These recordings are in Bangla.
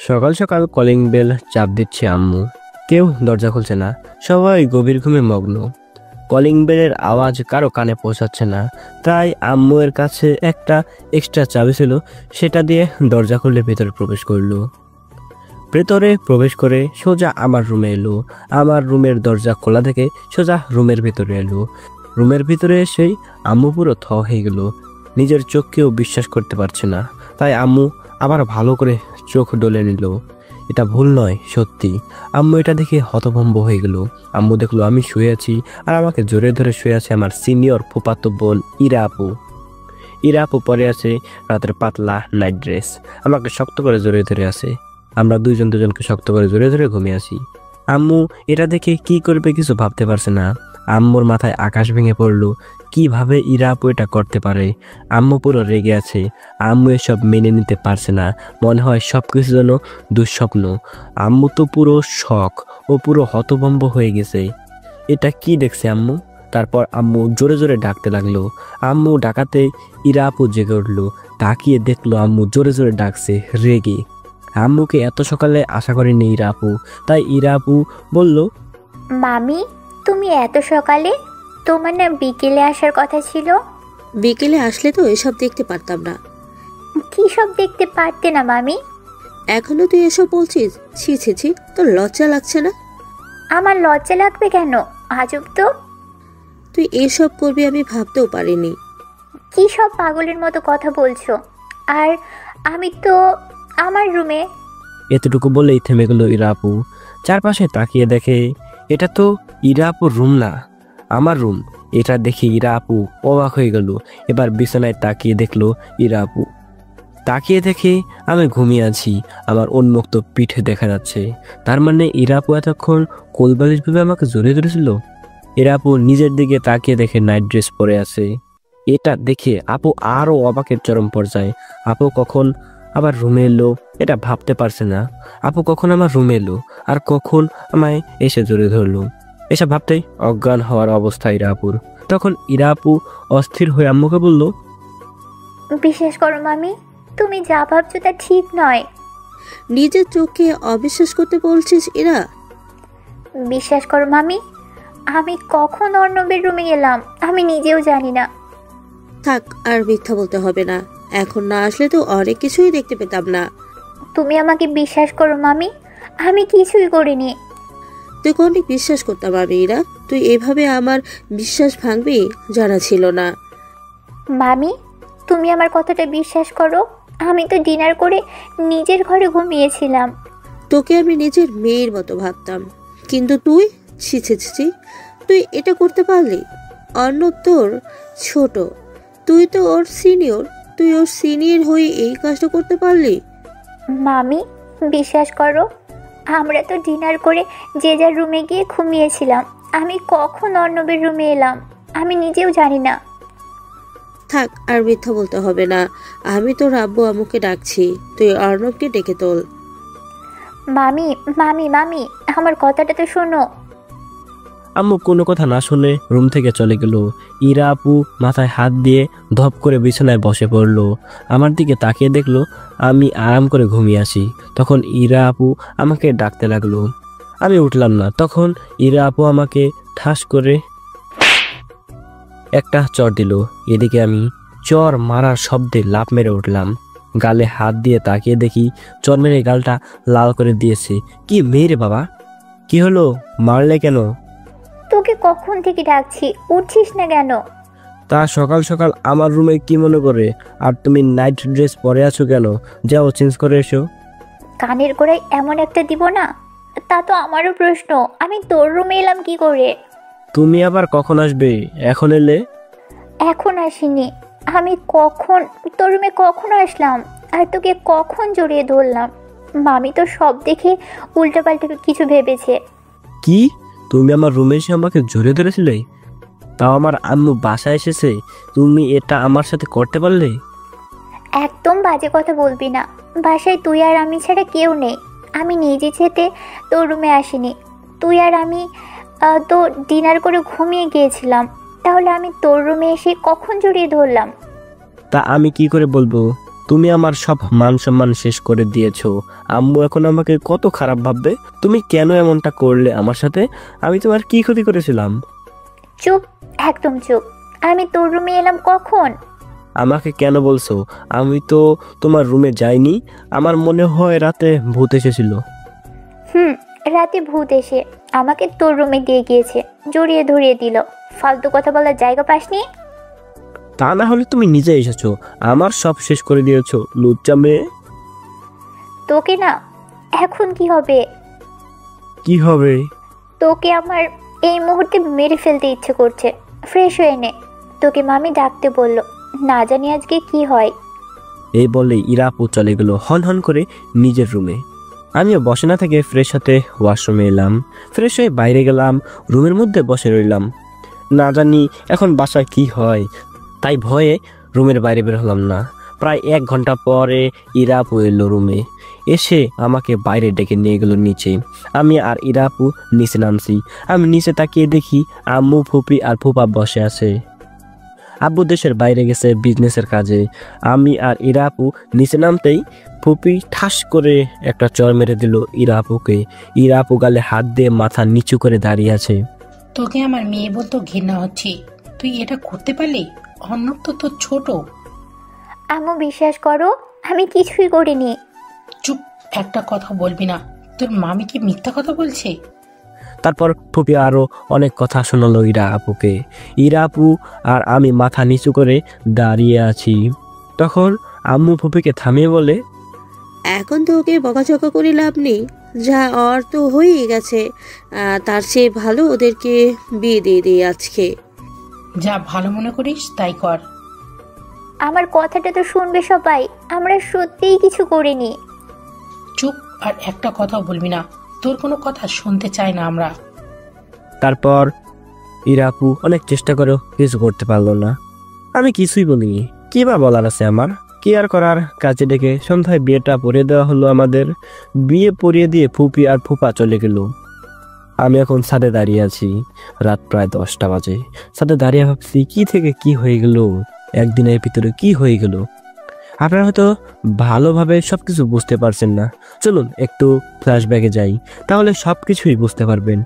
সকাল সকাল কলিং বেল চাপ দিচ্ছে আম্মু। কেউ দরজা খুলছে না, সবাই গভীর ঘুমে মগ্ন। কলিং বেলের আওয়াজ কারো কানে পৌঁছাচ্ছে না, তাই আম্মু এর কাছে একটা এক্সট্রা চাবি ছিল, সেটা দিয়ে দরজা খুলে ভেতরে প্রবেশ করলো। ভেতরে প্রবেশ করে সোজা আমার রুমে এলো। আমার রুমের দরজা খোলা থেকে সোজা রুমের ভিতরে এলো। রুমের ভিতরে এসেই আম্মু পুরো থ হয়ে গেল, নিজের চোখকেও বিশ্বাস করতে পারছে না। তাই আম্মু আবার ভালো করে চোখ ডলে নিল। এটা ভুল নয়, সত্যি। আম্মু এটা দেখে হতভম্ব হয়ে গেল। আম্মু দেখলো আমি শুয়ে আছি, আর আমাকে জোরে ধরে শুয়ে আছে আমার সিনিয়র ফুফাতো বোন ইরা আপু। ইরা আপু পরে আছে রাতের পাতলা নাইট ড্রেস, আমাকে শক্ত করে জোরে ধরে আছে। আমরা দুজনকে শক্ত করে জোরে ধরে ঘুমিয়ে আছি। আম্মু এটা দেখে কি করবে কিছু ভাবতে পারছে না। আম্মুর মাথায় আকাশ ভেঙে পড়লো, কিভাবে ইরা আপু এটা করতে পারে। আম্মু পুরো রেগে আছে। আম্মু এসব মেনে নিতে পারছে না, মনে হয় সব কিছু যেন দুঃস্বপ্ন। আম্মু তো পুরো শক ও পুরো হতভম্ব হয়ে গেছে। এটা কি দেখছে আম্মু? তারপর আম্মু জোরে জোরে ডাকতে লাগলো। আম্মু ডাকাতে ইরা আপু জেগে উঠলো, তাকিয়ে দেখলো আম্মু জোরে জোরে ডাকছে রেগে। আম্মুকে এত সকালে আশা করেনি ইরা আপু, তাই ইরা আপু বলল, মামি, তুমি এত সকালে? তোমার না বিকেলে আসার কথা ছিল? বিকেলে আসলে তো এসব দেখতে পারতাম না। কি সব দেখতে পারতে না মামি? এখনো তুই এসব বলছিস? ছি ছি ছি, তোর লজ্জা লাগছে না? আমার লজ্জা লাগবে কেন? আজব তো। তুই এসব করবি আমি ভাবতেও পারিনি। কি সব পাগলের মতো কথা বলছো? আর আমি তো আমার রুমে। এতটুকু বলেই থেমে গেল ইরা আপু। চারপাশে তাকিয়ে দেখে এটা তো ইরা আপুর রুম না, আমার রুম। এটা দেখে ইরা আপু অবাক হয়ে গেল। এবার বিছানায় তাকিয়ে দেখলো ইরা আপু। তাকিয়ে দেখে আমি ঘুমিয়ে আছি, আমার উন্মুক্ত পিঠে দেখা যাচ্ছে। তার মানে ইরা আপু এতক্ষণ কোলবালিশ ভেবে আমাকে জড়িয়ে ধরেছিল। ইরা আপু নিজের দিকে তাকিয়ে দেখে নাইট ড্রেস পরে আছে। এটা দেখে আপু আরো অবাকের চরম পর্যায়ে। আপু কখন আবার রুমে এলো এটা ভাবতে পারছে না। আপু কখন আমার রুমে এলো আর কখন আমায় এসে জড়িয়ে ধরলো, এসব ভাবতেই অজ্ঞান হওয়ার অবস্থা ইরা আপুর। তখন ইরা আপু অস্থির হয়ে আম্মুকে বলল, বিশ্বাস করো মামি, তুমি যা ভাবছো তা ঠিক নয়। নিজের চোখকে অবিশ্বাস করতে বলছিস এরা? বিশ্বাস করো মামি, আমি কখন অর্ণবের রুমে গেলাম আমি নিজেও জানি না। থাক, আর মিথ্যা বলতে হবে না। এখন না আসলে তো অনেক কিছুই দেখতে পেতাম না। তুমি আমাকে বিশ্বাস করো মামি, আমি কিছুই করিনি। তুই অনেক বিশ্বাস করতাম আমি এরা, তুই এভাবে আমার বিশ্বাস ভাঙবি জানা ছিল না। মামি, তুমি আমার কথাটা বিশ্বাস করো, আমি তো ডিনার করে নিজের ঘরে ঘুমিয়েছিলাম। তোকে আমি নিজের মেয়ের মতো ভাবতাম, কিন্তু তুই, ছি ছি ছি, তুই এটা করতে পারলি? অর্ণব তোর ছোট, তুই তো ওর সিনিয়র, তুই ওর সিনিয়র হয়ে এই কাজটা করতে পারলি? মামি, বিশ্বাস করো, আমরা তো ডিনার করে যে যার রুমে গিয়ে ঘুমিয়েছিলাম। আমি কখন অর্ণবের রুমে এলাম আমি নিজেও জানি না। থাক, আর মিথ্যা বলতে হবে না। আমি তোর আব্বু আম্মুকে ডাকছি, তুই অর্ণবকে ডেকে তোল। মামি মামি মামি, আমার কথাটা তো শোনো। আম্মু কোনো কথা না শুনে রুম থেকে চলে গেল। ইরা আপু মাথায় হাত দিয়ে ধপ করে বিছানায় বসে পড়লো। আমার দিকে তাকিয়ে দেখলো আমি আরাম করে ঘুমিয়ে আসি। তখন ইরা আপু আমাকে ডাকতে লাগলো। আমি উঠলাম না। তখন ইরা আপু আমাকে ঠাস করে একটা চর দিল। এদিকে আমি চর মারার শব্দে লাফ মেরে উঠলাম। গালে হাত দিয়ে তাকিয়ে দেখি চর মেরে গালটা লাল করে দিয়েছে। কি মেরে বাবা, কি হলো, মারলে কেন? তোকে কখন থেকে ডাকছি, উঠছিস না কেন? তা সকাল সকাল আমার রুমে কি মনে করে? আর তুমি নাইট ড্রেস পরে আছো কেন? যাও চেঞ্জ করে এসো। কানের গোড়ায় এমন একটা দিব না? তা তো আমারও প্রশ্ন, আমি তোর রুমে এলাম কি করে? তুমি আবার কখন আসবে? এখন এলে? এখন আসিনি। আমি কখন তোর রুমে কখন আসলাম আর তোকে কখন জড়িয়ে ধরলাম? মামি তো সব দেখে উল্টোপাল্টা কিছু ভেবেছে। কি, তুমি আমার রুমে এসে আমাকে জড়িয়ে ধরেছিলে? তাও আমার আম্মু বাসায় এসেছে, তুমি এটা আমার সাথে করতে পারলে? একদম বাজে কথা বলবি না। বাসায় তুই আর আমি ছাড়া কেউ নেই। আমি নিজে যেতে তোর রুমে আসিনি। তুই আর আমি তো ডিনার করে ঘুমিয়ে গিয়েছিলাম। তাহলে আমি তোর রুমে এসে কখন জড়িয়ে ধরলাম? তা আমি কি করে বলবো? তুমি আমার সব মান সম্মান শেষ করে দিয়েছো। আম্মু এখন আমাকে কত খারাপ ভাববে। তুমি কেন এমনটা করলে আমার সাথে? আমি তোমার কি ক্ষতি করেছিলাম? চুপ, একদম চুপ। আমি তোর রুমে এলাম কখন? আমাকে কেন বলছো? আমি তো তোমার রুমে যাইনি। আমার মনে হয় রাতে ভূত এসেছিল। রাতে ভূত এসে আমাকে তোর রুমে দিয়ে গিয়েছে, জড়িয়ে ধরিয়ে দিল। ফালতু কথা বলার জায়গা পাসনি? তা না হলে তুমি নিজে এসেছো, আমার সব শেষ করে দিয়েছো লুচ্চা মেয়ে। তোকে না, এখন কি হবে? কি হবে? তোকে আমার এই মুহূর্তে মেরে ফেলতে ইচ্ছে করছে। ফ্রেশ হয়ে নে, তোকে মামি ডাকতে বলল। না জানি আজকে কি হয়। এই বলে ইরা আপু চলে গেল হন হন করে নিজের রুমে। আমিও বসে না থেকে ফ্রেশ হতে ওয়াশরুমে এলাম। ফ্রেশ হয়ে বাইরে গেলাম, রুমের মধ্যে বসে রইলাম। না জানি এখন বাসায় কি হয়, তাই ভয়ে রুমের বাইরে বের হলাম না। প্রায় 1 ঘন্টা পরে ইরা আপু এলো রুমে। এসে আমাকে বাইরে ডেকে নিয়ে গেল নিচে। আমি আর ইরা আপু নিচে নামছি। আমি নিচে তাকিয়ে দেখি আম্মু, ফুপি আর ফুপা বসে আছে। আব্বু দেশের বাইরে গেছে বিজনেসের কাজে। আমি আর ইরা আপু নিচে নামতেই ফুপি ঠাস করে একটা চর মেরে দিল ইরা আপুকে। ইরা আপু গালে হাত দিয়ে মাথা নিচু করে দাঁড়িয়ে আছে। তোকে আমার মেয়ে বলতো ঘৃণা হচ্ছে, তুই এটা করতে পারলি? অর্ণব তো তোর ছোট। আম্মু বিশ্বাস করো, আমি কিছুই করিনি। চুপ, একটা কথা বলবি না। তোর মামি কি মিথ্যা কথা বলছে? তারপর ফুপি আরো অনেক কথা শোনালো ইরা আপুকে। ইরা আপু আর আমি মাথা নিচু করে দাঁড়িয়ে আছি। তখন আম্মু ফুপিকে থামিয়ে বলে, এখন তো ওকে বকাঝকা করে লাভ নেই, যা ওর তো হয়েই গেছে। তার চেয়ে ভালো ওদেরকে বিয়ে দিয়ে দিই আজকে। যা ভালো মনে করিস তাই কর। আমার কথাটা তো শুনবে সবাই, আমরা সত্যিই কিছু করিনি। চুপ, আর একটা কথা বলবি না। তোর কোনো কথা শুনতে চাই না আমরা। তারপর ইরা আপু অনেক চেষ্টা করেও কিছু করতে পারলো না। আমি কিছুই বলিনি, কি বা বলার আছে আমার? কি আর করার? কাজে ডেকে সন্ধ্যায় বিয়েটা পরিয়ে দেওয়া হলো আমাদের। বিয়ে পরিয়ে দিয়ে ফুপি আর ফুপা চলে গেল। আমি এখন ছাদে দাঁড়িয়ে আছি। রাত প্রায় 10টা বাজে। ছাদে দাঁড়িয়ে ভাবছি কি থেকে কি হয়ে গেল, একদিনের ভিতরে কি হয়ে গেল। আপনারা হয়তো ভালোভাবে সবকিছু বুঝতে পারছেন না। চলুন একটু ফ্ল্যাশব্যাকে যাই, তাহলে সবকিছুই বুঝতে পারবেন।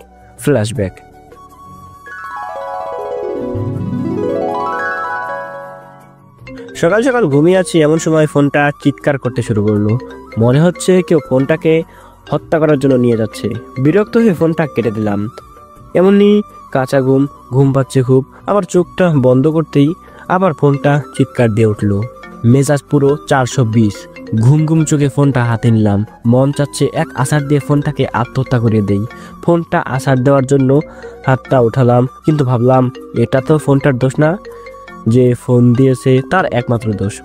ফ্ল্যাশব্যাক। সকাল সকাল ঘুমিয়ে আছি, এমন সময় ফোনটা চিৎকার করতে শুরু করলো। মনে হচ্ছে কেউ ফোনটাকে হত্যা করার জন্য নিয়ে যাচ্ছে। বিরক্ত হয়ে ফোনটা কেটে দিলাম। এমনি কাঁচা ঘুম পাচ্ছে খুব। আবার চোখটা বন্ধ করতেই আবার ফোনটা চিৎকার দিয়ে উঠলো। মেজাজ পুরো 420। ঘুম চোখে ফোনটা হাতে নিলাম। মন চাচ্ছে এক আছাড় দিয়ে ফোনটাকে আত্মহত্যা করে দেই। ফোনটা আছাড় দেওয়ার জন্য হাতটা উঠালাম, কিন্তু ভাবলাম এটা তো ফোনটার দোষ না, যে ফোন দিয়েছে তার একমাত্র দোষ।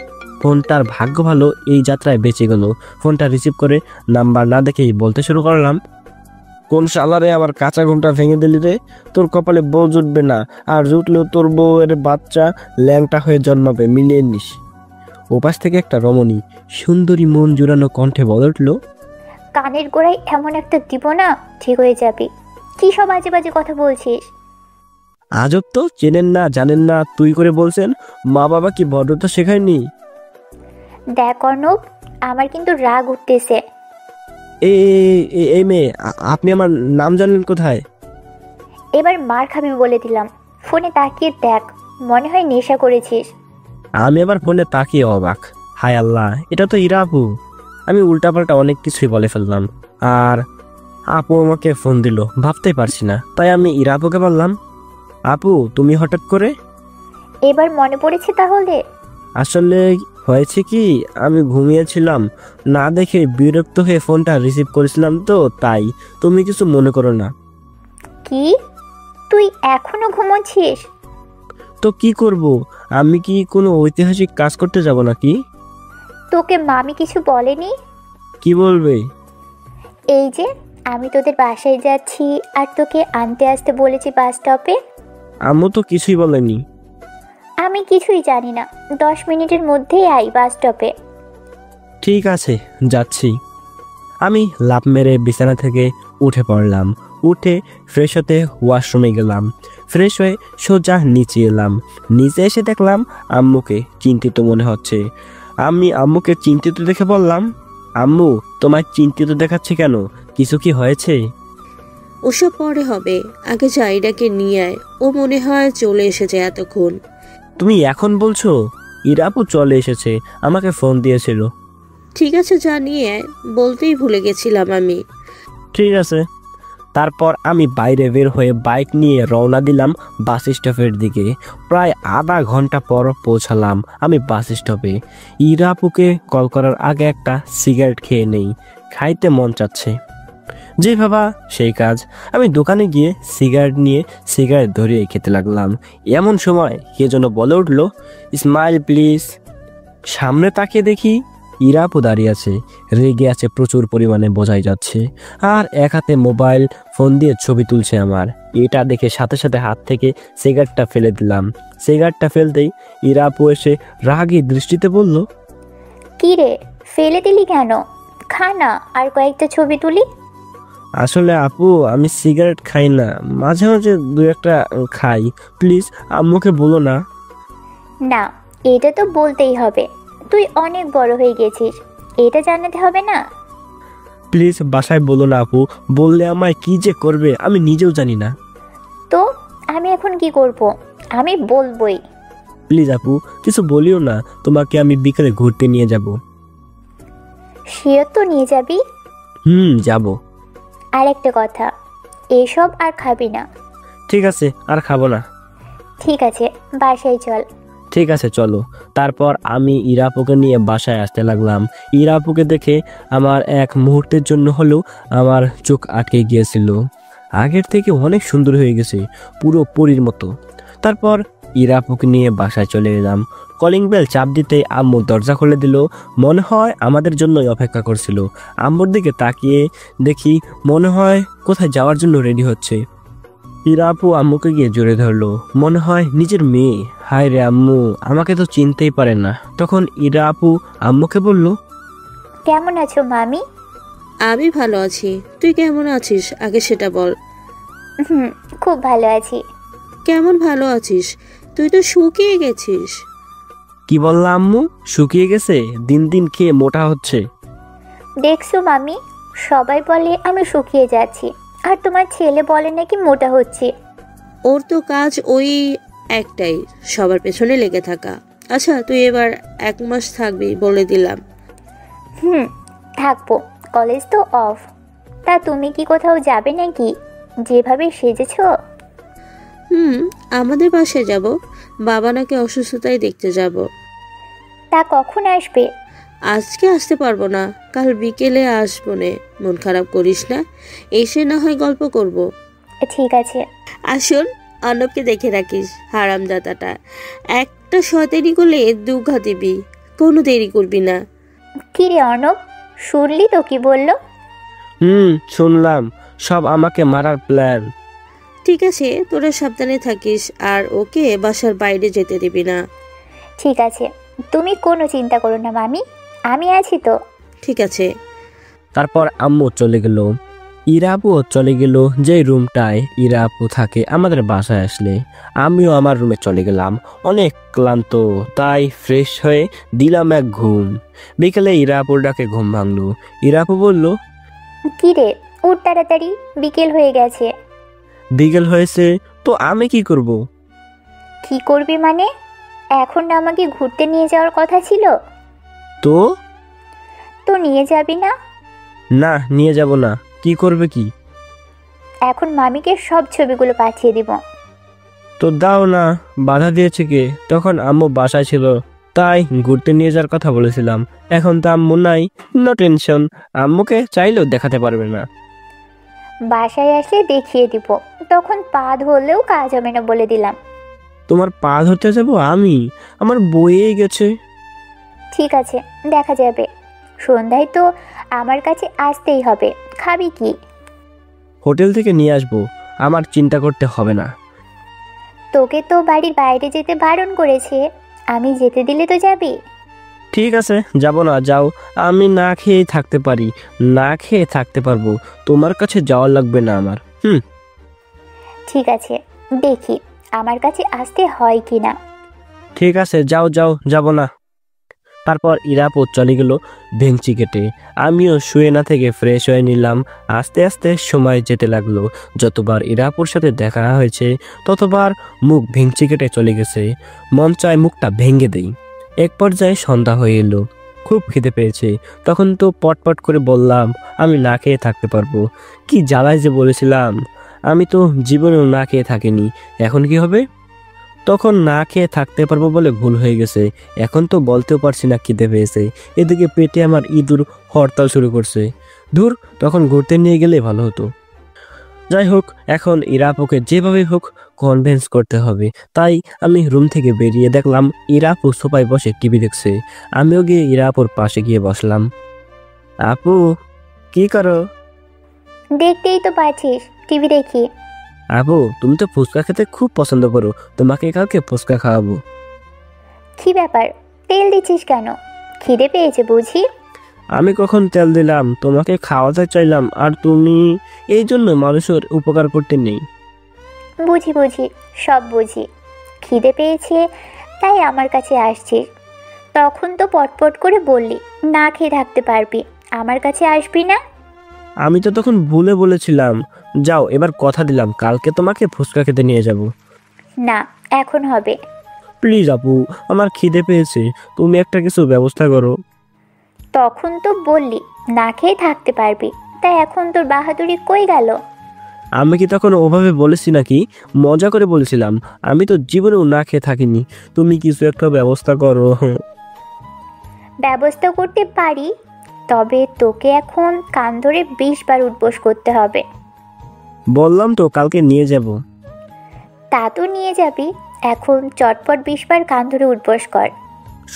ফোনটার ভাগ্য ভালো এই যাত্রায় বেঁচে গেল। ফোনটা রিসিভ করে নাম্বার না দেখেই বলতে শুরু করলাম, কোন শালারে আমার কাঁচা ঘুমটা ভেঙে দিলি রে? তোর কপালে বউ জুটবে না, আর জুটলেও তোর বউয়ের বাচ্চা ল্যাংটা হয়ে জন্মাবে, মিলিয়ে নিস। ওপাশ থেকে একটা রমণী সুন্দরী মন জুড়ানো কণ্ঠে বলে উঠল, কানের গোড়ায় এমন একটা দিব না, ঠিক হয়ে যাবি। কি সব আজে বাজে কথা বলছিস? আজব তো, চেনেন না জানেন না তুই করে বলছেন। মা বাবা কি ভদ্রতা শেখায়নি? দেখ অর্ণব, আমার কিন্তু রাগ উঠতেছে। এই মেয়ে, আপনি আমার নাম জানলেন কোথায়? এবার মার খাবি বলে দিলাম। ফোনে তাকিয়ে দেখ, মনে হয় নেশা করেছিস। আমি আবার ফোনে তাকিয়ে অবাক। হায় আল্লাহ, এটা তো ইরা আপু। আমি উল্টাপাল্টা অনেক কিছুই বলে ফেললাম, আর আপু আমাকে ফোন দিল। ভাবতেই পারছি না, তাই আমি ইরা আপুকে বললাম, আপু তুমি হঠাৎ করে? এবার মনে পড়েছে তাহলে? আসলে হয়েছে কি, আমি ঘুমিয়েছিলাম, না দেখে বিরক্ত হয়ে ফোনটা রিসিভ করেছিলাম, তো তাই। তুমি কিছু মনে করো না। কি, তুই এখনো ঘুমোচ্ছিস? তো কি করব, আমি কি কোনো ঐতিহাসিক কাজ করতে যাব নাকি? তোকে মামি কিছু বলেনি? কি বলবে? এই যে আমি তোদের বাসায় যাচ্ছি আর তোকে আনতে আসতে বলেছি বাস স্টপে। আম্মু তো কিছুই বলেনি। আমি কিছুই জানি না, 10 মিনিটের মধ্যেই আই বাস স্টপে। ঠিক আছে, যাচ্ছি। আমি লাফ মেরে বিছানা থেকে উঠে পড়লাম। উঠে ফ্রেশ হতে ওয়াশরুমে গেলাম। ফ্রেশ হয়ে সোজা নিচে এলাম। নিচে এসে দেখলাম আম্মুকে চিন্তিত মনে হচ্ছে। আমি আম্মুকে চিন্তিত দেখে বললাম, আম্মু তোমায় চিন্তিত দেখাচ্ছে কেন? কিছু কি হয়েছে? ওসব পরে হবে, আগে জাইরাকে নিয়ে আয়, ও মনে হয় চলে এসেছে এতক্ষণ। তুমি এখন বলছো? ইরা আপু চলে এসেছে, আমাকে ফোন দিয়েছিল। ঠিক আছে, যা নিয়ে আয়, বলতেই ভুলে গেছিলাম আমি। ঠিক আছে। তারপর আমি বাইরে বের হয়ে বাইক নিয়ে রওনা দিলাম বাস স্টপের দিকে। প্রায় আধা ঘন্টা পর পৌঁছালাম আমি বাস স্টপে। ইরা আপুকে কল করার আগে একটা সিগারেট খেয়ে নেই, খাইতে মন চাচ্ছে। যে ভাবা সেই কাজ, আমি দোকানে গিয়ে সিগারেট নিয়ে সিগারেট ধরিয়ে খেতে লাগলাম। এমন সময় কে যেন বলে উঠলো, স্মাইল প্লিজ। সামনে তাকিয়ে দেখি ইরা আপু দাঁড়িয়ে আছে, রেগে আছে প্রচুর পরিমাণে, বোঝাই যাচ্ছে। আর এক হাতে মোবাইল ফোন দিয়ে ছবি তুলছে আমার। এটা দেখে সাথে সাথে হাত থেকে সিগারেটটা ফেলে দিলাম। সিগারেটটা ফেলতেই ইরা আপু এসে রাগী দৃষ্টিতে বলল, কি রে, ফেলে দিলি কেন? খা না, আর কয়েকটা ছবি তুলি। আসলে আপু আমি সিগারেট খাই না, মাঝে মাঝে দু একটা খাই, প্লিজ আম্মুকে বলো না। না, এটা তো বলতেই হবে, তুই অনেক বড় হয়ে গেছিস, এটা জানাতে হবে না? প্লিজ বাসায় বলো না আপু, বললে আমায় কি যে করবে আমি নিজেও জানি না। তো আমি এখন কি করব? আমি বলবই। প্লিজ আপু কিছু বলিও না, তোমাকে আমি বিকেলে ঘুরতে নিয়ে যাব। শিওর তো নিয়ে যাবি? যাব। আর একটা কথা, এসব আর খাবি না। ঠিক আছে, আর খাবো না। ঠিক আছে, বাসায় চল। ঠিক আছে চলো। তারপর আমি ইরা আপুকে নিয়ে বাসায় আসতে লাগলাম। ইরা আপুকে দেখে আমার এক মুহূর্তের জন্য হলেও আমার চোখ আটকে গিয়েছিল। আগের থেকে অনেক সুন্দর হয়ে গেছে, পুরো পরীর মতো। তারপর ইরা আপুকে নিয়ে বাসায় চলে এলাম। কলিং বেল চাপ দিতেই আম্মু দরজা খুলে দিল। মনে হয় আমাদের জন্যই অপেক্ষা করছিল। আম্মুর দিকে তাকিয়ে দেখি মনে হয় কোথায় যাওয়ার জন্য রেডি হচ্ছে। ইরা আপু আম্মুকে গিয়ে জড়িয়ে ধরলো, মনে হয় নিজের মেয়ে। হায় রে আম্মু, আমাকে তো চিনতেই পারে না। তখন ইরা আপু আম্মুকে বলল, কেমন আছো মামি? আমি ভালো আছি, তুই কেমন আছিস আগে সেটা বল। হুম, খুব ভালো আছি। কেমন ভালো আছিস? তুই তো শুকিয়ে গেছিস। কি বললা আম্মু? শুকিয়ে গেছে? দিন দিন খেয়ে মোটা হচ্ছে। দেখছো মামি, সবাই বলে আমি শুকিয়ে যাচ্ছি, আর তোমার ছেলে বলে নাকি মোটা হচ্ছে। ওর তো কাজ ওই একটাই, সবার পেছনে লেগে থাকা। আচ্ছা তুই এবার 1 মাস থাকবি বলে দিলাম। থাকবো, কলেজ তো অফ। তা তুমি কি কোথাও যাবে নাকি? যেভাবে সেজেছো। আমাদের বাসায় যাব, বাবা নাকি অসুস্থতায় দেখতে যাব। তা কখন আসবে? আজকে আসতে পারবো না, কাল বিকেলে আসবো নে। মন খারাপ করিস না, এসে না হয় গল্প করব। ঠিক আছে। আসুন, অর্ণবকে দেখে রাখিস, হারামদাদাটা একটা শয়তানি করলে 2 ঘা দিবি, কোনো দেরি করবি না। কি রে অর্ণব, শুনলি তো কি বললো? শুনলাম, সব আমাকে মারার প্ল্যান। ঠিক আছে, তোরা সাবধানে থাকিস, আর ওকে বাসার বাইরে যেতে দিবি না। ঠিক আছে, তুমি কোনো চিন্তা করো না মামি, আমি আছি তো। ঠিক আছে। তারপর আম্মু চলে গেল। ইরা আপুও চলে গেল। যে রুমটায় ইরা আপু থাকে আমাদের বাসায় আসলে, আমিও আমার রুমে চলে গেলাম। অনেক ক্লান্ত, তাই ফ্রেশ হয়ে দিলাম এক ঘুম। বিকেলে ইরা আপুর ডাকে ঘুম ভাঙলো। ইরা আপু বলল, কি রে, উঠ তাড়াতাড়ি, বিকেল হয়ে গেছে। বিকেল হয়েছে তো আমি কি করব? কি করবি মানে? এখন না আমাকে ঘুরতে নিয়ে যাওয়ার কথা ছিল? তো তো নিয়ে যাবি না? না, নিয়ে যাব না। কি করবে কি? এখন মামিকে সব ছবিগুলো পাঠিয়ে দিব। তো দাও না, বাধা দিয়েছে কে? তখন আম্মু বাসায় ছিল, তাই ঘুরতে নিয়ে যাওয়ার কথা বলেছিলাম। এখন তো আম্মু নাই, নো টেনশন, আম্মুকে চাইলেও দেখাতে পারবে না। বাসায় আসলে দেখিয়ে দিব, তখন পা ধরলেও কাজ হবে না বলে দিলাম। তোমার পা ধরতে যাব আমি? আমার বইয়ে গেছে। ঠিক আছে, দেখা যাবে। সন্ধ্যায় তো আমার কাছে আসতেই হবে। খাবি কি? হোটেল থেকে নিয়ে আসবো, আমার চিন্তা করতে হবে না। তোকে তো বাড়ির বাইরে যেতে বারণ করেছে, আমি যেতে দিলে তো যাবি। ঠিক আছে, যাব না, যাও। আমি না খেয়েই থাকতে পারি, না খেয়ে থাকতে পারবো, তোমার কাছে যাওয়া লাগবে না আমার। ঠিক আছে, দেখি আমার কাছে আসতে হয় কি না। ঠিক আছে, যাও যাও, যাব না। তারপর ইরাপও চলে গেল ভেংচি কেটে। আমিও শুয়ে না থেকে ফ্রেশ হয়ে নিলাম। আস্তে আস্তে সময় যেতে লাগলো। যতবার ইরাপুর সাথে দেখা হয়েছে ততবার মুখ ভেংচি কেটে চলে গেছে। মন চায় মুখটা ভেঙে দেই। এক পর্যায়ে সন্ধ্যা হয়ে এলো। খুব খিদে পেয়েছে। তখন তো পটপট করে বললাম আমি না খেয়ে থাকতে পারবো। কি জ্বালায় যে বলেছিলাম, আমি তো জীবনেও না খেয়ে থাকিনি। এখন কি হবে? তখন না খেয়ে থাকতে পারবো বলে ভুল হয়ে গেছে। এখন তো বলতেও পারছি না খিদে পেয়েছে। এদিকে পেটে আমার ইঁদুর হরতাল শুরু করছে। ধুর, তখন ঘুরতে নিয়ে গেলে ভালো হতো। যাই হোক, এখন ইরাপুকে যেভাবে হোক কনভিন্স করতে হবে। তাই আমি রুম থেকে বেরিয়ে দেখলাম ইরাপু সোফায় বসে টিভি দেখছে। আমিও গিয়ে ইরাপুর পাশে গিয়ে বসলাম। আপু, কি করো? দেখতেই তো পাচ্ছিস, টিভি দেখি। আপু, তুমি তো ফুচকা খেতে খুব পছন্দ করো। তোমাকে কালকে ফুচকা খাওয়াবো। কি ব্যাপার, তেল দিচ্ছিস কেন? খিদে পেয়েছে বুঝি? আমি কখন তেল দিলাম? তোমাকে খাওয়াতে চাইলাম, আর তুমি এই জন্য মানুষের উপকার করতে নেই। বুঝি বুঝি, সব বুঝি। খিদে পেয়েছে তাই আমার কাছে আসছিস। তখন তো পটপট করে বললি না খেয়ে থাকতে পারবি, আমার কাছে আসবি না। আমি তো তখন ভুলে বলেছিলাম। যাও, এবার কথা দিলাম কালকে তোমাকে ফুচকা খেতে নিয়ে যাব। না, এখন হবে। প্লিজ আপু, আমার খিদে পেয়েছে, তুমি একটা কিছু ব্যবস্থা করো। তখন তো বললি না খেয়ে থাকতে পারবি, তাই এখন তোর বাহাদুরি কই গেল? আমি কি তখন ওভাবে বলেছি নাকি? মজা করে বলেছিলাম। আমি তো জীবনেও না খেয়ে থাকিনি। তুমি কিছু একটা ব্যবস্থা করো। ব্যবস্থা করতে পারি, তবে তোকে এখন কান ধরে 20 বার উঠবোস করতে হবে। বললাম তো কালকে নিয়ে যাব। তা তো নিয়ে যাবি, এখন চটপট 20 বার কান ধরে উঠবোস কর।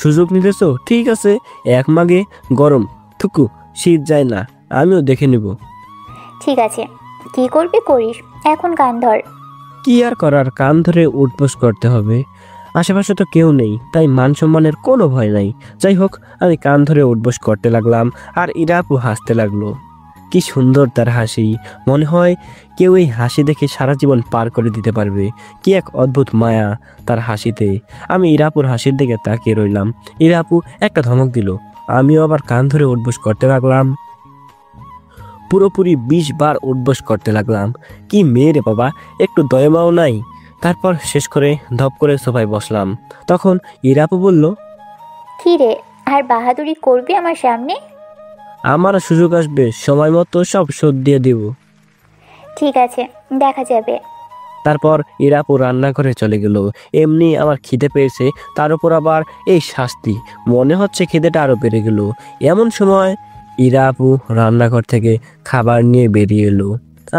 সুযোগ নিতেছো? ঠিক আছে, এক মাগে গরম থুকু, শীত যায় না, আমিও দেখে নিব। ঠিক আছে, কি করবি করিস, এখন কান ধর। কি আর করার, কান ধরে উঠবোস করতে হবে। আশেপাশে তো কেউ নেই, তাই মান সম্মানের কোনো ভয় নাই। যাই হোক, আমি কান ধরে উঠবোস করতে লাগলাম, আর ইরাপু হাসতে লাগলো। কি সুন্দর তার হাসি! মনে হয় কেউ এই হাসি দেখে সারা জীবন পার করে দিতে পারবে। কি এক অদ্ভুত মায়া তার হাসিতে। আমি ইরাপুর হাসির দিকে তাকিয়ে রইলাম। ইরাপু একটা ধমক দিল। আমিও আবার কান ধরে উঠবোস করতে লাগলাম। পুরোপুরি 20 বার উঠবোস করতে লাগলাম। কি মেয়ে রে বাবা, একটু দয়ামাও নাই। তারপর শেষ করে ধপ করে সোফায় বসলাম। তখন ইরাপু বলল, কি রে, আর বাহাদুরি করবি আমার সামনে? আমারও সুযোগ আসবে, সময় মতো সব শোধ দিয়ে দিব। ঠিক আছে, দেখা যাবে। তারপর ইরাপু রান্নাঘরে চলে গেল। এমনি আমার খিদে পেয়েছে, তার উপর আবার এই শাস্তি। মনে হচ্ছে খিদেটা আরো বেড়ে গেল। এমন সময় ইরাপু রান্নাঘর থেকে খাবার নিয়ে বেরিয়ে এলো।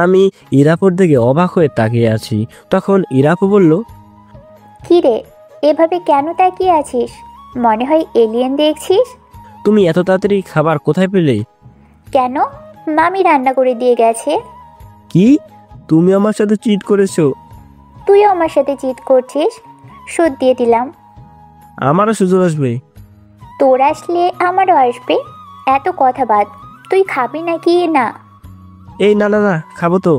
আমি ইরাপুর দিকে অবাক হয়ে তাকিয়ে আছি। তখন ইরাপু বলল, কি রে, এভাবে কেন তাকিয়ে আছিস? মনে হয় এলিয়েন দেখছিস। তুমি এত তাড়াতাড়ি খাবার কোথায় পেলে? কেন, মামি রান্না করে দিয়ে গেছে। কি, তুমি আমার সাথে চিট করেছো? তুইও আমার সাথে চিট করছিস। শোধ দিয়ে দিলাম। আমারও সুযোগ আসবে। তোর আসলে আমারও আসবে। এত কথা বাদ, তুই খাবি নাকি না? এই না না না, খাবো তো।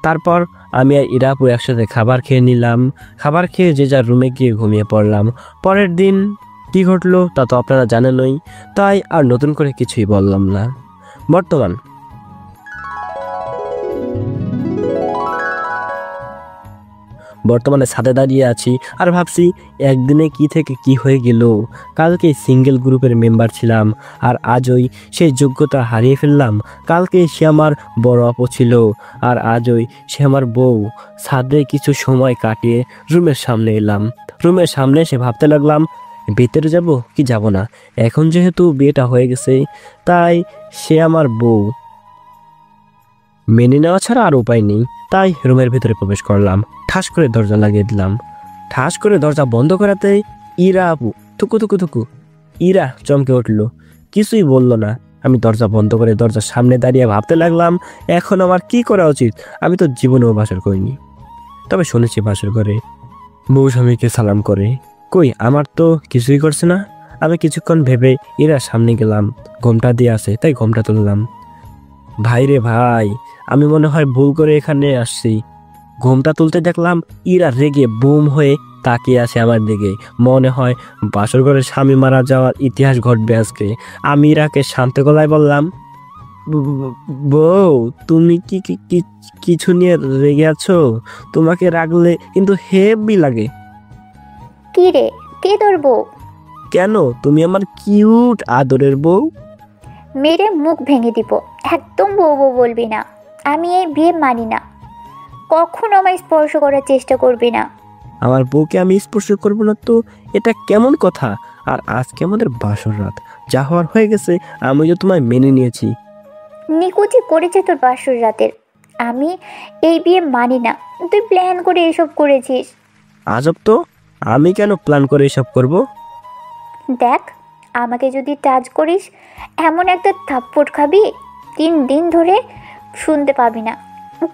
তারপর আমি আর ইরাপু একসাথে খাবার খেয়ে নিলাম। খাবার খেয়ে যে যার রুমে গিয়ে ঘুমিয়ে পড়লাম। পরের দিন কি ঘটলো তা তো আপনারা জানেনই, তাই আর নতুন করে কিছুই বললাম না। বর্তমানে ছাদে দাঁড়িয়ে আছি আর ভাবছি একদিনে কি থেকে কি হয়ে গেল। কালকে সিঙ্গেল গ্রুপের মেম্বার ছিলাম, আর আজই সেই যোগ্যতা হারিয়ে ফেললাম। কালকে সে আমার বড় আপু ছিল, আর আজই সে আমার বউ। ছাদে কিছু সময় কাটিয়ে রুমের সামনে এলাম। রুমের সামনে এসে ভাবতে লাগলাম, ভিতরে যাব কি যাব না। এখন যেহেতু বিয়েটা হয়ে গেছে, তাই সে আমার বউ, মেনে নেওয়া ছাড়া আর উপায় নেই। তাই রুমের ভিতরে প্রবেশ করলাম। ঠাস করে দরজা লাগিয়ে দিলাম। ঠাস করে দরজা বন্ধ করাতেই ইরা আপু থুকু থুকু থুকু। ইরা চমকে উঠল, কিছুই বলল না। আমি দরজা বন্ধ করে দরজার সামনে দাঁড়িয়ে ভাবতে লাগলাম, এখন আমার কি করা উচিত। আমি তো জীবনেও বাসর করিনি, তবে শুনেছি বাসর করে বউ স্বামীকে সালাম করে। কই, আমার তো কিছুই করছে না। আমি কিছুক্ষণ ভেবে ইরা সামনে গেলাম। ঘোমটা দিয়ে আছে, তাই ঘোমটা তুললাম। ভাই রে ভাই, আমি মনে হয় ভুল করে এখানে আসছি। ঘোমটা তুলতে দেখলাম ইরা রেগে বুম হয়ে তাকিয়ে আছে আমার দিকে। মনে হয় বাসর ঘরে স্বামী মারা যাওয়ার ইতিহাস ঘটবে আজকে। আমি ইরাকে শান্ত গলায় বললাম, বউ, তুমি কিছু নিয়ে রেগে আছো? তোমাকে রাগলে কিন্তু হেভি লাগে। কি রে, কে তোর বউ? কেন? তুমি আমার কিউট আদরের বউ। মেরে মুখ ভেঙে দিব। একদম বউ বউ বলবি না। আমি এই বিয়ে মানি না। কখনো আমায় স্পর্শ করার চেষ্টা করবি না। আমার বউকে আমি স্পর্শ করবো না তো এটা কেমন কথা? আর আজকে আমাদের বাসর রাত, যা হওয়ার হয়ে গেছে। আমি তো তোমায় মেনে নিয়েছি। নিকুচি করেছে তোর বাসর রাতের। আমি এই বিয়ে মানি না। তুই প্ল্যান করে এসব করেছিস। আজব তো, আমি কেন প্ল্যান করে এসব করব? দেখ, আমাকে যদি টাচ করিস এমন একটা থাপ্পড় খাবি 3 দিন ধরে শুনতে পাবি না।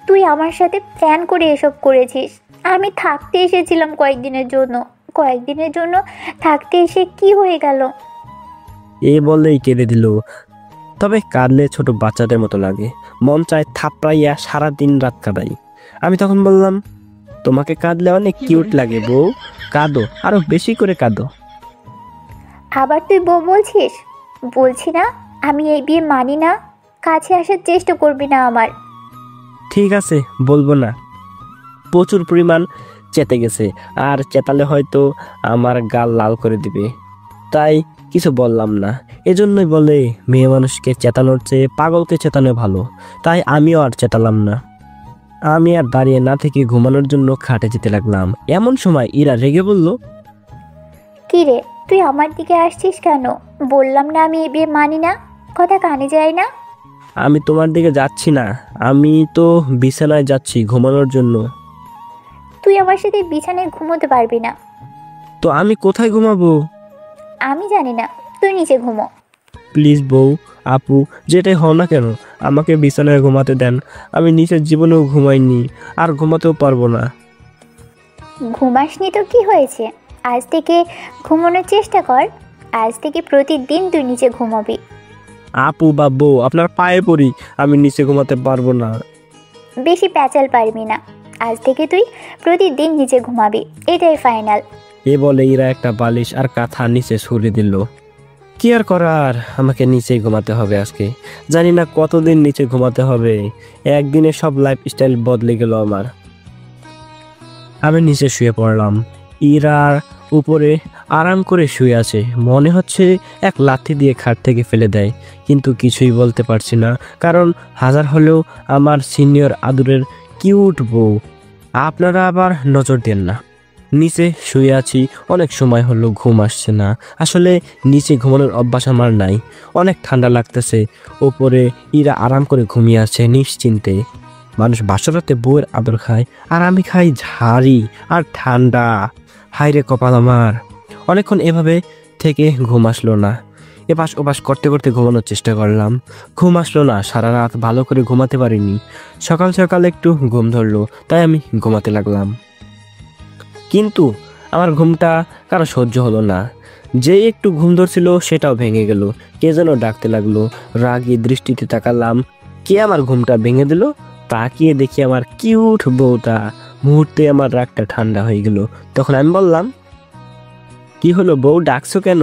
তুই আমার সাথে প্ল্যান করে এসব করেছিস। আমি থাকতে এসেছিলাম কয়েকদিনের জন্য থাকতে এসে কি হয়ে গেল? এ বললেই কেঁদে দিল। তবে কাঁদলে ছোট বাচ্চাদের মতো লাগে। মন চায় থাপড়াইয়া সারাদিন রাত কাটাই। আমি তখন বললাম, তোমাকে কাঁদলে অনেক কিউট লাগে বউ, কাঁদো, আরো বেশি করে কাঁদো। আবার তুই বউ বলছিস? বলছি না আমি এই বিয়ে মানি না। কাছে আসার চেষ্টা করবি না আমার। ঠিক আছে, বলবো না। প্রচুর পরিমাণ চেতে গেছে, আর চেতালে হয়তো আমার গাল লাল করে দিবে, তাই কিছু বললাম না। এজন্যই বলে মেয়ে মানুষকে চেতানোর চেয়ে পাগলকে চেতানো ভালো। তাই আমিও আর চেতালাম না। আমি আর দাঁড়িয়ে না থেকে ঘুমানোর জন্য খাটে যেতে লাগলাম। এমন সময় ইরা রেগে বলল, কি রে, তুই আমার দিকে আসছিস কেন? বললাম না আমি এই বিয়ে মানি না। কথা কানে যায় না? আমি তোমার দিকে যাচ্ছি না, আমি তো বিছানায় যাচ্ছি ঘুমানোর জন্য। তুই আমার সাথে বিছানায় ঘুমোতে পারবি না। তো আমি কোথায় ঘুমাবো? আমি জানি না, তুই নিচে ঘুমো। প্লিজ বউ, আপু, যেটাই হও না কেন, আমাকে বিছানায় ঘুমাতে দেন। আমি নিচের জীবনেও ঘুমাইনি, আর ঘুমাতেও পারবো না। ঘুমাসনি তো কি হয়েছে? আজ থেকে ঘুমানোর চেষ্টা কর। আজ থেকে প্রতিদিন তুই নিচে ঘুমাবি। আপু বা বউ, আপনার পায়ে পড়ি, আমি নিচে ঘুমাতে পারবো না। বেশি প্যাচাল পারবি না। আজ থেকে তুই প্রতিদিন নিচে ঘুমাবি, এটাই ফাইনাল। এ বলে ইরা একটা বালিশ আর কাঁথা নিচে সরিয়ে দিল। কি আর করার, আমাকে নিচেই ঘুমাতে হবে আজকে। জানি না কতদিন নিচে ঘুমাতে হবে। একদিনে সব লাইফস্টাইল বদলে গেল আমার। আমি নিচে শুয়ে পড়লাম। ইরার উপরে আরাম করে শুয়ে আছে। মনে হচ্ছে এক লাথি দিয়ে খাট থেকে ফেলে দেয়, কিন্তু কিছুই বলতে পারছি না, কারণ হাজার হলেও আমার সিনিয়র আদুরের কিউট বউ। আপনারা আবার নজর দেন না। নিচে শুয়ে আছি, অনেক সময় হলো, ঘুম আসছে না। আসলে নিচে ঘুমানোর অভ্যাস আমার নাই। অনেক ঠান্ডা লাগতেছে। ওপরে ইরা আরাম করে ঘুমিয়ে আছে নিশ্চিন্তে। মানুষ বাসরাতে বউয়ের আদর খায়, আর আমি খাই ঝাড়ি আর ঠান্ডা। হায়রে কপাল আমার। অনেকক্ষণ এভাবে থেকে ঘুম আসলো না। এপাশ ওপাশ করতে করতে ঘুমানোর চেষ্টা করলাম, ঘুম আসলো না। সারা রাত ভালো করে ঘুমাতে পারিনি। সকাল সকাল একটু ঘুম ধরলো, তাই আমি ঘুমাতে লাগলাম। কিন্তু আমার ঘুমটা কারো সহ্য হলো না। যে একটু ঘুম ধরছিল সেটাও ভেঙে গেল। কে যেন ডাকতে লাগলো। রাগী দৃষ্টিতে তাকালাম, কে আমার ঘুমটা ভেঙে দিল। তাকিয়ে দেখি আমার কিউট বউটা। মুহূর্তে আমার রাগটা ঠান্ডা হয়ে গেল। তখন আমি বললাম, কি হলো বউ, ডাকছো কেন?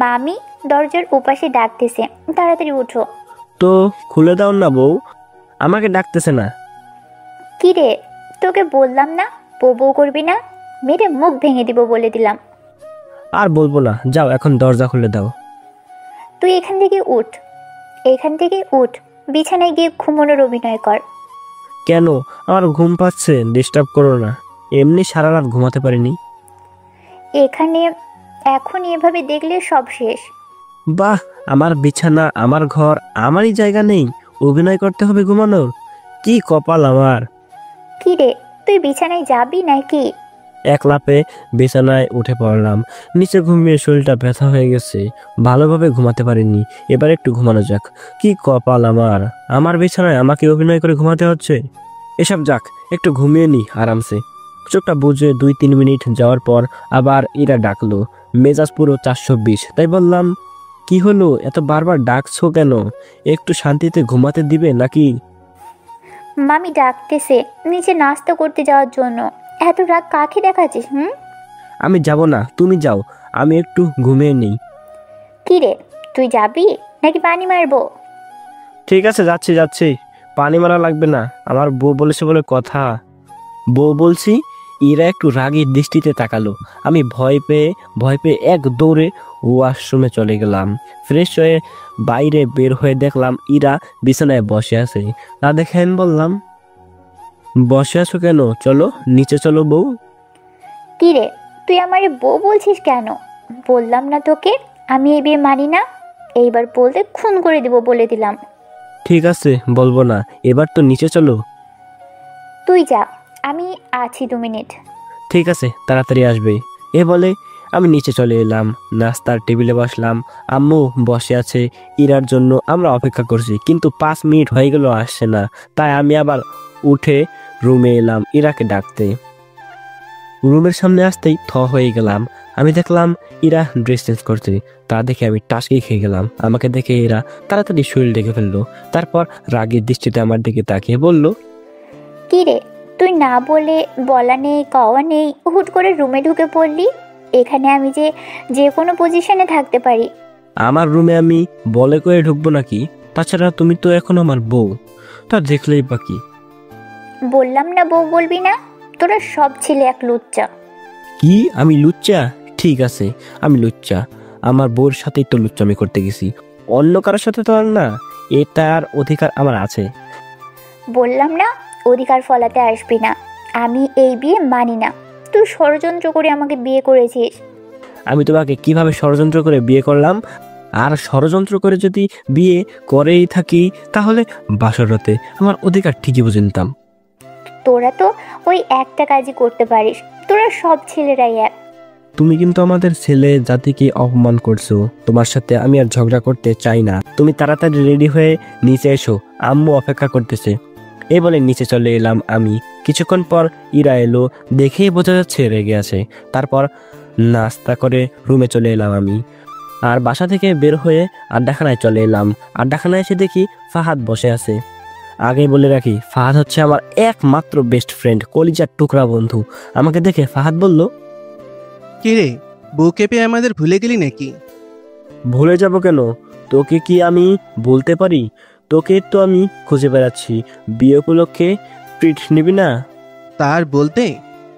মামি দরজার ওপাশে ডাকতেছে, তাড়াতাড়ি উঠো। তো খুলে দাও না বউ, আমাকে ডাকতেছে না। কি রে, তোকে বললাম না বউ বউ করবি না। মেরে মুখ ভেঙে দিব বলে দিলাম। আর বলবো না, যাও এখন দরজা খুলে দাও। তুই এখান থেকে উঠ, বিছানায় গিয়ে ঘুমানোর অভিনয় কর। কেন? আমার ঘুম পাচ্ছে, ডিস্টার্ব করো না। এমনি সারা রাত ঘুমাতে পারিনি। এখানে এখন এভাবে দেখলে সব শেষ। বাহ, আমার বিছানা, আমার ঘর, আমারই জায়গা নেই, অভিনয় করতে হবে ঘুমানোর? কি কপাল আমার। কি রে, তুই বিছানায় যাবি নাকি? এক লাফে বিছানায় উঠে পড়লাম। নিচে ঘুমিয়ে শরীরটা ব্যথা হয়ে গেছে, ভালোভাবে ঘুমাতে পারিনি। এবার একটু ঘুমানো যাক। কি কপাল আমার, আমার বিছানায় আমাকে অভিনয় করে ঘুমাতে হচ্ছে। এসব যাক, একটু ঘুমিয়ে নি আরামসে। চোখটা বুঝে 2-3 মিনিট যাওয়ার পর আবার ইরা ডাকলো। মেজাজ পুরো 420। তাই বললাম, কি হলো, এত বারবার ডাকছো কেন? একটু শান্তিতে ঘুমাতে দিবে নাকি? মামি ডাকতেছে নিচে নাস্তা করতে যাওয়ার জন্য। এত রাগ কাকে দেখাচ্ছিস? আমি যাব না, তুমি যাও, আমি একটু ঘুমিয়ে নেই। কি রে, তুই যাবি নাকি পানি মারবো? ঠিক আছে, যাচ্ছি যাচ্ছি। পানি মারা লাগবে না, আমার বউ বলেছে বলে কথা। বউ বলছি। ইরা একটু রাগী দৃষ্টিতে তাকালো। আমি ভয় পেয়ে এক দৌড়ে ওয়াশরুমে চলে গেলাম। ফ্রেশ হয়ে বাইরে বের হয়ে দেখলাম ইরা বিছানায় বসে আছে। তা দেখে আমি বললাম, বসে আছো কেন? চলো নিচে চলো বউ। কি রে, তুই আমারে বউ বলছিস কেন? বললাম না তোকে আমি এই বিয়ে মানি না। এইবার বলতে খুন করে দিব বলে দিলাম। ঠিক আছে, বলবো না, এবার তো নিচে চলো। তুই যা, আমি আছি 2 মিনিট। ঠিক আছে, তাড়াতাড়ি আসবে। এ বলে আমি নিচে চলে এলাম। নাস্তার টেবিলে বসলাম। আম্মু বসে আছে ইরার জন্য। আমরা অপেক্ষা করছি, কিন্তু 5 মিনিট হয়ে গেল আসছে না। তাই আমি আবার উঠে রুমে এলাম ইরাকে ডাকতে। রুমের সামনে আসতেই হয়ে গেলাম। আমি দেখলাম ইরা ড্রেস চেঞ্জ করছে। তা দেখে আমি টাসকি খেয়ে গেলাম। আমাকে দেখে ইরা তাড়াতাড়ি শরীর ডেকে ফেললো। তারপর রাগের দৃষ্টিতে আমার দিকে তাকিয়ে বলল, কি রে, তুই না বলে বলা নেই কওয়া নেই হুট করে রুমে ঢুকে পড়লি। এখানে আমি যে কোনো পজিশনে থাকতে পারি। আমার রুমে আমি বলে করে ঢুকবো নাকি? তাছাড়া তুমি তো এখন আমার বউ, তা দেখলেই বাকি। বললাম না বউ বলবি না। তোরা সব ছেলে এক লুচ্চা। কি, আমি লুচ্চা? ঠিক আছে, আমি লুচ্চা। আমার বউর সাথেই তো লুচ্চামি করতে গেছি, অন্য কারোর সাথে তো আর না। এটার অধিকার আমার আছে। বললাম না অধিকার ফলাতে আসবি না। আমি এই বিয়ে মানি না। তুই ষড়যন্ত্র করে আমাকে বিয়ে করেছিস। আমি তোমাকে কিভাবে ষড়যন্ত্র করে বিয়ে করলাম? আর ষড়যন্ত্র করে যদি বিয়ে করেই থাকি তাহলে বাসরতে আমার অধিকার ঠিকই বুঝে নিতাম। তোরা তো ওই একটা কাজই করতে পারিস। তোরা সব ছেলেরাই এক। তুমি কিন্তু আমাদের ছেলে জাতিকে অপমান করছো। তোমার সাথে আমি আর ঝগড়া করতে চাই না। তুমি তাড়াতাড়ি রেডি হয়ে নিচে এসো, আম্মু অপেক্ষা করতেছে। এই বলে নিচে চলে এলাম আমি। কিছুক্ষণ পর ইরা এলো, দেখেই বোঝা যাচ্ছে রেগে আছে। তারপর নাস্তা করে রুমে চলে এলাম আমি। আর বাসা থেকে বের হয়ে আড্ডাখানায় চলে এলাম। আড্ডাখানায় এসে দেখি ফাহাদ বসে আছে। আগেই বলে রাখি, ফাহাদ হচ্ছে আমার একমাত্র বেস্ট ফ্রেন্ড, কলিজার টুকরা বন্ধু। আমাকে দেখে ফাহাদ বলল, কে রে, বউকে পেয়ে আমাদের ভুলে গেলি নাকি? ভুলে যাব কেন? তোকে কি আমি বলতে পারি? তোকে তো আমি খুঁজে বেড়াচ্ছি। বিয়ে উপলক্ষে ট্রিট নিবি না? তার বলতে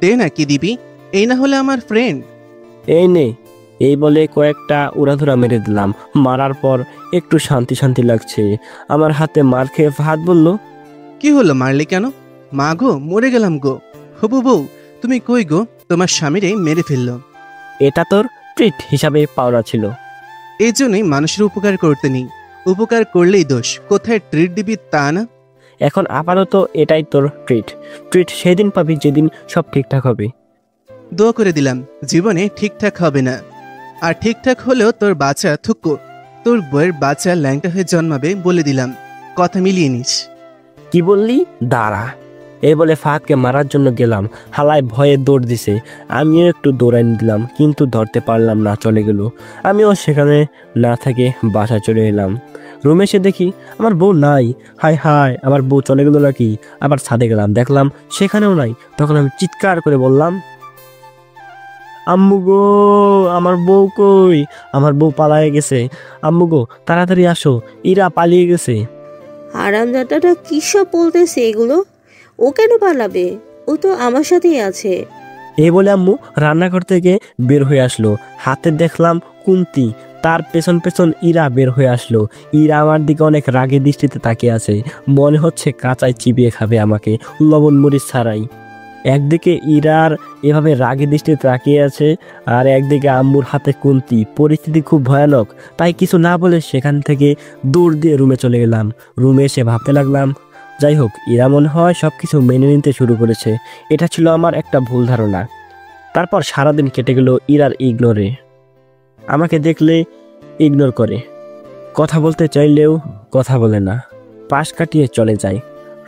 দে না, কি দিবি? এই না হলে আমার ফ্রেন্ড। এই নে। এই বলে কয়েকটা উড়াধুরা মেরে দিলাম। মারার পর একটু শান্তি শান্তি লাগছে। আমার হাতে মার খেয়ে ফাহাদ বলল, কি হলো, মারলি কেন? মা গো, মরে গেলাম গো। হবু বউ, তুমি কই গো? তোমার স্বামীরে মেরে ফেললো। এটা তোর ট্রিট হিসাবে পাওনা ছিল। এই জন্যই মানুষের উপকার করতে নেই, উপকার করলেই দোষ। কোথায় ট্রিট দিবি তা না। এখন আপাতত এটাই তোর ট্রিট। ট্রিট সেদিন পাবি যেদিন সব ঠিকঠাক হবে। দোয়া করে দিলাম, জীবনে ঠিকঠাক হবে না। আর ঠিকঠাক হলেও তোর বাচ্চা থুক্কো, তোর বউয়ের বাচ্চা ল্যাংটা হয়ে জন্মাবে বলে দিলাম। কথা মিলিয়ে নিস। কি বললি? দাঁড়া। এই বলে ফাহাদকে মারার জন্য গেলাম। হালায় ভয়ে দৌড় দিছে। আমিও একটু দৌড়াই দিলাম, কিন্তু ধরতে পারলাম না, চলে গেল। আমিও সেখানে না থেকে বাসায় চলে এলাম। রুমে এসে দেখি আমার বউ নাই। হায় হায়, আমার বউ চলে গেল নাকি? আবার ছাদে গেলাম, দেখলাম সেখানেও নাই। তখন আমি চিৎকার করে বললাম, আম্মু গো, আমার বউ কই? আমার বউ পালায়ে গেছে। আম্মু গো, তাড়াতাড়ি আসো, ইরা পালিয়ে গেছে। আরামদাদাটা কী সব বলতেছে এগুলো? ও কেন পালাবে? ও তো আমার সাথেই আছে। এই বলে আম্মু রান্নাঘর থেকে বের হয়ে আসলো। হাতে দেখলাম কুন্তি, তার পেছন পেছন ইরা বের হয়ে আসলো। ইরা আমার দিকে অনেক রাগে দৃষ্টিতে তাকিয়ে আছে। মনে হচ্ছে কাঁচায় চিবিয়ে খাবে আমাকে, লবণ মরিচ ছাড়াই। একদিকে ইরার এভাবে রাগে দৃষ্টিতে তাকিয়ে আছে, আর একদিকে আম্মুর হাতে কুন্তি। পরিস্থিতি খুব ভয়ানক। তাই কিছু না বলে সেখান থেকে দৌড় দিয়ে রুমে চলে গেলাম। রুমে এসে ভাবতে লাগলাম, যাই হোক, ইরা মনে হয় সবকিছু মেনে নিতে শুরু করেছে। এটা ছিল আমার একটা ভুল ধারণা। তারপর সারাদিন কেটে গেল ইরার ইগনোরে। আমাকে দেখলে ইগনোর করে, কথা বলতে চাইলেও কথা বলে না, পাশ কাটিয়ে চলে যায়।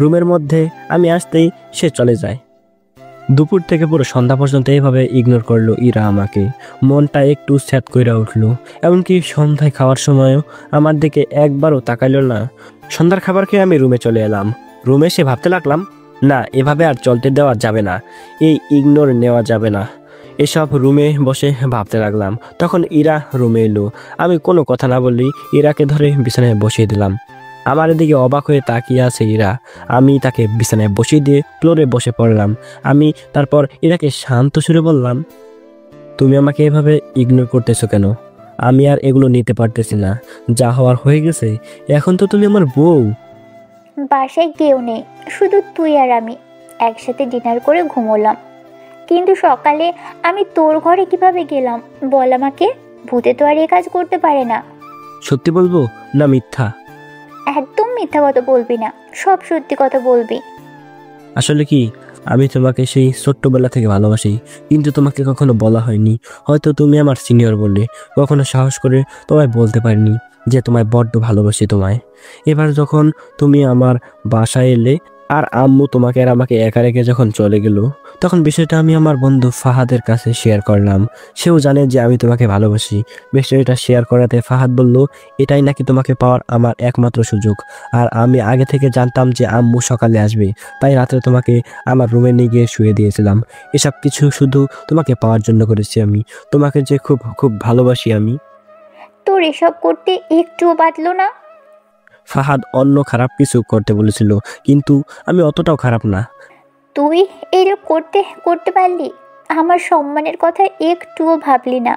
রুমের মধ্যে আমি আসতেই সে চলে যায়। দুপুর থেকে পুরো সন্ধ্যা পর্যন্ত এইভাবে ইগনোর করলো ইরা আমাকে। মনটা একটু স্যাদ কইরা উঠলো। এমনকি সন্ধ্যায় খাওয়ার সময়ও আমার দিকে একবারও তাকাইল না। সন্ধ্যার খাবার খেয়ে আমি রুমে চলে এলাম। রুমে এসে ভাবতে লাগলাম, না, এভাবে আর চলতে দেওয়া যাবে না, এই ইগনোর নেওয়া যাবে না। এসব রুমে বসে ভাবতে লাগলাম। তখন ইরা রুমে এলো। আমি কোনো কথা না বললেই ইরাকে ধরে বিছানায় বসিয়ে দিলাম। আমার এদিকে অবাক হয়ে তাকিয়ে আছে ইরা। আমি তাকে বিছানায় বসিয়ে দিয়ে ফ্লোরে বসে পড়লাম। আমি তারপর ইরাকে শান্ত সুরে বললাম, তুমি আমাকে এভাবে ইগনোর করতেছো কেন? আমি আর এগুলো নিতে পারতেছি না। যা হওয়ার হয়ে গেছে, এখন তো তুমি আমার বউ। বাসায় কেউ নেই, শুধু তুই আর আমি একসাথে ডিনার করে ঘুমোলাম। কিন্তু সকালে আমি তোর ঘরে কিভাবে গেলাম বল আমাকে? ভূতে তো আর এ কাজ করতে পারে না। সত্যি বলবো না মিথ্যা? একদম মিথ্যা কথা বলবি না, সব সত্যি কথা বলবি। আসলে কি, আমি তোমাকে সেই ছোট্টবেলা থেকে ভালোবাসি, কিন্তু তোমাকে কখনো বলা হয়নি। হয়তো তুমি আমার সিনিয়র বললে, কখনো সাহস করে তোমায় বলতে পারিনি যে তোমায় বড্ড ভালোবাসি তোমায়। এবার যখন তুমি আমার বাসায় এলে আর আম্মু তোমাকে আর আমাকে একা রেখে যখন চলে গেল, তখন বিষয়টা আমি আমার বন্ধু ফাহাদের কাছে শেয়ার করলাম। সেও জানে যে আমি তোমাকে ভালোবাসি। বিষয়টা শেয়ার করাতে ফাহাদ বলল, এটাই নাকি তোমাকে পাওয়ার আমার একমাত্র সুযোগ। আর আমি আগে থেকে জানতাম যে আম্মু সকালে আসবে, তাই রাতে তোমাকে আমার রুমে নিয়ে গিয়ে শুয়ে দিয়েছিলাম। এসব কিছু শুধু তোমাকে পাওয়ার জন্য করেছি আমি। তোমাকে যে খুব খুব ভালোবাসি আমি। তোর এসব করতে একটুও বাঁধলো না? ফাহাদ অন্য খারাপ কিছু করতে বলেছিল, কিন্তু আমি অতটাও খারাপ না। তুই এরকম করতে করতে পারলি? আমার সম্মানের কথা একটুও ভাবলি না।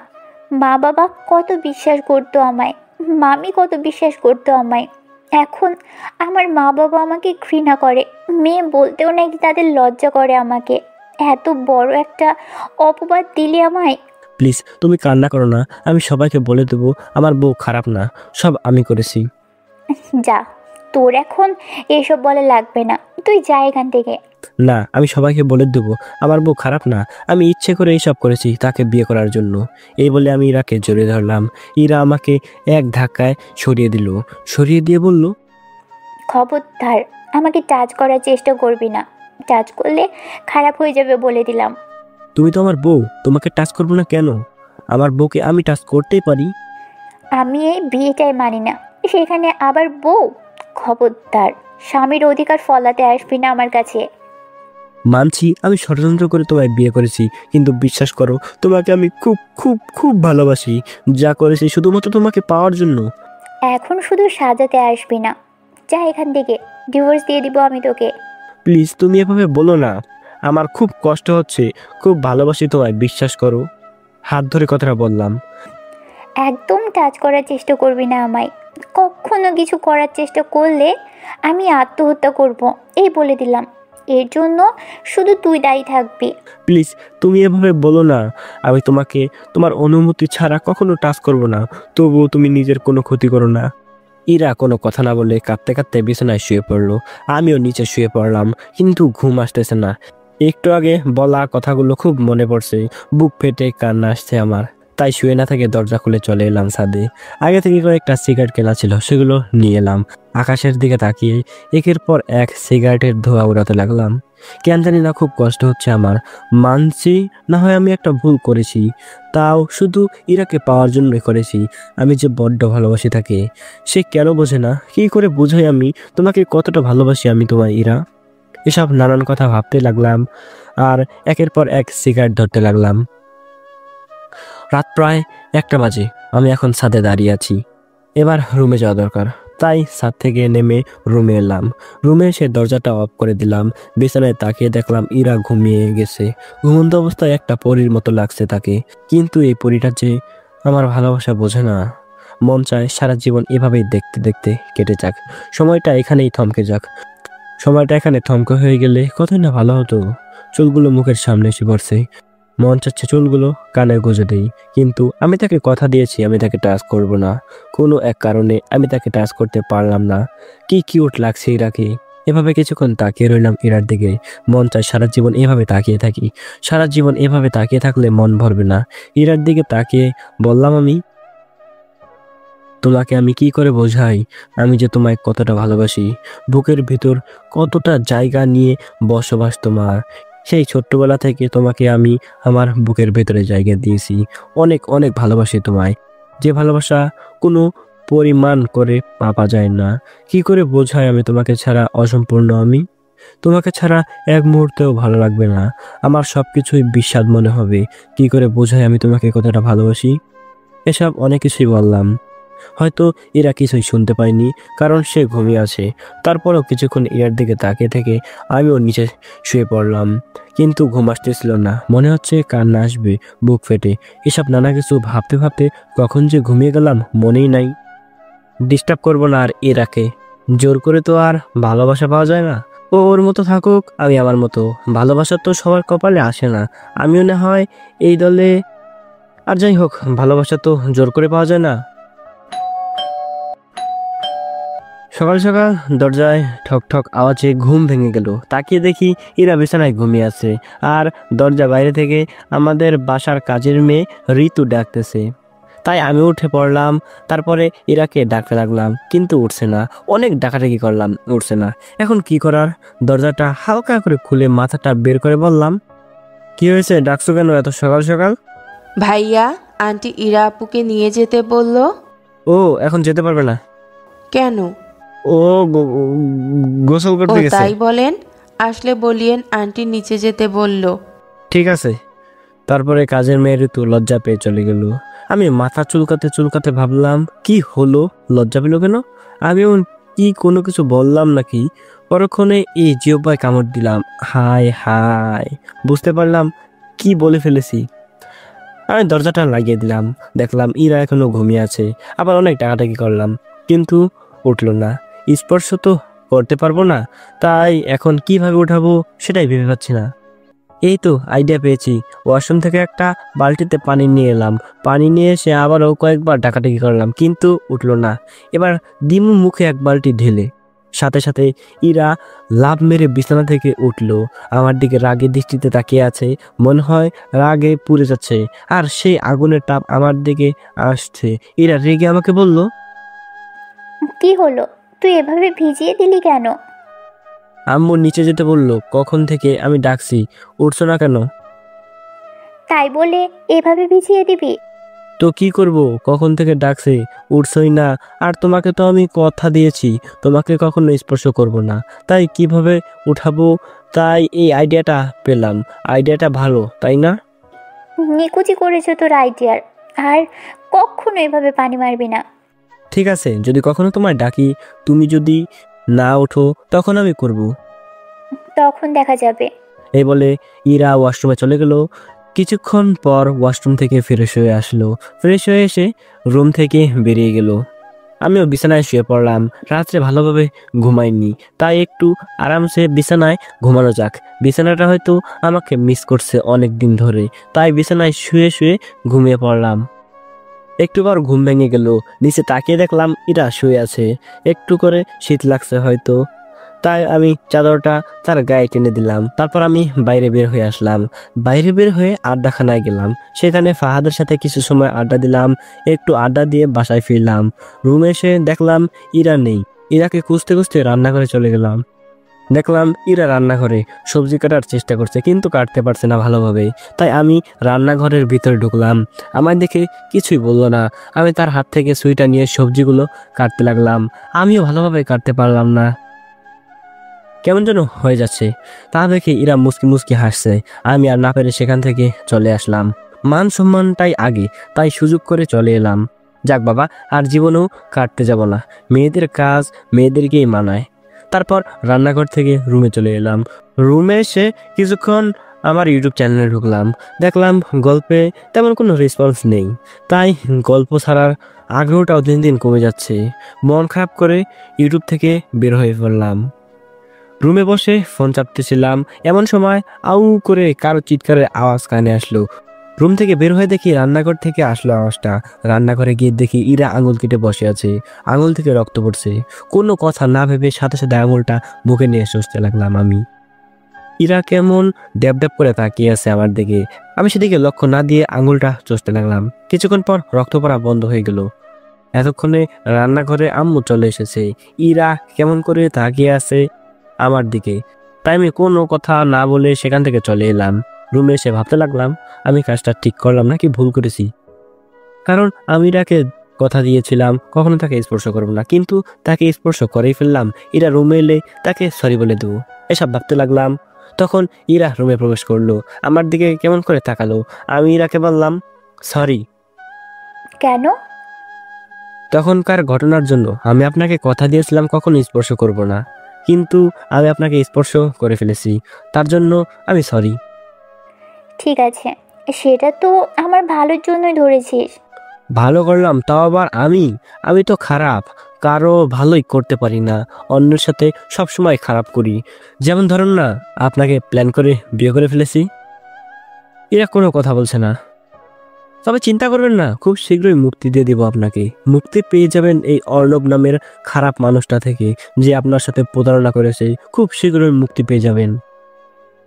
মা বাবা কত বিশ্বাস করতো আমায়, মামি কত বিশ্বাস করতো আমায়। এখন আমার মা বাবা আমাকে ঘৃণা করে, মেয়ে বলতেও নাকি তাদের লজ্জা করে আমাকে। এত বড় একটা অপবাদ দিলি আমায়। প্লিজ তুমি কান্না করো না। আমি সবাইকে বলে দেবো আমার বউ খারাপ না, সব আমি করেছি। যা, তোর এখন এসব বলে লাগবে না, তুই যা এখান থেকে। না, আমি সবাইকে বলে দেবো আমার বউ খারাপ না, আমি ইচ্ছে করে এইসব করেছি তাকে বিয়ে করার জন্য। এই বলে আমি ইরাকে জড়িয়ে ধরলাম। ইরা আমাকে এক ধাক্কায় সরিয়ে দিল, সরিয়ে দিয়ে বলল, খবরদার আমাকে টাচ করার চেষ্টা করবি না, টাচ করলে খারাপ হয়ে যাবে বলে দিলাম। তুমি তো আমার বউ, তোমাকে টাচ করবো না কেন? আমার বউকে আমি টাচ করতেই পারি। আমি এই বিয়েটাই মানি না, সেখানে আবার বউ? খবরদার স্বামীর অধিকার ফলাতে আসবি না আমার কাছে। মানছি আমি ষড়যন্ত্র করে তোমায় বিয়ে করেছি, কিন্তু বিশ্বাস করো তোমাকে আমি খুব খুব খুব ভালোবাসি। যা করেছি শুধুমাত্র তোমাকে পাওয়ার জন্য। এখন শুধু সাজাতে আসবি না, যা এখান থেকে, ডিভোর্স দিয়ে দিব আমি তোকে। প্লিজ তুমি এভাবে বলো না, আমার খুব কষ্ট হচ্ছে, খুব ভালোবাসি তোমায়, বিশ্বাস করো। হাত ধরে কথাটা বললাম। একদম টাচ করার চেষ্টা করবি না আমায়। কখনো কিছু করার চেষ্টা করলে আমি আত্মহত্যা করব, এই বলে দিলাম। এর জন্য শুধু তুই দায়ী থাকবি। প্লিজ তুমি এভাবে বলো না। আমি তোমাকে তোমার অনুমতি ছাড়া কখনো টাচ করব না, তবুও তুমি নিজের কোনো ক্ষতি করো না। ইরা কোনো কথা না বলে কাঁদতে কাঁদতে বিছানায় শুয়ে পড়লো। আমিও নিচে শুয়ে পড়লাম, কিন্তু ঘুম আসতেছে না। একটু আগে বলা কথাগুলো খুব মনে পড়ছে, বুক ফেটে কান্না আসছে আমার। তাই শুয়ে না থেকে দরজা খুলে চলে এলাম ছাদে। আগে থেকে কয়েকটা সিগারেট কেনা ছিল, সেগুলো নিয়ে এলাম। আকাশের দিকে তাকিয়ে একের পর এক সিগারেটের ধোঁয়া উড়াতে লাগলাম। কেন জানি না খুব কষ্ট হচ্ছে আমার। মানছি না হয় আমি একটা ভুল করেছি, তাও শুধু ইরাকে পাওয়ার জন্যই করেছি। আমি যে বড্ড ভালোবাসি তাকে, সে কেন বোঝে না? কি করে বুঝাই আমি তোমাকে কতটা ভালোবাসি আমি তোমার ইরা? এসব নানান কথা ভাবতে লাগলাম আর একের পর এক সিগারেট ধরতে লাগলাম। রাত প্রায় 1টা বাজে। আমি এখন ছাদে দাঁড়িয়ে আছি। এবার রুমে যাওয়া দরকার, তাই ছাদ থেকে নেমে রুমে এলাম। রুমে এসে দরজাটা অফ করে দিলাম। বিছানায় তাকিয়ে দেখলাম ইরা ঘুমিয়ে গেছে। ঘুমন্ত অবস্থায় একটা পরীর মতো লাগছে তাকে, কিন্তু এই পরীটা যে আমার ভালোবাসা বোঝে না। মন চায় সারা জীবন এভাবেই দেখতে দেখতে কেটে যাক, সময়টা এখানেই থমকে যাক। সময়টা এখানে থমকে হয়ে গেলে কতই না ভালো হতো। চুলগুলো মুখের সামনে এসে পড়ছে, মন চাচ্ছে চুলগুলো কানে গুঁজে দেই, কিন্তু আমি তাকে কথা দিয়েছি আমি তাকে টাচ করব না। কোনো এক কারণে আমি তাকে টাচ করতে পারলাম না। কি কিউট লাগছে ইরাকে। এভাবে কিছুক্ষণ তাকিয়ে রইলাম ইরার দিকে। মন চায় সারা জীবন এভাবে তাকিয়ে থাকি। সারা জীবন এভাবে তাকিয়ে থাকলে মন ভরবে না। ইরার দিকে তাকিয়ে বললাম, আমি তোমাকে আমি কি করে বোঝাই আমি যে তোমায় কতটা ভালোবাসি। বুকের ভিতর কতটা জায়গা নিয়ে বসবাস তোমার। সেই ছোট্টবেলা থেকে তোমাকে আমি আমার বুকের ভেতরে জায়গা দিয়েছি। অনেক অনেক ভালোবাসি তোমায়, যে ভালোবাসা কোনো পরিমাণ করে মাপা যায় না। কি করে বোঝাই আমি তোমাকে ছাড়া অসম্পূর্ণ আমি। তোমাকে ছাড়া এক মুহূর্তেও ভালো লাগবে না। আমার সবকিছুই বিস্বাদ মনে হবে। কি করে বোঝাই আমি তোমাকে কতটা ভালোবাসি? এসব অনেক কিছুই বললাম। হয়তো এরা কিছুই শুনতে পায়নি, কারণ সে ঘুমিয়ে আছে। তারপরেও কিছুক্ষণ এর দিকে তাকিয়ে থেকে আমিও নিচে শুয়ে পড়লাম, কিন্তু ঘুম আসতেছিল না। মনে হচ্ছে কান্না আসবে বুক ফেটে। এসব নানা কিছু ভাবতে ভাবতে কখন যে ঘুমিয়ে গেলাম মনেই নাই। ডিস্টার্ব করবো না আর এরাকে। জোর করে তো আর ভালোবাসা পাওয়া যায় না। ও ওর মতো থাকুক, আমি আমার মতো। ভালোবাসা তো সবার কপালে আসে না। আমিও না হয় এই দলে। আর যাই হোক, ভালোবাসা তো জোর করে পাওয়া যায় না। সকাল সকাল দরজায় ঠক ঠক আওয়াজে ঘুম ভেঙে গেল। তাকিয়ে দেখি ইরা বিছানায় ঘুমিয়ে আছে, আর দরজা বাইরে থেকে আমাদের বাসার কাজের মেয়ে ঋতু ডাকতেছে। তাই আমি উঠে পড়লাম। তারপরে ইরাকে ডাকতে লাগলাম, কিন্তু উঠছে না। অনেক ডাকাডাকি করলাম, উঠছে না। এখন কি করার? দরজাটা হালকা করে খুলে মাথাটা বের করে বললাম, কি হয়েছে, ডাকছো কেন এত সকাল সকাল? ভাইয়া, আন্টি ইরা আপুকে নিয়ে যেতে বলল। ও এখন যেতে পারবে না। কেন? ও গোসল ও করতে গেছে। তাই বলেন? আসলে বলিয়েন আন্টি নিচে যেতে বলল। ঠিক আছে। তারপরে কাজের মেয়ে ঋতু লজ্জা পেয়ে চলে গেল। আমি মাথা চুলকাতে চুলকাতে ভাবলাম, কি হলো, লজ্জা পেল কেন? আমিও কি কোনো কিছু বললাম নাকি? পরক্ষণে এই জিহ্বায় কামড় দিলাম। হায় হায়, বুঝতে পারলাম কি বলে ফেলেছি। আমি দরজাটা লাগিয়ে দিলাম। দেখলাম ইরা এখনো ঘুমিয়ে আছে। আবার অনেক টাকাটাকি করলাম, কিন্তু উঠলো না। স্পর্শ তো করতে পারবো না, তাই এখন কিভাবে উঠাবো সেটাই ভেবে পাচ্ছি না। এই তো আইডিয়া পেয়েছি। ওয়াশরুম থেকে একটা বালতিতে পানি নিয়ে এলাম। পানি নিয়ে এসে আবারও কয়েকবার ডাকাডাকি করলাম, কিন্তু উঠলো না। এবার দিমু মুখে এক বালতি ঢেলে। সাথে সাথে ইরা লাফ মেরে বিছানা থেকে উঠলো। আমার দিকে রাগে দৃষ্টিতে তাকিয়ে আছে, মনে হয় রাগে পুড়ে যাচ্ছে। আর সেই আগুনের তাপ আমার দিকে আসছে। ইরা রেগে আমাকে বলল, কি হলো? তুই এভাবে ভিজিয়ে দিলি কেন? আম্মু নিচে যেতে বললো। কখন থেকে আমি ডাকছি, উঠছো না কেন? তাই বলে এভাবে ভিজিয়ে দিবি? তো কি করব, কখন থেকে ডাকছে, উঠছই না। আর তোমাকে তো আমি কথা দিয়েছি তোমাকে কখনো স্পর্শ করব না, তাই কিভাবে উঠাবো? তাই এই আইডিয়াটা পেলাম। আইডিয়াটা ভালো, তাই না? নিকুচি করেছো তোর আইডিয়ার। আর কখনো এভাবে পানি মারবি না। ঠিক আছে, যদি কখনো তোমায় ডাকি, তুমি যদি না ওঠো, তখন আমি করব। তখন দেখা যাবে। এই বলে ইরা ওয়াশরুমে চলে গেল। কিছুক্ষণ পর ওয়াশরুম থেকে ফ্রেশ হয়ে আসলো। ফ্রেশ হয়ে এসে রুম থেকে বেরিয়ে গেল। আমিও বিছানায় শুয়ে পড়লাম। রাত্রে ভালোভাবে ঘুমাইনি, তাই একটু আরামসে বিছানায় ঘুমানো যাক। বিছানাটা হয়তো আমাকে মিস করছে অনেক দিন ধরে, তাই বিছানায় শুয়ে শুয়ে ঘুমিয়ে পড়লাম। একটু পর ঘুম ভেঙে গেল। নিচে তাকিয়ে দেখলাম ইরা শুয়ে আছে। একটু করে শীত লাগছে হয়তো, তাই আমি চাদরটা তার গায়ে টেনে দিলাম। তারপর আমি বাইরে বের হয়ে আসলাম। বাইরে বের হয়ে আড্ডাখানায় গেলাম। সেখানে ফাহাদের সাথে কিছু সময় আড্ডা দিলাম। একটু আড্ডা দিয়ে বাসায় ফিরলাম। রুমে এসে দেখলাম ইরা নেই। ইরাকে খুঁজতে খুঁজতে রান্নাঘরে চলে গেলাম। দেখলাম ইরা রান্নাঘরে সবজি কাটার চেষ্টা করছে, কিন্তু কাটতে পারছে না ভালোভাবে। তাই আমি রান্নাঘরের ভিতরে ঢুকলাম। আমার দেখে কিছুই বললো না। আমি তার হাত থেকে সুইটা নিয়ে সবজিগুলো কাটতে লাগলাম। আমিও ভালোভাবে কাটতে পারলাম না, কেমন যেন হয়ে যাচ্ছে। তা দেখে ইরা মুচকি মুচকি হাসছে। আমি আর না পেরে সেখান থেকে চলে আসলাম। মান সম্মানটাই আগে, তাই সুযোগ করে চলে এলাম। যাক বাবা, আর জীবনেও কাটতে যাব না। মেয়েদের কাজ মেয়েদেরকেই মানায়। তারপর রান্নাঘর থেকে রুমে চলে এলাম। রুমে এসে কিছুক্ষণ আমার ইউটিউব চ্যানেলে ঢুকলাম। দেখলাম গল্পে তেমন কোনো রেসপন্স নেই, তাই গল্প ছাড়ার আগ্রহটাও দিন দিন কমে যাচ্ছে। মন খারাপ করে ইউটিউব থেকে বের হয়ে পড়লাম। রুমে বসে ফোন চাপতেছিলাম, এমন সময় আউ করে কারো চিৎকারের আওয়াজ কানে আসলো। রুম থেকে বের হয়ে দেখি রান্নাঘর থেকে আসলো আওয়াজটা। রান্নাঘরে গিয়ে দেখি ইরা আঙুল কেটে বসে আছে। আঙুল থেকে রক্ত পড়ছে। কোনো কথা না ভেবে সাথে সাথে আঙুলটা মুখে নিয়ে সরতে লাগলাম আমি। ইরা কেমন ড্যাব করে তাকিয়ে আছে আমার দিকে। আমি সেদিকে লক্ষ্য না দিয়ে আঙুলটা চষতে লাগলাম। কিছুক্ষণ পর রক্ত পড়া বন্ধ হয়ে গেল। এতক্ষণে রান্নাঘরে আম্মু চলে এসেছে। ইরা কেমন করে তাকিয়ে আছে আমার দিকে, তাই আমি কোনো কথা না বলে সেখান থেকে চলে এলাম। রুমে এসে ভাবতে লাগলাম, আমি কাজটা ঠিক করলাম নাকি ভুল করেছি। কারণ আমি ইরাকে কথা দিয়েছিলাম কখনো তাকে স্পর্শ করবো না, কিন্তু তাকে স্পর্শ করেই ফেললাম। এরা রুমে এলে তাকে সরি বলে দেবো। এসব ভাবতে লাগলাম। তখন ইরা রুমে প্রবেশ করলো, আমার দিকে কেমন করে তাকালো। আমি ইরাকে বললাম সরি। কেন? তখনকার ঘটনার জন্য আমি আপনাকে কথা দিয়েছিলাম কখনো স্পর্শ করব না, কিন্তু আমি আপনাকে স্পর্শ করে ফেলেছি, তার জন্য আমি সরি। ঠিক আছে, সেটা তো আমার ভালোর জন্যই ধরেছিস। ভালো করলাম তাও আবার আমি তো খারাপ, কারো ভালোই করতে পারি না, অন্যের সাথে সবসময় খারাপ করি। যেমন ধরুন না, আপনাকে প্ল্যান করে বিয়ে করে ফেলেছি। এরা কোনো কথা বলছে না। তবে চিন্তা করবেন না, খুব শীঘ্রই মুক্তি দিয়ে দিব আপনাকে। মুক্তি পেয়ে যাবেন এই অর্ণব নামের খারাপ মানুষটা থেকে, যে আপনার সাথে প্রতারণা করেছে। খুব শীঘ্রই মুক্তি পেয়ে যাবেন।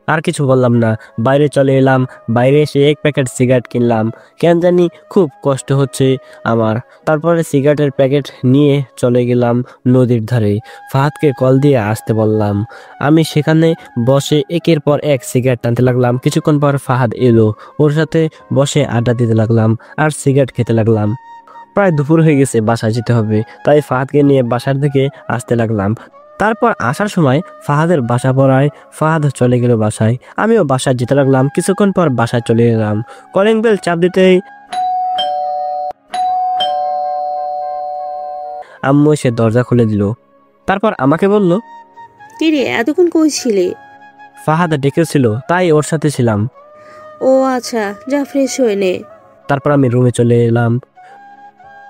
আর কিছু বললাম না, বাইরে চলে এলাম। বাইরে এসে এক প্যাকেট সিগারেট কিনলাম, কেন জানি খুব কষ্ট হচ্ছে আমার। তারপরে সিগারেটের প্যাকেট নিয়ে চলে গেলাম নদীর ধারে। ফাহাদকে কল দিয়ে আসতে বললাম। আমি সেখানে বসে একের পর এক সিগারেট টানতে লাগলাম। কিছুক্ষণ পর ফাহাদ এলো, ওর সাথে বসে আড্ডা দিতে লাগলাম আর সিগারেট খেতে লাগলাম। প্রায় দুপুর হয়ে গেছে, বাসায় যেতে হবে, তাই ফাহাদকে নিয়ে বাসার দিকে আসতে লাগলাম। তারপর আসার সময় ফাহাদের বাসা পড়ায় ফাহাদ চলে গেল বাসায়। আমিও বাসায় যেতে লাগলাম। কিছুক্ষণ পর বাসায় চলে এলাম। কলিং বেল চাপ দিতেই আম্মু এসে দরজা খুলে দিল। তারপর আমাকে বলল, কিরে এতক্ষণ কই ছিলে? ফাহাদ ডেকেছিল, তাই ওর সাথে ছিলাম। ও আচ্ছা, যা ফ্রেশ হয়ে নে। তারপর আমি রুমে চলে এলাম।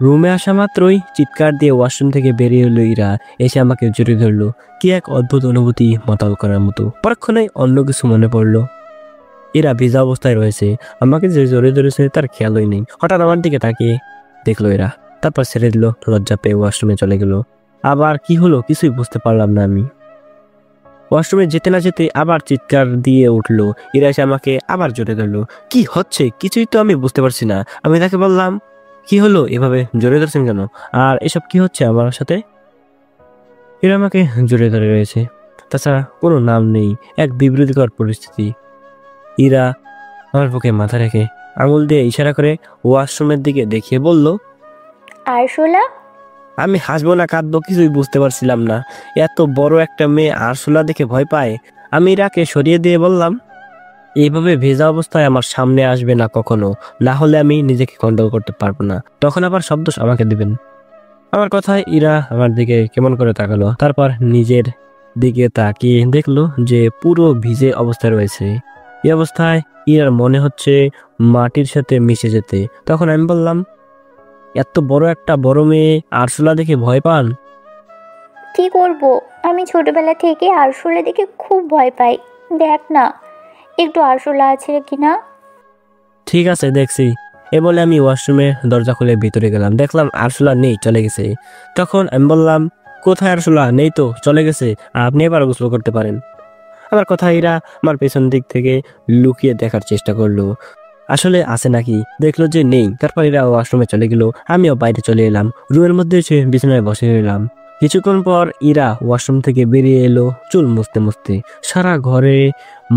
রুমে আসা মাত্রই চিৎকার দিয়ে ওয়াশরুম থেকে বেরিয়ে এলো ইরা। এসে আমাকে জড়িয়ে ধরলো। কি এক অদ্ভুত অনুভূতি, মাতাল করার মতো। পরক্ষণেই অন্য কিছু মনে পড়লো। ইরা ভিজা অবস্থায় রয়েছে, আমাকে যে জড়িয়ে ধরেছে তার খেয়ালই নেই। হঠাৎ আমার দিকে তাকিয়ে দেখলো এরা, তারপর ছেড়ে দিল। লজ্জা পেয়ে ওয়াশরুমে চলে গেল। আবার কি হলো কিছুই বুঝতে পারলাম না আমি। ওয়াশরুমে যেতে না যেতে আবার চিৎকার দিয়ে উঠলো। ইরা এসে আমাকে আবার জড়িয়ে ধরলো। কি হচ্ছে কিছুই তো আমি বুঝতে পারছি না। আমি তাকে বললাম, কি হলো, এভাবে জড়িয়ে ধরছেন কেন, আর এসব কি হচ্ছে আমার সাথে? এরা আমাকে জড়িয়ে ধরে রয়েছে, তাছাড়া কোনো নাম নেই। এক বিব্রতিকর পরিস্থিতি। ইরা আমার বুকে মাথা রেখে আঙুল দিয়ে ইশারা করে ওয়াশরুমের দিকে দেখিয়ে বলল, আরশোলা? আমি হাসবো না কাঁদবো কিছুই বুঝতে পারছিলাম না। এত বড় একটা মেয়ে আরশোলা দেখে ভয় পায়। আমি ইরাকে সরিয়ে দিয়ে বললাম, এইভাবে ভেজা অবস্থায় আমার সামনে আসবে না কখনো, না হলে আমি নিজেকে কন্ট্রোল করতে পারবো না। তখন আবার শব্দ আমাকে দিবেন। আমার কথায় ইরা আমার দিকে কেমন করে তাকালো। তারপর নিজের দিকে তাকিয়ে দেখলো যে পুরো ভিজে অবস্থায় রয়েছে। এই অবস্থায় ইরার মনে হচ্ছে মাটির সাথে মিশে যেতে। তখন আমি বললাম, এত বড় একটা বড় মেয়ে আরশোলা দেখে ভয় পান? কি করব, আমি ছোটবেলা থেকে আরশোলা দেখে খুব ভয় পাই। দেখ না একটু আরশোলা আছে কিনা। ঠিক আছে দেখছি। এ বলে আমি ওয়াশরুমে দরজা খুলে ভিতরে গেলাম। দেখলাম আরশোলা নেই, চলে গেছে। তখন আমি বললাম, কোথায় আরশোলা? নেই তো, চলে গেছে, আপনি এবার গোসল করতে পারেন। আমার কথা এরা আমার পেছন দিক থেকে লুকিয়ে দেখার চেষ্টা করলো আসলে আছে নাকি। দেখলো যে নেই। তারপর এরা ওয়াশরুমে চলে গেল। আমিও বাইরে চলে এলাম। রুমের মধ্যে এসে বিছানায় বসে রইলাম। কিছুক্ষণ পর ইরা ওয়াশরুম থেকে বেরিয়ে এলো চুল মুছতে মুছতে। সারা ঘরে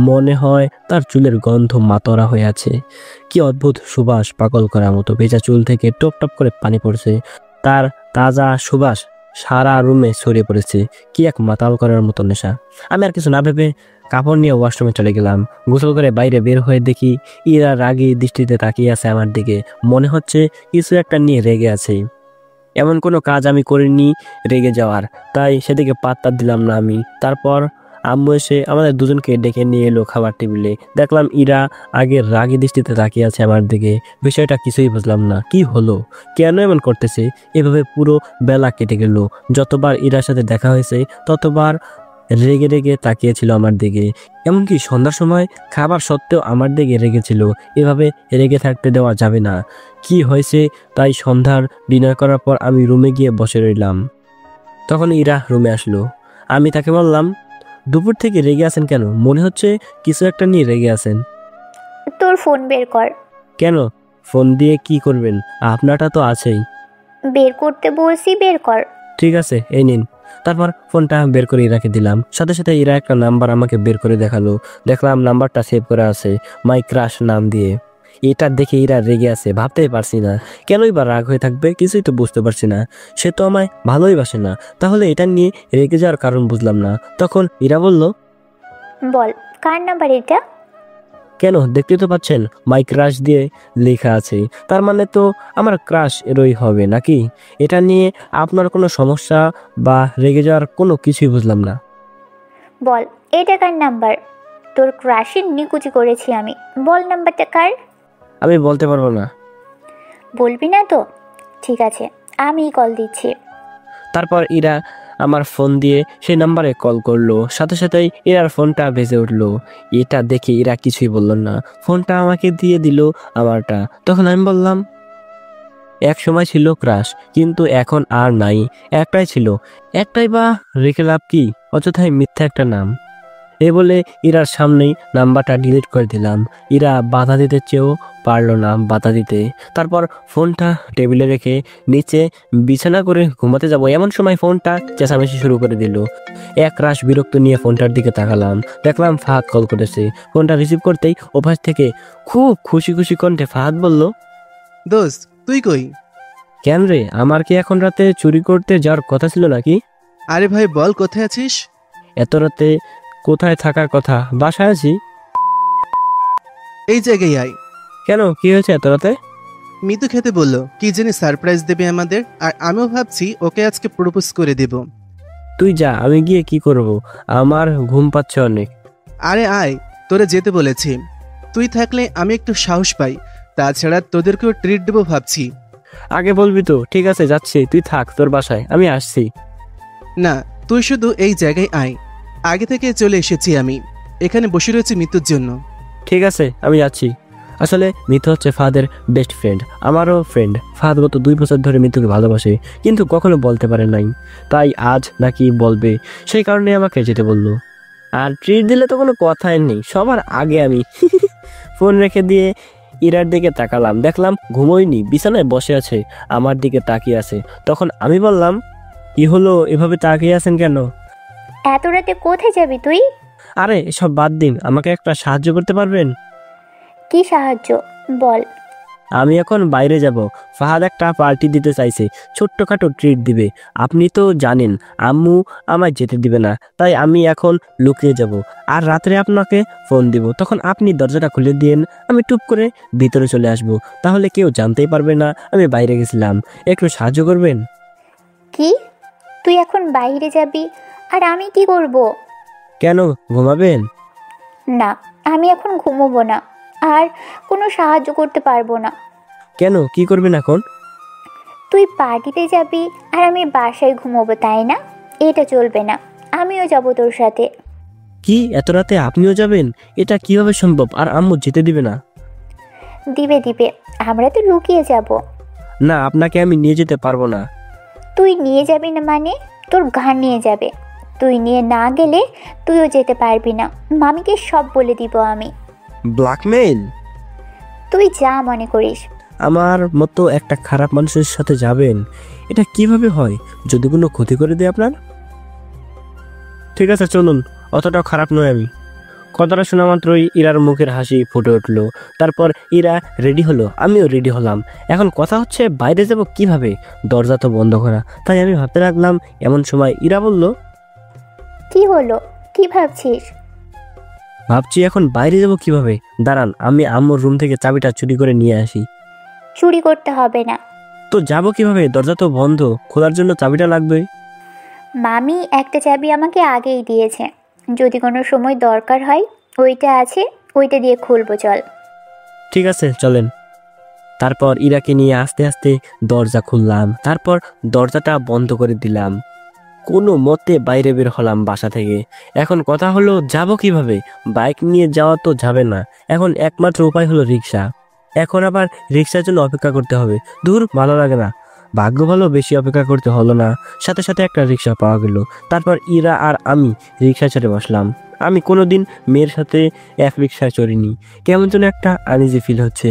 মনে হয় তার চুলের গন্ধ মাতরা হয়ে আছে। কি অদ্ভুত সুবাস, পাগল করার মতো। ভেজা চুল থেকে টপ টপ করে পানি পড়ছে। তার তাজা সুবাস সারা রুমে ছড়িয়ে পড়েছে। কি এক মাতাল করার মতো নেশা। আমি আর কিছু না ভেবে কাপড় নিয়ে ওয়াশরুমে চলে গেলাম। গোসল করে বাইরে বের হয়ে দেখি ইরা রাগী দৃষ্টিতে তাকিয়ে আছে আমার দিকে। মনে হচ্ছে কিছু একটা নিয়ে রেগে আছে। এমন কোনো কাজ আমি করিনি রেগে যাওয়ার, তাই সেদিকে পাত্তা দিলাম না আমি। তারপর আম্মু এসে আমাদের দুজনকে ডেকে নিয়ে এলো খাবার টেবিলে। দেখলাম ইরা আগে রাগী দৃষ্টিতে তাকিয়ে আছে আমার দিকে। বিষয়টা কিছুই বুঝলাম না, কি হলো, কেন এমন করতেছে। এভাবে পুরো বেলা কেটে গেল। যতবার ইরার সাথে দেখা হয়েছে ততবার রেগে রেগে তাকিয়েছিল আমার দিকে। এমনকি সন্ধ্যার সময় খাবার সত্ত্বেও আমার দিকে রেগেছিল। এভাবে রেগে থাকতে দেওয়া যাবে না। কি হয়েছে তাই সন্ধ্যার ডিনার করার পর আমি রুমে গিয়ে বসে রইলাম। তখন ইরা রুমে আসলো। আমি তাকে বললাম, দুপুর থেকে রেগে আছেন কেন? মনে হচ্ছে কিছু একটা নিয়ে রেগে আছেন। তোর ফোন বের কর। কেন? ফোন দিয়ে কি করবেন? আপনারটা তো আছেই। বের করতে বলছি, বের কর। ঠিক আছে, এই নিন। তারপর ফোনটা বের করে ইরাকে দিলাম। সাথে সাথে ইরা একটা নাম্বার আমাকে বের করে দেখালো। দেখলাম নাম্বারটা সেভ করা আছে মাই ক্রাশ নাম দিয়ে। এটা দেখে ইরা রেগে আছে। ভাবতেই পারছি না কেনই বা রাগ হয়ে থাকবে, কিছুই তো বুঝতে পারছি না। সে তো আমায় ভালোই বাসে না, তাহলে এটা নিয়ে রেগে যাওয়ার কারণ বুঝলাম না। তখন ইরা বলল, বল, কার নাম্বার এটা? কেন, দেখতে তো পাচ্ছেন মাই ক্রাশ দিয়ে লেখা আছে, তার মানে তো আমার ক্রাশ এরই হবে নাকি? এটা নিয়ে আপনার কোনো সমস্যা বা রেগে যাওয়ার কোনো কিছুই বুঝলাম না। বল, এটা কার নাম্বার? তোর ক্রাশের নিকুচি করেছি আমি। বল নাম্বারটা কার? আমি বলতে পারবো না। বলবি না তো? ঠিক আছে, আমিই কল দিচ্ছি। তারপর ইরা আমার ফোন দিয়ে সেই নাম্বারে কল করলো, সাথে সাথেই ইরার ফোনটা বেজে উঠলো। এটা দেখে ইরা কিছুই বলল না, ফোনটা আমাকে দিয়ে দিল আমারটা। তখন আমি বললাম, এক সময় ছিল ক্রাশ, কিন্তু এখন আর নাই। একটাই ছিল, একটাই বা রেখে লাভ কি, অযথাই মিথ্যা একটা নাম। এ বলে ইরার সামনেই নাম্বারটা ডিলিট করে দিলাম। ইরা বাধা দিতে চেয়েও পারলো না বাধা দিতে। তারপর ফোনটা টেবিলে রেখে নিচে বিছানা করে ঘুমাতে যাব এমন সময় ফোনটা চেঁচামেচি শুরু করে দিল। এক রাশ বিরক্ত নিয়ে ফোনটার দিকে তাকালাম, দেখলাম ফাহাদ কল করেছে। ফোনটা রিসিভ করতেই ওপাশ থেকে খুব খুশি খুশি কণ্ঠে ফাহাদ বলল, দোস্ত তুই কই? কেন রে, আমার কি এখন রাতে চুরি করতে যাওয়ার কথা ছিল নাকি? আরে ভাই বল, কোথায় আছিস? এত রাতে কোথায় থাকার কথা, বাসায় আছি। এই জায়গায় আয়। কেন, কি হয়েছে এত রাতে? মিতু খেতে বললো কি জানি সারপ্রাইজ দেবে আমাদের, আর আমিও ভাবছি ওকে আজকে প্রপোজ করে দেব। তুই যা, আমি গিয়ে কি করব, আমার ঘুম পাচ্ছে অনেক। আরে আয়, তোরে যেতে বলেছি। তুই থাকলে আমি একটু সাহস পাই, তাছাড়া তোদেরকেও ট্রিট দেবো ভাবছি। আগে বলবি তো। ঠিক আছে, যাচ্ছি, তুই থাক তোর বাসায়, আমি আসছি। না, তুই শুধু এই জায়গায় আয়। আগে থেকে চলে এসেছি আমি, এখানে বসে রয়েছি মৃত্যুর জন্য। ঠিক আছে, আমি যাচ্ছি। আসলে মিতু হচ্ছে ফাহাদের বেস্ট ফ্রেন্ড, আমারও ফ্রেন্ড। ফাহাদ গত 2 বছর ধরে মিতুকে ভালোবাসে, কিন্তু কখনো বলতে পারে নাই। তাই আজ নাকি বলবে, সেই কারণে আমাকে যেতে বললো। আর ট্রিট দিলে তো কোনো কথাই নেই, সবার আগে আমি। ফোন রেখে দিয়ে ইরার দিকে তাকালাম, দেখলাম ঘুমোয়নি, বিছানায় বসে আছে, আমার দিকে তাকিয়ে আছে। তখন আমি বললাম, কি হলো, এভাবে তাকিয়ে আছেন কেন? এত রাতে কোথায় যাবি তুই? আরে এসব বাদ দিন, আমাকে একটা সাহায্য করতে পারবেন? কি সাহায্য বল? আমি এখন বাইরে যাব। ফাহাদ একটা পার্টি দিতে চাইছে, ছোট্টখাটো ট্রিট দিবে। আপনি তো জানেন আম্মু আমায় যেতে দিবে না, তাই আমি এখন লুকিয়ে যাব। আর রাত্রে আপনাকে ফোন দিব, তখন আপনি দরজাটা খুলে দিন, আমি টুপ করে ভিতরে চলে আসব। তাহলে কেউ জানতেই পারবে না আমি বাইরে গেছিলাম। একটু সাহায্য করবেন? কি, তুই এখন বাইরে যাবি আর আমি কি করব? কেন, ঘুমাবেন? না, আমি এখন ঘুমোবো না, আর কোনো সাহায্য করতে পারবো না। কেন, কি করবেন এখন? তুই পার্টিতে যাবি আর আমি বাসায় ঘুমোবো, তাই না? এটা চলবে না, আমিও যাব তোর সাথে। কি, এত রাতে আপনিও যাবেন? এটা কিভাবে সম্ভব? আর আম্মু যেতে দিবে না? দিবে দিবে, আমরা তো লুকিয়ে যাব। না, আপনাকে আমি নিয়ে যেতে পারবো না। তুই নিয়ে যাবি না মানে? তোর ঘাড় নিয়ে যাবে। তুই নিয়ে না গেলে তুইও যেতে পারবি না, মামিকে সব বলে দিব আমি। ব্ল্যাকমেইল? তুই যা মনে করিস। আমার মতো একটা খারাপ মানুষের সাথে যাবেন? এটা কিভাবে হয়? যদি কোনো ক্ষতি করে দেয় আপনার? ঠিক আছে চলুন, অতটাও খারাপ নয় আমি। কথাটা শোনা মাত্রই ইরার মুখের হাসি ফুটে উঠলো। তারপর ইরা রেডি হলো, আমিও রেডি হলাম। এখন কথা হচ্ছে বাইরে যাব কিভাবে, দরজা তো বন্ধ করা। তাই আমি ভাবতে লাগলাম, এমন সময় ইরা বলল, কি হলো, কি ভাবছিস? ভাবছি এখন বাইরে যাব কিভাবে। দাঁড়ান, আমি আম্মুর রুম থেকে চাবিটা চুরি করে নিয়ে আসি। চুরি করতে হবে না। তো যাব কিভাবে, দরজা তো বন্ধ, খোলার জন্য চাবিটা লাগবে। মামি একটা চাবি আমাকে আগেই দিয়েছে, যদি কোনো সময় দরকার হয় ওইটা আছে, ওইটা দিয়ে খুলবো, চল। ঠিক আছে চলেন। তারপর ইরাকে নিয়ে আস্তে আস্তে দরজা খুললাম, তারপর দরজাটা বন্ধ করে দিলাম। কোনো মতে বাইরে বের হলাম বাসা থেকে। এখন কথা হলো যাব কিভাবে? বাইক নিয়ে যাওয়া তো যাবে না, এখন একমাত্র উপায় হলো রিক্সা। এখন আবার রিক্সার জন্য অপেক্ষা করতে হবে, দূর, ভালো লাগে না। ভাগ্য ভালো, বেশি অপেক্ষা করতে হলো না, সাথে সাথে একটা রিক্সা পাওয়া গেল। তারপর ইরা আর আমি রিক্সা চড়ে বসলাম। আমি কোনোদিন মেয়ের সাথে এক রিক্সায় চড়িনি, কেমন যেন একটা আনইজি ফিল হচ্ছে।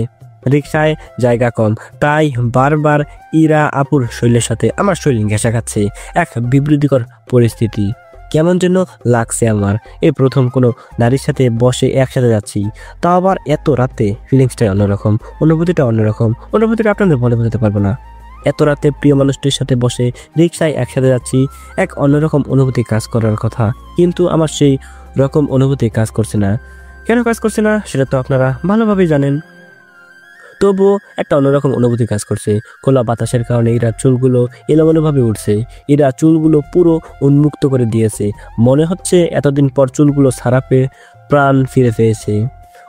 রিক্সায় জায়গা কম, তাই বারবার ইরা আপুর শৈলের সাথে আমার শৈল ঘেঁষা খাচ্ছে। এক বিব্রতিকর পরিস্থিতি, কেমন যেন লাগছে আমার। এই প্রথম কোনো নারীর সাথে বসে একসাথে যাচ্ছি, তাও আবার এত রাতে। ফিলিংসটাই অন্যরকম, অনুভূতিটা অন্যরকম। অনুভূতিটা আপনাদের বলে বোঝাতে পারবো না। এত রাতে প্রিয় মানুষটির সাথে বসে রিক্সায় একসাথে যাচ্ছি, এক অন্যরকম অনুভূতি কাজ করার কথা, কিন্তু আমার সেই রকম অনুভূতি কাজ করছে না। কেন কাজ করছে না সেটা তো আপনারা ভালোভাবেই জানেন। তবুও একটা অন্যরকম অনুভূতি কাজ করছে। খোলা বাতাসের কারণে ইরার চুলগুলো এলোমেলোভাবে উঠছে। ইরা চুলগুলো পুরো উন্মুক্ত করে দিয়েছে। মনে হচ্ছে এতদিন পর চুলগুলো ছাড়া পেয়ে প্রাণ ফিরে পেয়েছে।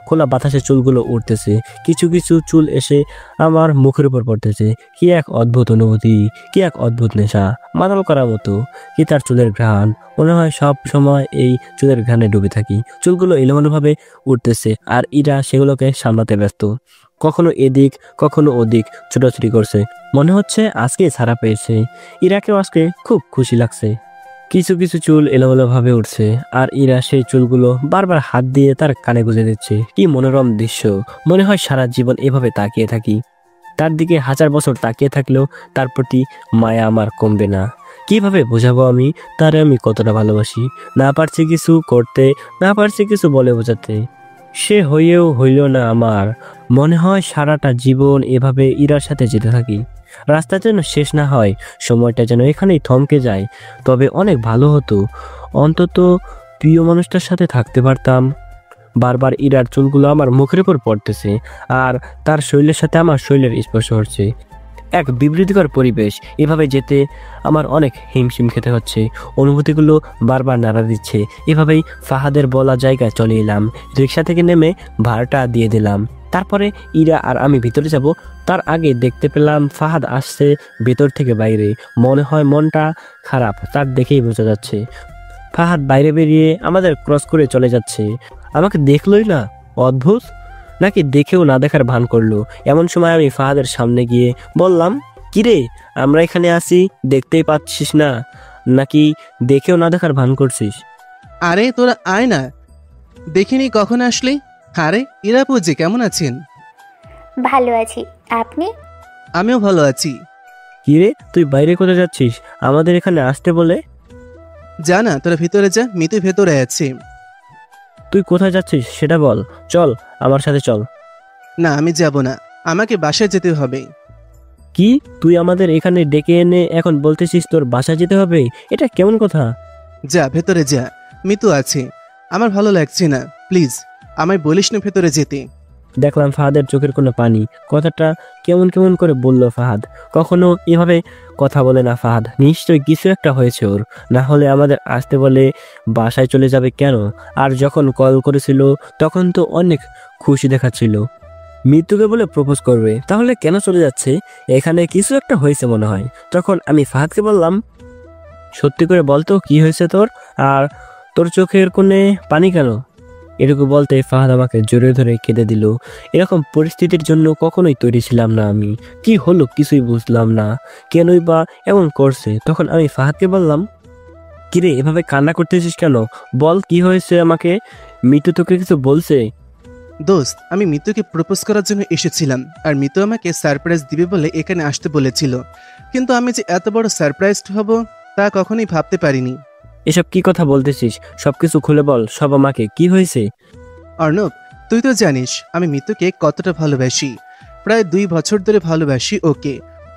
খোলা বাতাসে চুলগুলো উঠতেছে, কিছু কিছু চুল এসে আমার মুখের উপর পড়তেছে। কি এক অদ্ভুত অনুভূতি, কি এক অদ্ভুত নেশা, মাতাল করার মতো। কি তার চুলের ঘ্রাণ, মনে হয় সব সময় এই চুলের ঘ্রাণে ডুবে থাকি। চুলগুলো এলোমেলোভাবে উঠতেছে আর ইরা সেগুলোকে সামলাতে ব্যস্ত। কখনো এদিক কখনো ওদিক ছোটাছুটি করছে। মনে হচ্ছে আজকে ছাড়া পেয়েছে। ইরাকেও আজকে খুব খুশি লাগছে। কিছু কিছু চুল এলোমেলোভাবে উঠছে আর ইরা সেই চুলগুলো বারবার হাত দিয়ে তার কানে গুঁজে দিচ্ছে। কি মনোরম দৃশ্য, মনে হয় সারা জীবন এভাবে তাকিয়ে থাকি। তার দিকে 1000 বছর তাকিয়ে থাকলেও তার প্রতি মায়া আমার কমবে না। কিভাবে বোঝাবো আমি তারে আমি কতটা ভালোবাসি। না পারছি কিছু করতে, না পারছি কিছু বলে বোঝাতে। সে হইল না আমার। মনে হয় সারাটা জীবন এভাবে ইরার সাথে যেতে থাকি। রাস্তা যেন শেষ না হয়, সময়টা যেন এখানেই থমকে যায়। তবে অনেক ভালো হতো, অন্তত প্রিয় মানুষটার সাথে থাকতে পারতাম। বারবার ইরার চুলগুলো আমার মুখের উপর পড়তেছে আর তার শরীরের সাথে আমার শরীরের স্পর্শ হচ্ছে। এক বিবৃতিকর পরিবেশ। এভাবে যেতে আমার অনেক হিমশিম খেতে হচ্ছে। অনুভূতিগুলো বারবার নাড়া দিচ্ছে। এভাবেই ফাহাদের বলা জায়গায় চলে এলাম। রিক্সা থেকে নেমে ভাড়াটা দিয়ে দিলাম। তারপরে ইরা আর আমি ভিতরে যাব। তার আগে দেখতে পেলাম ফাহাদ আসছে ভেতর থেকে বাইরে। মনে হয় মনটা খারাপ, তার দেখেই বোঝা যাচ্ছে। ফাহাদ বাইরে বেরিয়ে আমাদের ক্রস করে চলে যাচ্ছে। আমাকে দেখলই না, অদ্ভুত। নাকি দেখেও না দেখার ভান করলো। এমন সময় আমি ফাহাদের সামনে গিয়ে বললাম, কিরে আমরা এখানে আছি, দেখতেই পাচ্ছিস না? নাকি দেখেও না দেখার ভান করছিস? আরে তোরা আয় না, দেখিনি কখন আসলি? আরে ইরাপুজি কেমন আছেন? ভালো আছি, আপনি? আমিও ভালো আছি। কিরে তুই বাইরে কোথায় যাচ্ছিস আমাদের এখানে আসতে বলে? যা না, তোরা ভিতরে যা, মিতু ভেতরে আছে। তুই কোথায় যাচ্ছিস সেটা বল। চল আমার সাথে চল। না, আমি যাব না, আমাকে বাসায় যেতে হবে। কি তুই আমাদের এখানে ডেকে এনে এখন বলতেছিস তোর বাসা যেতে হবে? এটা কেমন কথা? যা ভেতরে যা, মিতু আছে। আমার ভালো লাগছে না, প্লিজ আমায় বলিস না ভেতরে যেতে। দেখলাম ফাহাদের চোখের কোনো পানি। কথাটা কেমন কেমন করে বলল ফাহাদ। কখনো এভাবে কথা বলে না ফাহাদ। নিশ্চয়ই কিছু একটা হয়েছে ওর, না হলে আমাদের আসতে বলে বাসায় চলে যাবে কেন? আর যখন কল করেছিল তখন তো অনেক খুশি দেখাচ্ছিল। মৃত্যুকে বলে প্রপোজ করবে, তাহলে কেন চলে যাচ্ছে? এখানে কিছু একটা হয়েছে মনে হয়। তখন আমি ফাহাদকে বললাম, সত্যি করে বলতো কি হয়েছে তোর, আর তোর চোখের কোণে পানি কেন? এটুকু বলতে ফাহাদ আমাকে জোরে ধরে কেঁদে দিল। এরকম পরিস্থিতির জন্য কখনোই তৈরি ছিলাম না আমি। কি হলো কিছুই বুঝলাম না, কেনই বা এমন করছে। তখন আমি ফাহাদকে বললাম, কিরে এভাবে কান্না করতেছিস কেন? বল কি হয়েছে আমাকে। মিতু তোকে কিছু বলছে? দোস্ত, আমি মিতুকে প্রপোজ করার জন্য এসেছিলাম, আর মিতু আমাকে সারপ্রাইজ দিবে বলে এখানে আসতে বলেছিল। কিন্তু আমি যে এত বড় সারপ্রাইজড হব তা কখনোই ভাবতে পারিনি। এসব কি কথা বলতেছিস? সবকিছু খুলে বল সব আমাকে। কি হয়েছে? অর্ণব, তুই তো জানিস আমি মিতুকে কতটা ভালোবাসি। প্রায় 2 বছর ধরে ভালোবাসি ওকে।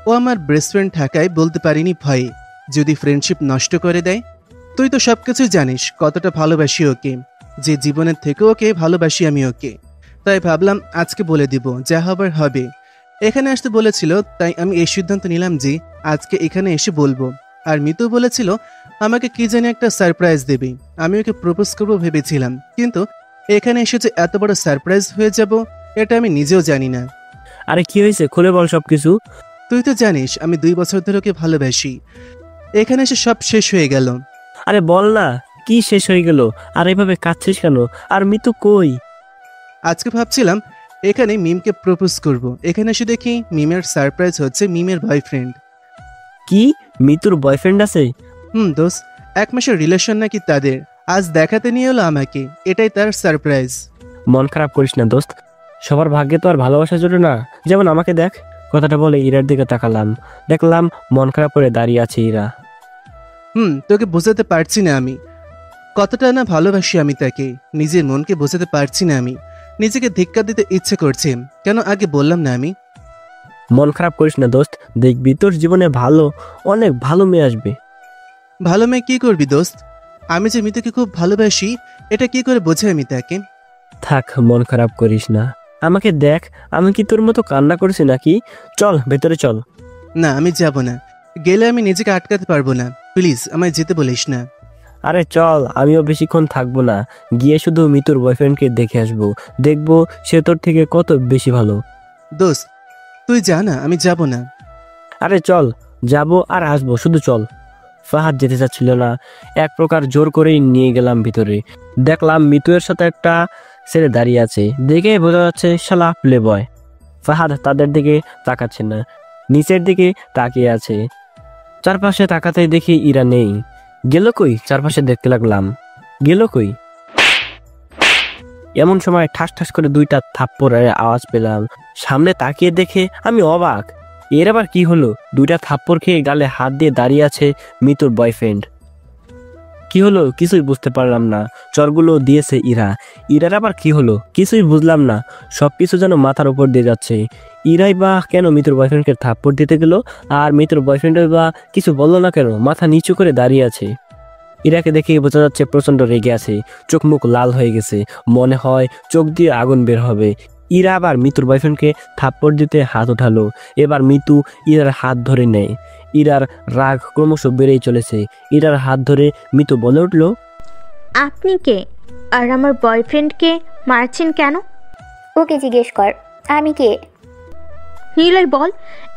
ও আমার বেস্ট ফ্রেন্ড থাকায় বলতে পারিনি ভয়ে, যদি ফ্রেন্ডশিপ নষ্ট করে দেয়। তুই তো সবকিছু জানিস কতটা ভালোবাসি ওকে, যে জীবনের থেকে ওকে ভালোবাসি আমি ওকে। তাই ভাবলাম আজকে বলে দিব, যা হবার হবে। এখানে আসতে বলেছিল, তাই আমি এই সিদ্ধান্ত নিলাম যে আজকে এখানে এসে বলবো। আর মিতু বলেছিল আমাকে কি জানি একটা সারপ্রাইজ দেবে, আমি ওকে প্রপোজ করবো ভেবেছিলাম। কিন্তু এখানে এসে যে এত বড় সারপ্রাইজ হয়ে যাব এটা আমি নিজেও জানি না। আরে কি হয়েছে খুলে বল সবকিছু। তুই তো জানিস আমি 2 বছর ধরে ওকে ভালোবাসি। এখানে এসে সব শেষ হয়ে গেল। আরে বল না, কি শেষ হয়ে গেল? আর এভাবে কাঁদছিস কেন? আর মিতু কই? আজকে ভাবছিলাম এখানে মিমকে প্রপোজ করব। এখানে এসে দেখি মিমের সারপ্রাইজ হচ্ছে মিমের বয়ফ্রেন্ড। কি মিতুর বয়ফ্রেন্ড আছে? দোস্ত, 1 মাসের রিলেশন নাকি তাদের। আজ দেখাতে নিয়ে এলো আমাকে, এটাই তার সারপ্রাইজ। মন খারাপ করিস না দোস্ত, সবার ভাগ্যে তো আর ভালোবাসা জোটে না। যেমন আমাকে দেখ। কথাটা বলে ইরার দিকে তাকালাম, দেখলাম মন খারাপ করে দাঁড়িয়ে আছে ইরা। তোকে বোঝাতে পারছি না আমি কতটা না ভালোবাসি আমি তাকে। নিজের মনকে বোঝাতে পারছি না আমি। নিজেকে ধিক্কার দিতে ইচ্ছে করছে, কেন আগে বললাম না আমি। মন খারাপ করিস না দোস্ত, দেখবি তোর জীবনে অনেক ভালো মেয়ে আসবে। ভালো মেয়ে কি করবি দোস্ত? আমি যে মিতুকে খুব ভালোবাসি এটা কি করে বোঝাই আমি তাকে? থাক, মন খারাপ করিস না। আমাকে দেখ, আমি কি তোর মতো কান্না করছি নাকি? চল ভেতরে চল। না, আমি যাব না। গেলে আমি নিজেকে আটকাতে পারবো না। প্লিজ আমায় যেতে বলিস না। আরে চল, আমিও বেশিক্ষণ থাকবো না। গিয়ে শুধু মিতুর বয়ফ্রেন্ডকে দেখে আসবো। দেখবো সে তোর থেকে কত বেশি ভালো। দোস্ত তুই যা না, আমি যাব না। আরে চল, যাবো আর আসবো, শুধু চল। ফাহাদ যেতে চাচ্ছিল না, এক প্রকার জোর করেই নিয়ে গেলাম ভিতরে। দেখলাম মিতুয়ের সাথে একটা ছেলে দাঁড়িয়ে আছে, দেখে বোঝা যাচ্ছে শালা প্লে বয়। ফাহাদ তাদের দিকে তাকাচ্ছে না, নিচের দিকে তাকিয়ে আছে। চারপাশে তাকাতে দেখি ইরা নেই। গেল কই? চারপাশে দেখতে লাগলাম, গেল কই? এমন সময় ঠাস ঠাস করে দুইটা থাপ্পড়ের আওয়াজ পেলাম। সামনে তাকিয়ে দেখে আমি অবাক, এর আবার কি হলো? দুইটা থাপ্পড় খেয়ে গালে হাত দিয়ে দাঁড়িয়ে আছে মিতুর বয়ফ্রেন্ড। কি হলো কিছুই বুঝতে পারলাম না। চরগুলো দিয়েছে ইরা। ইরার আবার কি হলো কিছুই বুঝলাম না। সবকিছু যেন মাথার উপর দিয়ে যাচ্ছে। ইরাই বা কেন মিতুর বয়ফ্রেন্ডকে থাপ্পড় দিতে গেল, আর মিতুর বয়ফ্রেন্ডের বা কিছু বললো না কেন? মাথা নিচু করে দাঁড়িয়ে আছে। ইরাকে দেখে বোঝা যাচ্ছে প্রচন্ড রেগে আছে, চোখ মুখ লাল হয়ে গেছে, মনে হয় চোখ দিয়ে আগুন বের হবে। ইরা আবার মিতুর বয়ফ্রেন্ডকে থাপ্পড় দিতে হাত উঠালো। এবার মিতু ইরার হাত ধরে নেয়। ইরার রাগ ক্রমশ বেড়েই চলেছে। ইরার হাত ধরে মিতু বলে উঠল, আপনি কে? আর আমার বয়ফ্রেন্ডকে মারছেন কেন? ওকে জিজ্ঞেস কর আমি কে। নিলয় বল,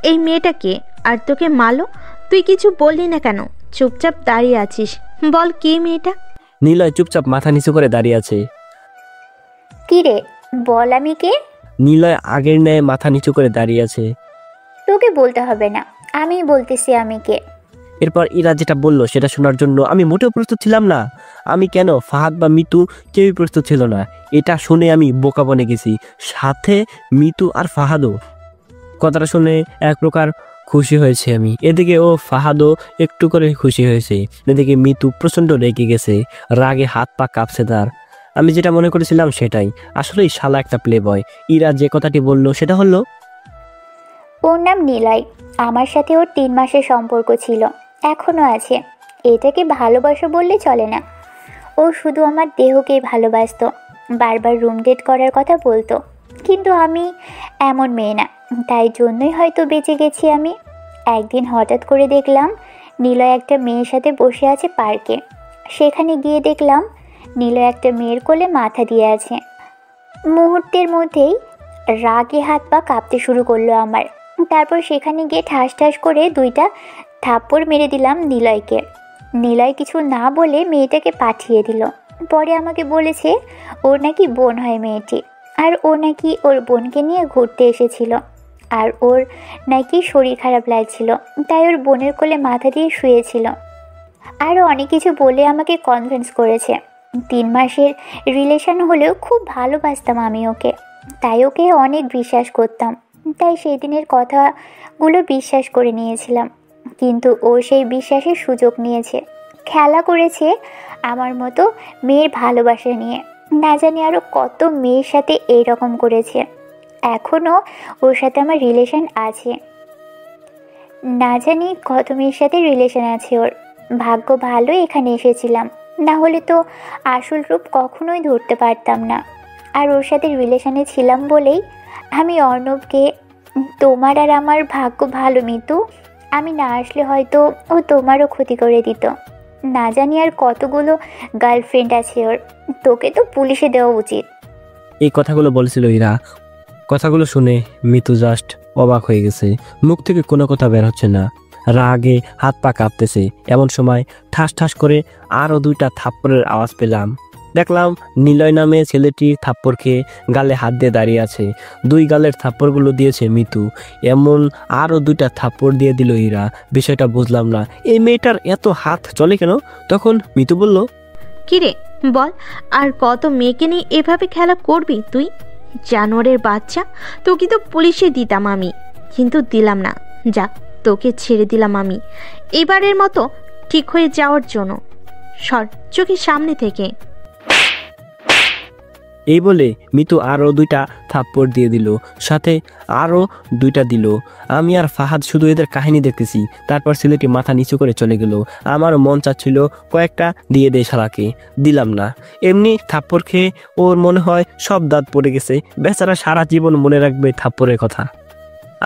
এই মেয়েটা কে আর তোকে মারলো? তুই কিছু বললি না কেন? চুপচাপ দাঁড়িয়ে আছিস, বল কে মেয়েটা? নিলয় চুপচাপ মাথা নিচু করে দাঁড়িয়ে আছে। কি রে বল আমি কে। নিলয় আগের ন্যায় মাথা নিচু করে দাঁড়িয়ে আছে। তোকে বলতে হবে না, আমি বলতেছি আমি কে। এরপর ইরা যেটা বললো সেটা শোনার জন্য আমি মোটেও প্রস্তুত ছিলাম না। আমি কেন, ফাহাদ বা মিতু কেউই প্রস্তুত ছিল না। এটা শুনে আমি বোকা বনে গেছি, সাথে মিতু আর ফাহাদও। কথাটা শুনে এক প্রকার খুশি হয়েছে আমি। এদিকে ও ফাহাদও একটু করে খুশি হয়েছে। এদিকে মিতু প্রচন্ড রেগে গেছে, রাগে হাত পা কাঁপছে তার। আমি যেটা মনে করেছিলাম সেটাই, আসলেই শালা একটা প্লে বয়। ইরা যে কথাটি বলল সেটা হলো, ওর নাম নিলয়। আমার সাথে ওর 3 মাসের সম্পর্ক ছিল, এখনো আছে। এটাকে ভালোবাসা বললে চলে না। ও শুধু আমার দেহকেই ভালোবাসতো, বারবার রুম ডেট করার কথা বলতো। কিন্তু আমি এমন মেয়ে না, তাই জন্যই হয়তো বেঁচে গেছি আমি। একদিন হঠাৎ করে দেখলাম নিলয় একটা মেয়ের সাথে বসে আছে পার্কে। সেখানে গিয়ে দেখলাম নিলয় একটা মেয়ের কোলে মাথা দিয়ে আছে। মুহূর্তের মধ্যেই রাগে হাত পা কাঁপতে শুরু করলো আমার। তারপর সেখানে গিয়ে ঠাস ঠাস করে 2টা থাপ্পড় মেরে দিলাম নিলয়কে। নিলয় কিছু না বলে মেয়েটাকে পাঠিয়ে দিল। পরে আমাকে বলেছে ওর নাকি বোন হয় মেয়েটি, আর ও নাকি ওর বোনকে নিয়ে ঘুরতে এসেছিল, আর ওর নাকি শরীর খারাপ লাগছিল, তাই ওর বোনের কোলে মাথা দিয়ে শুয়েছিল। আরও অনেক কিছু বলে আমাকে কনভিন্স করেছে। 3 মাসের রিলেশন হলেও খুব ভালোবাসতাম আমি ওকে, তাই ওকে অনেক বিশ্বাস করতাম। তাই সেই দিনের কথাগুলো বিশ্বাস করে নিয়েছিলাম। কিন্তু ও সেই বিশ্বাসের সুযোগ নিয়েছে, খেলা করেছে আমার মতো মেয়ের ভালোবাসা নিয়ে। না জানি আরও কত মেয়ের সাথে এইরকম করেছে। এখনও ওর সাথে আমার রিলেশন আছে, না জানি কত মেয়ের সাথে রিলেশন আছে ওর। ভাগ্য ভালো এখানে এসেছিলাম, না হলে তো আসল রূপ কখনোই ধরতে পারতাম না। আর ওর সাথে রিলেশনে ছিলাম বলেই আমি অর্ণবকে, তোমার আর আমার ভাগ্য ভালো মিতু, আমি না আসলে হয়তো ও তোমারও ক্ষতি করে দিত। না জানি আর কতগুলো গার্লফ্রেন্ড আছে ওর, তোকে তো পুলিশে দেওয়া উচিত। এই কথাগুলো বলেছিল ইরা। কথাগুলো শুনে মিতু জাস্ট অবাক হয়ে গেছে, মুখ থেকে কোনো কথা বের হচ্ছে না, রাগে হাত পা কাঁপতেছে। এমন সময় ঠাস ঠাস করে আরও 2টা থাপ্পড়ের আওয়াজ পেলাম। দেখলাম নিলয় নামে ছেলেটি থাপ্পড় খেয়ে গালে হাত দিয়ে দাঁড়িয়ে আছে। 2 গালের থাপ্পড়গুলো দিয়েছে মিতু, এমন আরও 2টা থাপ্পড় দিয়ে দিল ইরা। বিষয়টা বুঝলাম না, এই মেয়েটার এত হাত চলে কেন? তখন মিতু বলল, কিরে বল, আর কত মেয়েকে নিয়ে এভাবে খেলা করবি তুই? জানোয়ারের বাচ্চা, তোকে তো পুলিশে দিতাম আমি, কিন্তু দিলাম না। যা, তোকে ছেড়ে দিলাম আমি এবারের মতো ঠিক হয়ে যাওয়ার জন্য। সর চোখের সামনে থেকে। এই বলে মিতু আরও 2টা থাপ্পড় দিয়ে দিল, সাথে আরও 2টা দিল। আমি আর ফাহাদ শুধু এদের কাহিনী দেখতেছি। তারপর ছেলেটি মাথা নিচু করে চলে গেল। আমারও মন চাচ্ছিল কয়েকটা দিয়ে দে শালাকে, দিলাম না। এমনি থাপ্পড় খেয়ে ওর মনে হয় সব দাঁত পড়ে গেছে। বেচারা সারা জীবন মনে রাখবে থাপ্পড়ের কথা।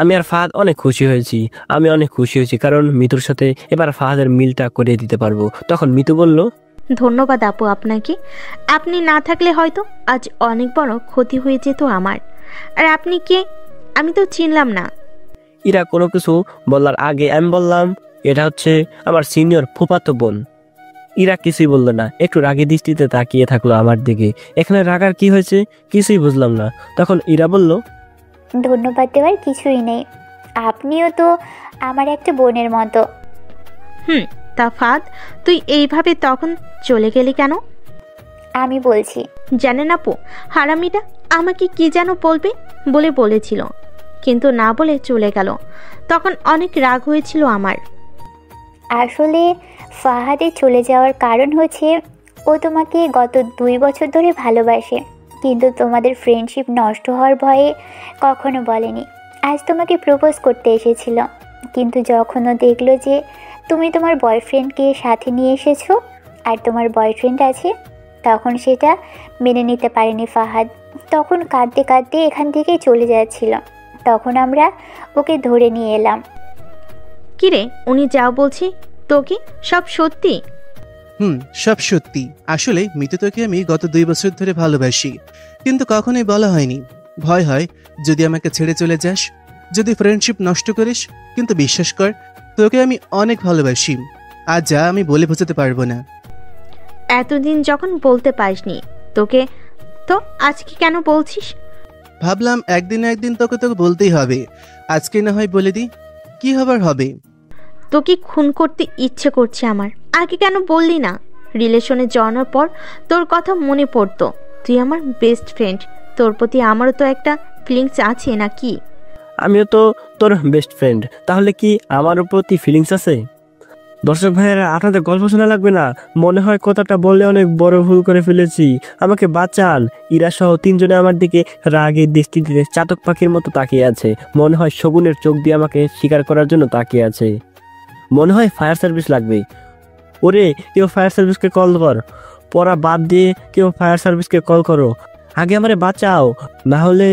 আমি আর ফাহাদ অনেক খুশি হয়েছি। আমি অনেক খুশি হয়েছি কারণ মিতুর সাথে এবার ফাহাদের মিলটা করে দিতে পারবো। তখন মিতু বলল, ধন্যবাদ আপু আপনাকে। আপনি না থাকলে হয়তো আজ অনেক বড় ক্ষতি হয়ে যেত আমার। আর আপনি কে আমি তো চিনলাম না। ইরা কোনো কিছু বলার আগে আমি বললাম, এটা হচ্ছে আমার সিনিয়র ফুফাতো বোন। ইরা কিছুই বললো না, একটু রাগী দৃষ্টিতে তাকিয়ে থাকলো আমার দিকে। এখানে রাগার কি হয়েছে কিছুই বুঝলাম না। তখন ইরা বলল, ধন্যবাদ দেওয়ার কিছুই নেই, আপনিও তো আমার একটা বোনের মতো। তা ফাদ, তুই এইভাবে তখন চলে গেলি কেন? আমি বলছি। জানেন আপু, হারামিটা আমাকে কি যেন বলবে বলেছিল, কিন্তু না বলে চলে গেল। তখন অনেক রাগ হয়েছিল আমার। আসলে ফাহাদের চলে যাওয়ার কারণ হচ্ছে ও তোমাকে গত 2 বছর ধরে ভালোবাসে, কিন্তু তোমাদের ফ্রেন্ডশিপ নষ্ট হওয়ার ভয়ে কখনো বলেনি। আজ তোমাকে প্রপোজ করতে এসেছিল, কিন্তু যখন ও দেখলো যে তুমি তোমার বয়ফ্রেন্ডকে সাথে নিয়ে এসেছো আর তোমার বয়ফ্রেন্ড আছে, তখন সেটা মেনে নিতে পারেনি ফাহাদ। তখন কাঁদতে কাঁদতে এখান থেকে চলে যাচ্ছিল, তখন আমরা ওকে ধরে নিয়ে এলাম। কিরে, উনি যা বলছি তোকে সব সত্যি? সব সত্যি। আসলে মিতু তোকে আমি গত 2 বছর ধরে ভালোবাসি, কিন্তু কখনোই বলা হয়নি। ভয় হয় যদি আমাকে ছেড়ে চলে যাস, যদি ফ্রেন্ডশিপ নষ্ট করিস। কিন্তু বিশ্বাস কর, তোকে আমি অনেক ভালোবাসি। আর যা আমি বলে বোঝাতে পারবো না। এতদিন যখন বলতে পারিসনি তোকে, তো আজকে কেন বলছিস? ভাবলাম একদিন না একদিন তোকে বলতেই হবে। আজকে না হয় বলে দি, কি হবার হবে। তোকে খুন করতে ইচ্ছে করছে আমার। আগে কেন বললি না? রিলেশনে জড়ানোর পর তোর কথা মনে পড়তো। তুই আমার বেস্ট ফ্রেন্ড, তোর প্রতি আমারও তো একটা ফিলিংস আছে নাকি? আমিও তো তোর বেস্ট ফ্রেন্ড, তাহলে কি আমার প্রতি ফিলিংস আছে? দর্শক ভাইয়েরা, আপনাদের গল্প শোনা লাগবে না। মনে হয় কথাটা বললে অনেক বড় ভুল করে ফেলেছি, আমাকে বাঁচান। ইরা সহ 3 জনে আমার দিকে রাগের দৃষ্টিতে চাতক পাখির মতো তাকিয়ে আছে। মনে হয় শগুনের চোখ দিয়ে আমাকে শিকার করার জন্য তাকিয়ে আছে। মনে হয় ফায়ার সার্ভিস লাগবে। ওরে, কেউ ফায়ার সার্ভিসকে কল কর। পড়া বাদ দিয়ে কেউ ফায়ার সার্ভিসকে কল করো। আগে আমারে বাঁচাও, না হলে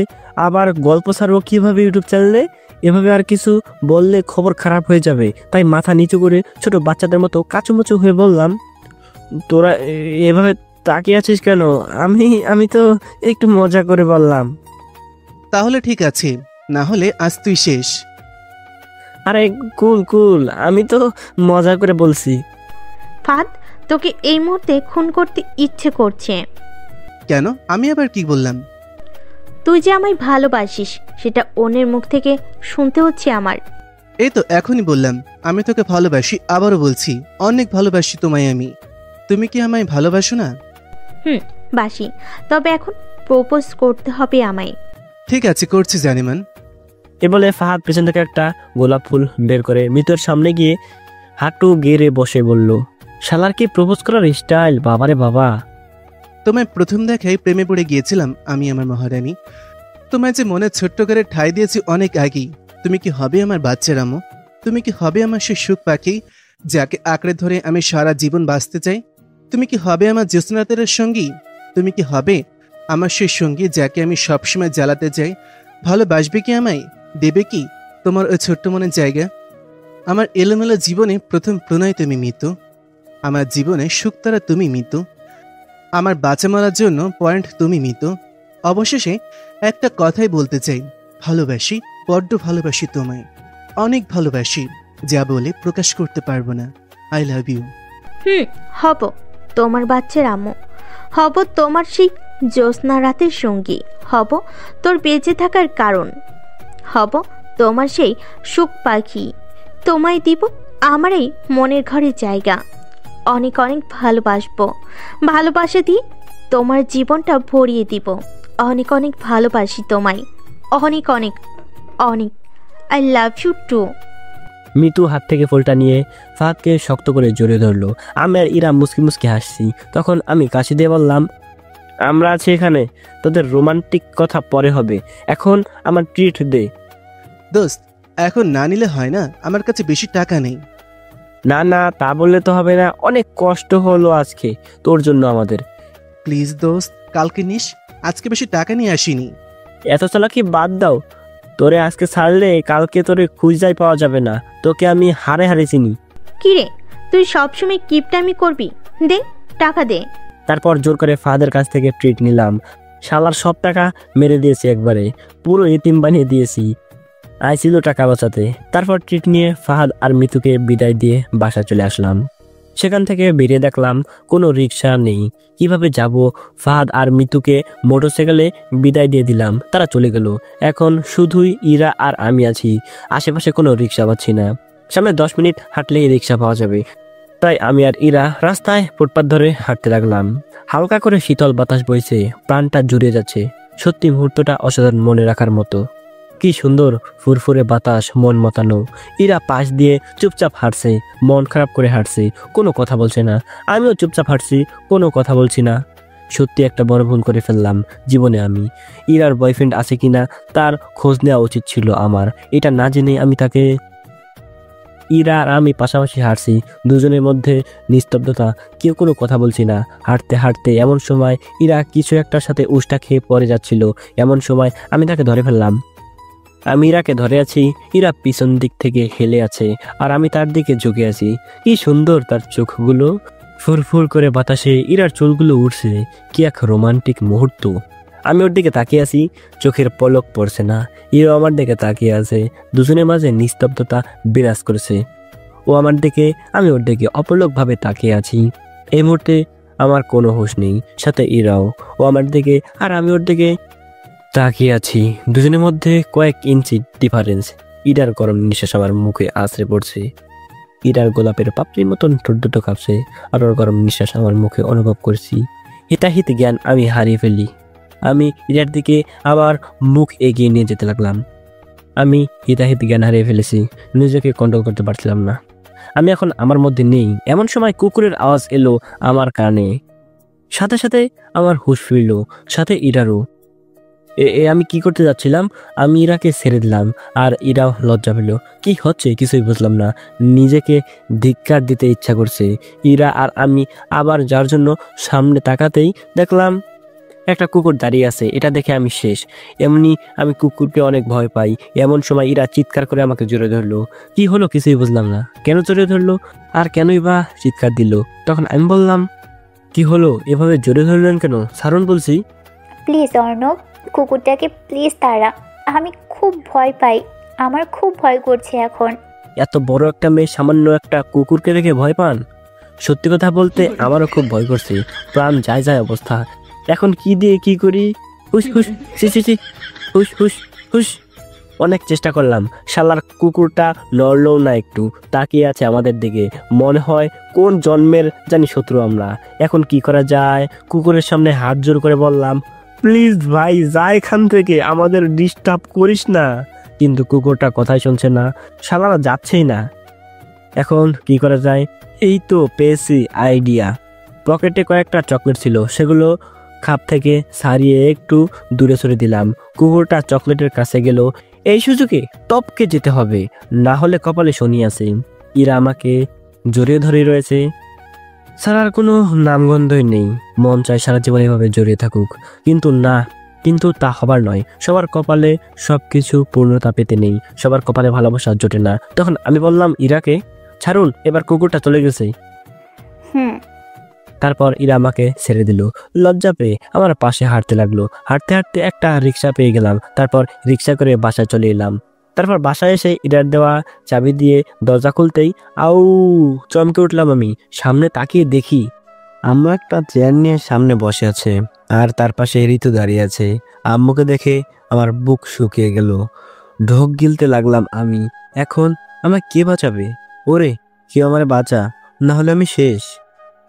আবার গল্প ছাড়বো কিভাবে ইউটিউব চ্যানেলে। এভাবে আর কিছু বললে খবর খারাপ হয়ে যাবে। তাই মাথা নিচু করে ছোট বাচ্চাদের মতো কাচুমুচু হয়ে বললাম, তোরা এভাবে তাকিয়ে আছিস কেন? আমি তো একটু মজা করে বললাম। তাহলে ঠিক আছে, না হলে আজ তুই শেষ। আরে কুল, আমি তো মজা করে বলছি। ফাদ, তোকে এই মুহূর্তে খুন করতে ইচ্ছে করছে। কেন? আমি আবার কি বললাম? তুই যে আমায় ভালোবাসিস সেটা অন্যের মুখ থেকে শুনতে হচ্ছে আমার। এই তো এখনই বললাম আমি তোকে ভালোবাসি, আবারও বলছি অনেক ভালোবাসি তোমায় আমি। তুমি কি আমায় ভালোবাসো না? বাসি, তবে এখন প্রপোজ করতে হবে আমায়। ঠিক আছে, করছি জানিমান। এ বলে ফাহাদ পেছন থেকে একটা গোলাপ ফুল বের করে মৃত্যুর সামনে গিয়ে হাঁটু গেড়ে বসে বলল, শালার কি প্রপোজ করার স্টাইল, বাবারে বাবা। তোমায় প্রথম দেখায় প্রেমে পড়ে গিয়েছিলাম আমি, আমার মহারানী। তোমায় যে মনে ছোট্ট করে ঠাঁই দিয়েছি অনেক আগেই। তুমি কি হবে আমার বাচ্চার আম্মু? তুমি কি হবে আমার সে সুখ পাখি যাকে আঁকড়ে ধরে আমি সারা জীবন বাঁচতে চাই? তুমি কি হবে আমার জ্যোৎস্নাতের সঙ্গী? তুমি কি হবে আমার সেই সঙ্গী যাকে আমি সবসময় জ্বালাতে চাই? ভালোবাসবে কি আমায়? দেবে কি তোমার ওই ছোট্ট মনের জায়গা? আমার এলোমেলো জীবনে প্রথম প্রণয় তুমি মিতু, আমার জীবনে সুখ তারা তুমি মিতু, আমার বাঁচা মারার জন্য পয়েন্ট তুমি মিতু। অবশেষে একটা কথাই বলতে চাই, ভালোবাসি, বড্ড ভালোবাসি তোমায়, অনেক ভালোবাসি, যা বলে প্রকাশ করতে পারবো না। I love you. হব তোমার বাচ্চার আম্মু, হব তোমার সেই জ্যোৎস্না রাতের সঙ্গী, হব তোর বেঁচে থাকার কারণ, হব তোমার সেই সুখ পাখি। তোমায় দিব আমার এই মনের ঘরে জায়গা। অনেক অনেক ভালোবাসবো, ভালোবাসা দিয়ে তোমার জীবনটা ভরিয়ে দিব। অনেক অনেক ভালোবাসি তোমায়, অনেক অনেক অনেক। I love you too. Mitu হাত থেকে ফুলটা নিয়ে ফাহাদকে শক্ত করে জড়িয়ে ধরলো। আমি আর ইরা মুসকি মুসকি হাসছি। তখন আমি কাশি দিয়ে বললাম, আমরা আছি এখানে, তোদের রোমান্টিক কথা পরে হবে, এখন আমার ট্রিট দে। দোস্ত, এখন না নিলে হয় না, আমার কাছে বেশি টাকা নেই। না না, তা বললে তো হবে না, অনেক কষ্ট হলো আজকে তোর জন্য আমাদের। প্লিজ দোস্ত, কালকে নিস, আজকে বেশি টাকা নিয়ে আসিনি। এত চালাকি বাদ দাও, তোরে আজকে ছাড়লে কালকে তোরে খুঁজাই পাওয়া যাবে না, তোকে আমি হারে হারে চিনি। কিরে, তুই সবসময় কিপটামি করবি? দে টাকা দে। তারপর জোর করে ফাহাদের কাছ থেকে ট্রিট নিলাম। শালার সব টাকা মেরে দিয়েছি, একবারে পুরো এতিম বানিয়ে দিয়েছি। আইছিল টাকা বাঁচাতে। তারপর ট্রিট নিয়ে ফাহাদ আর মিতুকে বিদায় দিয়ে বাসা চলে আসলাম। সেখান থেকে বেরিয়ে দেখলাম কোনো রিক্সা নেই, কিভাবে যাব? ফাহাদ আর মিতুকে মোটরসাইকেলে বিদায় দিয়ে দিলাম, তারা চলে গেল। এখন শুধুই ইরা আর আমি আছি, আশেপাশে কোনো রিক্সা পাচ্ছি না। সামনে 10 মিনিট হাঁটলেই রিক্সা পাওয়া যাবে, তাই আমি আর ইরা রাস্তায় ফুটপাত ধরে হাঁটতে লাগলাম। হালকা করে শীতল বাতাস বইছে, প্রাণটা জুড়ে যাচ্ছে। সত্যি মুহূর্তটা অসাধারণ, মনে রাখার মতো। কি সুন্দর ফুরফুরে বাতাস, মন মতানো। ইরা পাশ দিয়ে চুপচাপ হাঁটছে, মন খারাপ করে হাঁটছে, কোনো কথা বলছে না। আমিও চুপচাপ হাঁটছি, কোনো কথা বলছি না। সত্যি একটা বড় ভুল করে ফেললাম জীবনে আমি। ইরার বয়ফ্রেন্ড আছে কিনা তার খোঁজ নেওয়া উচিত ছিল আমার, এটা না জেনে আমি তাকে। ইরা আর আমি পাশাপাশি হাঁটছি, দুজনের মধ্যে নিস্তব্ধতা, কেউ কোনো কথা বলছি না। হাঁটতে হাঁটতে এমন সময় ইরা কিছু একটার সাথে উষ্টা খেয়ে পড়ে যাচ্ছিল। এমন সময় আমি তাকে ধরে ফেললাম। আমি ইরাকে ধরে আছি, ইরা পিছন দিক থেকে হেলে আছে আর আমি তার দিকে ঝুঁকে আছি। কি সুন্দর তার চোখগুলো, ফুরফুর করে বাতাসে ইরার চুলগুলো উঠছে। কি এক রোমান্টিক মুহূর্ত। আমি ওর দিকে তাকিয়ে আছি, চোখের পলক পড়ছে না। ইরা আমার দিকে তাকিয়ে আছে, দুজনের মাঝে নিস্তব্ধতা বিরাজ করেছে। ও আমার দিকে, আমি ওর দিকে অপলকভাবে তাকিয়ে আছি। এই মুহূর্তে আমার কোনো হুঁশ নেই, সাথে ইরাও। ও আমার দিকে আর আমি ওর দিকে তাকিয়ে আছি, দুজনের মধ্যে কয়েক ইঞ্চি ডিফারেন্স। ইরার গরম নিঃশ্বাস আমার মুখে আছড়ে পড়ছে। ইরার গোলাপের পাপড়ির মতন ঠোঁট দুটো কাঁপছে, আর ওর গরম নিঃশ্বাস আমার মুখে অনুভব করছি। হিতাহিত জ্ঞান আমি হারিয়ে ফেলি। আমি ইরার দিকে আবার মুখ এগিয়ে নিয়ে যেতে লাগলাম। আমি হিতাহিত জ্ঞান হারিয়ে ফেলেছি, নিজেকে কন্ট্রোল করতে পারছিলাম না। আমি এখন আমার মধ্যে নেই। এমন সময় কুকুরের আওয়াজ এলো আমার কানে, সাথে সাথে আমার হুঁশ ফিরল, সাথে ইরারও। আমি কি করতে যাচ্ছিলাম? আমি ইরাকে ছেড়ে দিলাম, আর ইরাও লজ্জা পেল। কি হচ্ছে কিছুই বুঝলাম না, নিজেকে ধিক্কার দিতে ইচ্ছা করছে। ইরা আর আমি আবার যার জন্য সামনে তাকাতেই দেখলাম একটা কুকুর দাঁড়িয়ে আছে। এটা দেখে আমি শেষ। এমনি আমি কুকুরকে অনেক ভয় পাই। এমন সময় ইরা চিৎকার করে আমাকে জড়িয়ে ধরলো। কি হলো কিছুই বুঝলাম না, কেন জড়িয়ে ধরলো আর কেনই বা চিৎকার দিল। তখন আমি বললাম, কি হলো, এভাবে জড়িয়ে ধরলেন কেন? ছাড়ুন বলছি। প্লিজ অর্ণব, কুকুরটাকে প্লিজ তাড়া, আমি খুব ভয় পাই, আমার খুব ভয় করছে এখন। এত বড় একটা মেয়ে সামান্য একটা কুকুরকে দেখে ভয় পান? সত্যি কথা বলতে আমারও খুব ভয় করছে, প্রাণ যায় যায় অবস্থা। এখন কি দিয়ে কি করি? হুস হুস, সি সি সি, হুস হুস হুস। অনেক চেষ্টা করলাম, শালার কুকুরটা নড়লও না একটু, তাকিয়ে আছে আমাদের দিকে। মনে হয় কোন জন্মের জানি শত্রু আমরা। এখন কি করা যায়? কুকুরের সামনে হাত জোর করে বললাম, প্লিজ ভাই যা এখান থেকে, আমাদের ডিস্টার্ব করিস না। কিন্তু কুকুরটা কথাই শুনছে না, শালারা যাচ্ছেই না। এখন কি করা যায়? এই তো পেয়েছি আইডিয়া। পকেটে কয়েকটা চকলেট ছিল, সেগুলো খাপ থেকে ছাড়িয়ে একটু দূরে সরে দিলাম। কুকুরটা চকলেটের কাছে গেল। এই সুযোগে টপকে যেতে হবে, না হলে কপালে শনি আছে। ইরা আমাকে জড়িয়ে ধরে রয়েছে, ছাড়ার কোনো নামগন্ধই নেই। মন চায় সারা জীবন এভাবে জড়িয়ে থাকুক, কিন্তু না, কিন্তু তা হবার নয়। সবার কপালে সবকিছু পূর্ণতা পেতে নেই, সবার কপালে ভালোবাসা জোটে না। তখন আমি বললাম ইরাকে, ছাড়ুন, এবার কুকুরটা চলে গেছে। তারপর ইরা আমাকে ছেড়ে দিল। লজ্জা পেয়ে আমার পাশে হাঁটতে লাগলো। হাঁটতে হাঁটতে একটা রিক্সা পেয়ে গেলাম। তারপর রিক্সা করে বাসায় চলে এলাম। তারপর বাসায় এসে ইরার দেওয়া চাবি দিয়ে দরজা খুলতেই আউ চমকে উঠলাম। আমি সামনে তাকিয়ে দেখি আম্মু একটা চেয়ার নিয়ে সামনে বসে আছে, আর তার পাশে ঋতু দাঁড়িয়ে আছে। আম্মুকে দেখে আমার বুক শুকিয়ে গেল। ঢোক গিলতে লাগলাম আমি। এখন আমায় কে বাঁচাবে? ওরে কেউ আমার বাঁচা, না হলে আমি শেষ।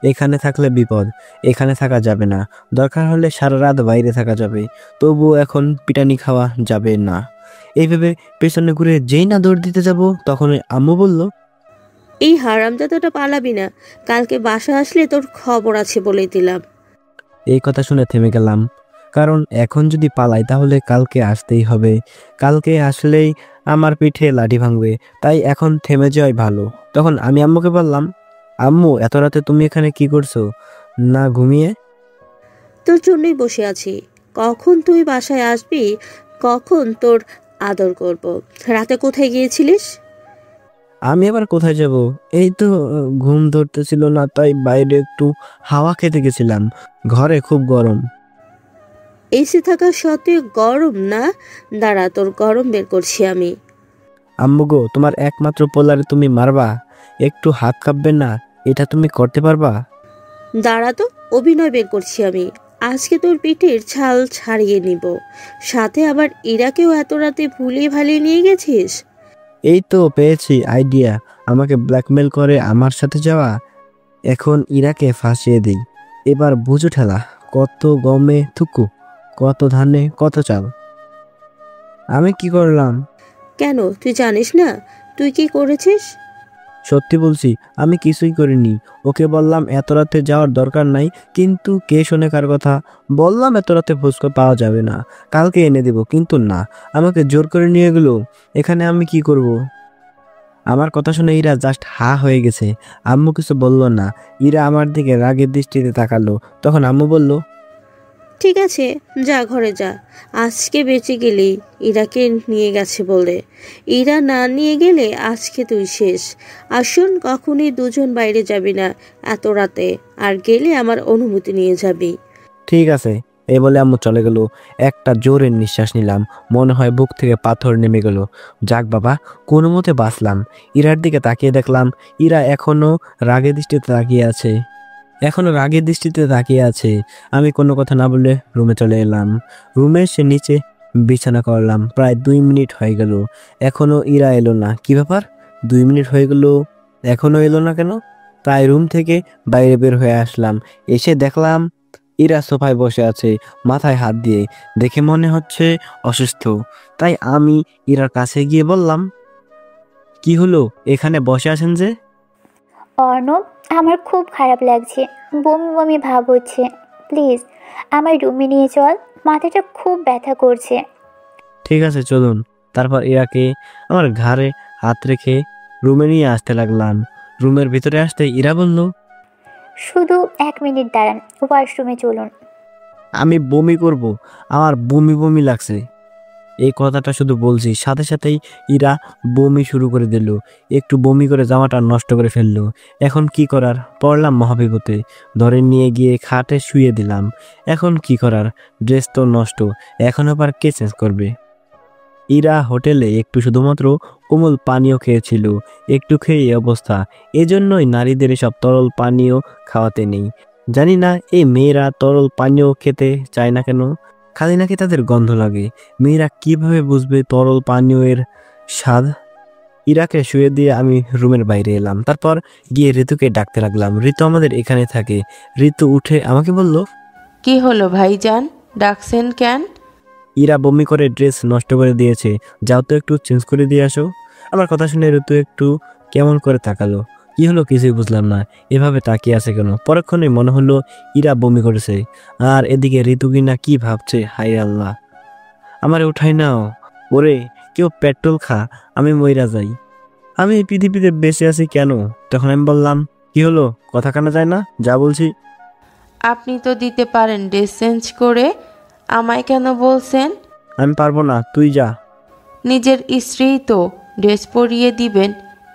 এখানে থাকলে বিপদ, এখানে থাকা যাবে না। দরকার হলে সারা রাত বাইরে থাকা যাবে, তবুও এখন পিটানি খাওয়া যাবে না। এইভাবে পেছনে ঘুরে যেই না দৌড় দিতে যাব, তখন আম্মু বলল, এই হারামজাদাটা পালাবি না, কালকে বাসা আসলে তোর খবর আছে বলে দিলাম। এই কথা শুনে থেমে গেলাম, কারণ এখন যদি পালাই তাহলে কালকে আসতেই হবে। কালকে আসলেই আমার পিঠে লাঠি ভাঙবে, তাই এখন থেমে যাওয়াই ভালো। তখন আমি আম্মুকে বললাম, আম্মু এত রাতে তুমি এখানে কি করছো? না ঘুমিয়ে? তোর জন্যই বসে আছি। কখন তুই বাসায় আসবি, কখন তোর আদর করব। রাতে কোথায় গিয়েছিলিস? আমি আবার কোথায় যাব? এই তো ঘুম ধরতেছিল না, তাই বাইরে একটু হাওয়া খেতে গেছিলাম। ঘরে খুব গরম। এসি থাকা সত্ত্বেও গরম না? দাঁড়া, তোর গরম বের করছি আমি। আম্মু গো, তোমার একমাত্র পোলারে তুমি মারবা? একটু হাত কাঁপবে না? এটা তুমি করতে পারবা? দাঁড়া তো, অভিনয় বের করছি আমি। আজকে তোর পিঠের ছাল ছাড়িয়ে নিব। সাথে আবার ইরাকেও এত রাতে ভুলিয়ে ভালিয়ে নিয়ে গেছিস? এই তো পেয়েছি আইডিয়া। আমাকে ব্ল্যাকমেল করে আমার সাথে যাওয়া। এখন ইরাকে ফাঁসিয়ে দিই। এবার বুঝো ঠেলা, কত গমে থুকু, কত ধানে কত চাল। আমি কি করলাম? কেন, তুই জানিস না তুই কি করেছিস? সত্যি বলছি, আমি কিছুই করিনি। ওকে বললাম এত রাতে যাওয়ার দরকার নাই, কিন্তু কে শোনে কার কথা। বললাম এত রাতে ফুচকা পাওয়া যাবে না, কালকে এনে দেব, কিন্তু না, আমাকে জোর করে নিয়ে গেল। এখানে আমি কি করব? আমার কথা শুনে ইরা জাস্ট হা হয়ে গেছে। আম্মু কিছু বলল না। ইরা আমার দিকে রাগের দৃষ্টিতে তাকালো। তখন আম্মু বলল, ঠিক আছে, যা ঘরে যা। আজকে বেঁচে গেলি ইরাকে নিয়ে গেছে বলে। ইরা না নিয়ে গেলে আজকে তুই শেষ। আসুন, কখনই দুজন বাইরে যাবি না এত রাতে। আর গেলে আমার অনুমতি নিয়ে যাবি। ঠিক আছে। এই বলে আম্মু চলে গেল। একটা জোরের নিঃশ্বাস নিলাম, মনে হয় বুক থেকে পাথর নেমে গেল। যাক বাবা, কোনো মতে বাঁচলাম। ইরার দিকে তাকিয়ে দেখলাম ইরা এখনো রাগের দৃষ্টিতে তাকিয়ে আছে। আমি কোনো কথা না বলে রুমে চলে এলাম। রুমে এসে নিচে বিছানা করলাম। প্রায় 2 মিনিট হয়ে গেল, এখনো ইরা এলো না। কি ব্যাপার, 2 মিনিট হয়ে গেল, এখনো এলো না কেন? তাই রুম থেকে বাইরে বের হয়ে আসলাম। এসে দেখলাম ইরা সোফায় বসে আছে, মাথায় হাত দিয়ে। দেখে মনে হচ্ছে অসুস্থ। তাই আমি ইরার কাছে গিয়ে বললাম, কি হলো, এখানে বসে আছেন যে? অর্ণব, আমার খুব খারাপ লাগছে, বমি বমি ভাব হচ্ছে। প্লিজ আমার রুমে নিয়ে চল, মাথাটা খুব ব্যথা করছে। ঠিক আছে চলুন। তারপর ইরাকে আমার ঘাড়ে হাত রেখে রুমে নিয়ে আসতে লাগলাম। রুমের ভিতরে আসতে ইরা বলল, শুধু 1 মিনিট দাঁড়ান, ওয়াশরুমে চলুন। আমি বমি করব, আমার বমি বমি লাগছে। এই কথাটা শুধু বলছি, সাথে সাথেই ইরা বমি শুরু করে দিল। একটু বমি করে জামাটা নষ্ট করে ফেললো। এখন কি করার, পড়লাম মহাবিপদে। ধরে নিয়ে গিয়ে খাটে শুয়ে দিলাম। এখন কি করার, ড্রেস তো নষ্ট, এখন আবার কে চেঞ্জ করবে? ইরা হোটেলে একটু শুধুমাত্র কোমল পানীয় খেয়েছিল, একটু খেয়ে এই অবস্থা। এজন্যই নারীদের এসব তরল পানীয় খাওয়াতে নেই। জানি না এই মেয়েরা তরল পানীয় খেতে চায় না কেন, খালি নাকি তাদের গন্ধ লাগে। মেয়েরা কিভাবে বুঝবে তরল পানীয়ের স্বাদ? ইরাকে শুয়ে দিয়ে আমি রুমের বাইরে এলাম। তারপর গিয়ে ঋতুকে ডাকতে লাগলাম। ঋতু আমাদের এখানে থাকে। ঋতু উঠে আমাকে বলল, কি হলো ভাইজান, ডাকছেন কেন? ইরা বমি করে ড্রেস নষ্ট করে দিয়েছে, যাও তো একটু চেঞ্জ করে দিয়ে আসো। আমার কথা শুনে ঋতু একটু কেমন করে তাকালো। কি হলো কিছুই বুঝলাম না, এভাবে তাকিয়ে আছে কেন? পরক্ষণে মনে হলো ইরা বমি করেছে, আর এদিকে ঋতু কিনা কি ভাবছে। হাই আল্লাহ, আমারে উঠাই নাও। ওরে কেউ পেট্রোল খা, আমি মইরা যাই। আমি এই পৃথিবীতে বেঁচে আছি কেন? তখন আমি বললাম, কি হলো, কথা কানা যায় না? যা বলছি। আপনি তো দিতে পারেন ড্রেস চেঞ্জ করে, আমায় কেন বলছেন? আমি পারবো না, তুই যা। নিজের স্ত্রী তো ড্রেস পরিয়ে দিবেন,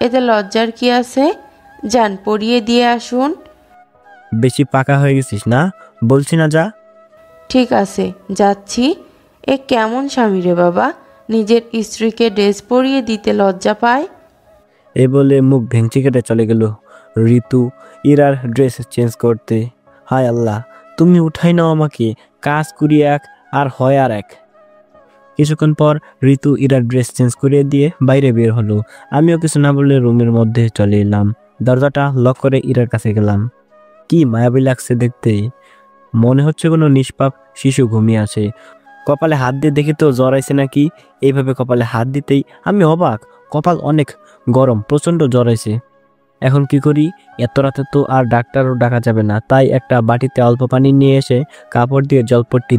এতে লজ্জার কি আছে? যান, পরিয়ে দিয়ে আসুন। বেশি পাকা হয়ে গেছিস না, বলছি না যা। ঠিক আছে, যাচ্ছি। এ কেমন স্বামী রে বাবা, নিজের স্ত্রীকে ড্রেস পরিয়ে দিতে লজ্জা পায়। এ বলে মুখ ভেঙচি কেটে চলে গেল ঋতু ইরার ড্রেস চেঞ্জ করতে। হায় আল্লাহ, তুমি উঠাই নাও আমাকে, কাজ করি এক আর হয় আর এক। কিছুক্ষণ পর ঋতু ইরার ড্রেস চেঞ্জ করিয়ে দিয়ে বাইরে বের হলো। আমিও কিছু না বলে রুমের মধ্যে চলে এলাম। দরজাটা লক করে ইরার কাছে গেলাম। কি মায়াবী লাগছে দেখতে, মনে হচ্ছে কোনো নিষ্পাপ শিশু ঘুমিয়ে আছে। কপালে হাত দিয়ে দেখি তো জ্বর আইছে নাকি। এইভাবে কপালে হাত দিতেই আমি অবাক, কপাল অনেক গরম, প্রচন্ড জ্বর আইছে। এখন কি করি? এত রাতে তো আর ডাক্তারও ডাকা যাবে না, তাই একটা বাটিতে অল্প পানি নিয়ে এসে কাপড় দিয়ে জলপট্টি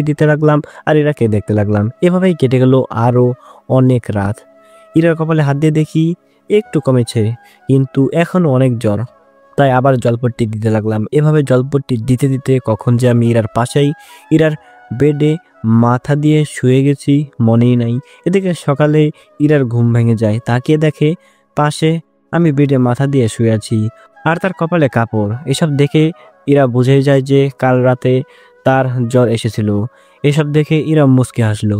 দিতে লাগলাম আর ইরাকে দেখতে লাগলাম। এভাবেই কেটে গেল আরো অনেক রাত। ইরার কপালে হাত দিয়ে দেখি একটু কমেছে, কিন্তু এখনো অনেক জ্বর। তাই আবার জলপট্টি দিতে লাগলাম। এভাবে জলপট্টি দিতে দিতে কখন যে আমি ইরার পাশেই ইরার বেডে মাথা দিয়ে শুয়ে গেছি মনেই নাই। এদিকে সকালে ইরার ঘুম ভেঙে যায়, তাকিয়ে দেখে পাশে আমি বেডে মাথা দিয়ে শুয়ে আছি আর তার কপালে কাপড়। এসব দেখে ইরা বুঝে যায় যে কাল রাতে তার জ্বর এসেছিল। এসব দেখে ইরা মুচকে হাসলো।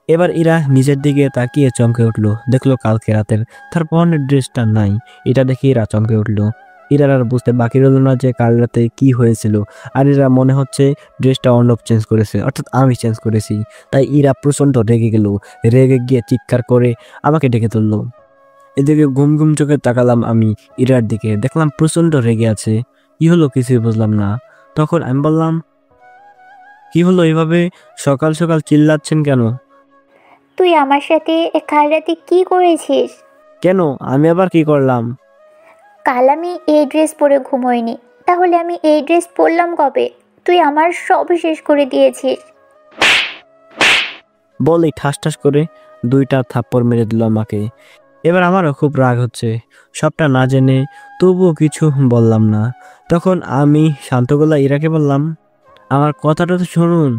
এবার ইরা নিজের দিকে তাকিয়ে চমকে উঠলো, দেখলো কালকে রাতের তার পরনের ড্রেসটা নাই। এটা দেখে ইরা চমকে উঠলো। ইরার আর বুঝতে বাকি রইল না যে কাল রাতে কি হয়েছিল। আর ইরা মনে হচ্ছে ড্রেসটা অর্ণব চেঞ্জ করেছে, অর্থাৎ আমি চেঞ্জ করেছি। তাই ইরা প্রচণ্ড রেগে গেল, রেগে গিয়ে চিৎকার করে আমাকে ডেকে তুললো। এদিকে ঘুম ঘুম চোখে তাকালাম আমি ইরার দিকে, দেখলাম প্রচণ্ড রেগে আছে। কি হলো কিছুই বুঝলাম না। তখন আমি বললাম, কি হলো এভাবে সকাল সকাল চিল্লাচ্ছেন কেন? তুই আমার সাথে কাল রাতে কি করেছিস? কেন? আমি আবার কি করলাম? কাল আমি এই ড্রেস পরে ঘুমোইনি, তাহলে আমি এই ড্রেস পরলাম কবে? তুই আমার সব শেষ করে দিয়েছিস। বলেই ঠাস ঠাস করে 2টা থাপ্পড় মেরে দিল আমাকে। এবার আমারও খুব রাগ হচ্ছে, সবটা না জেনে তবুও কিছু বললাম না। তখন আমি শান্ত গলায় ইরাকে বললাম, আমার কথাটা তো শুনুন।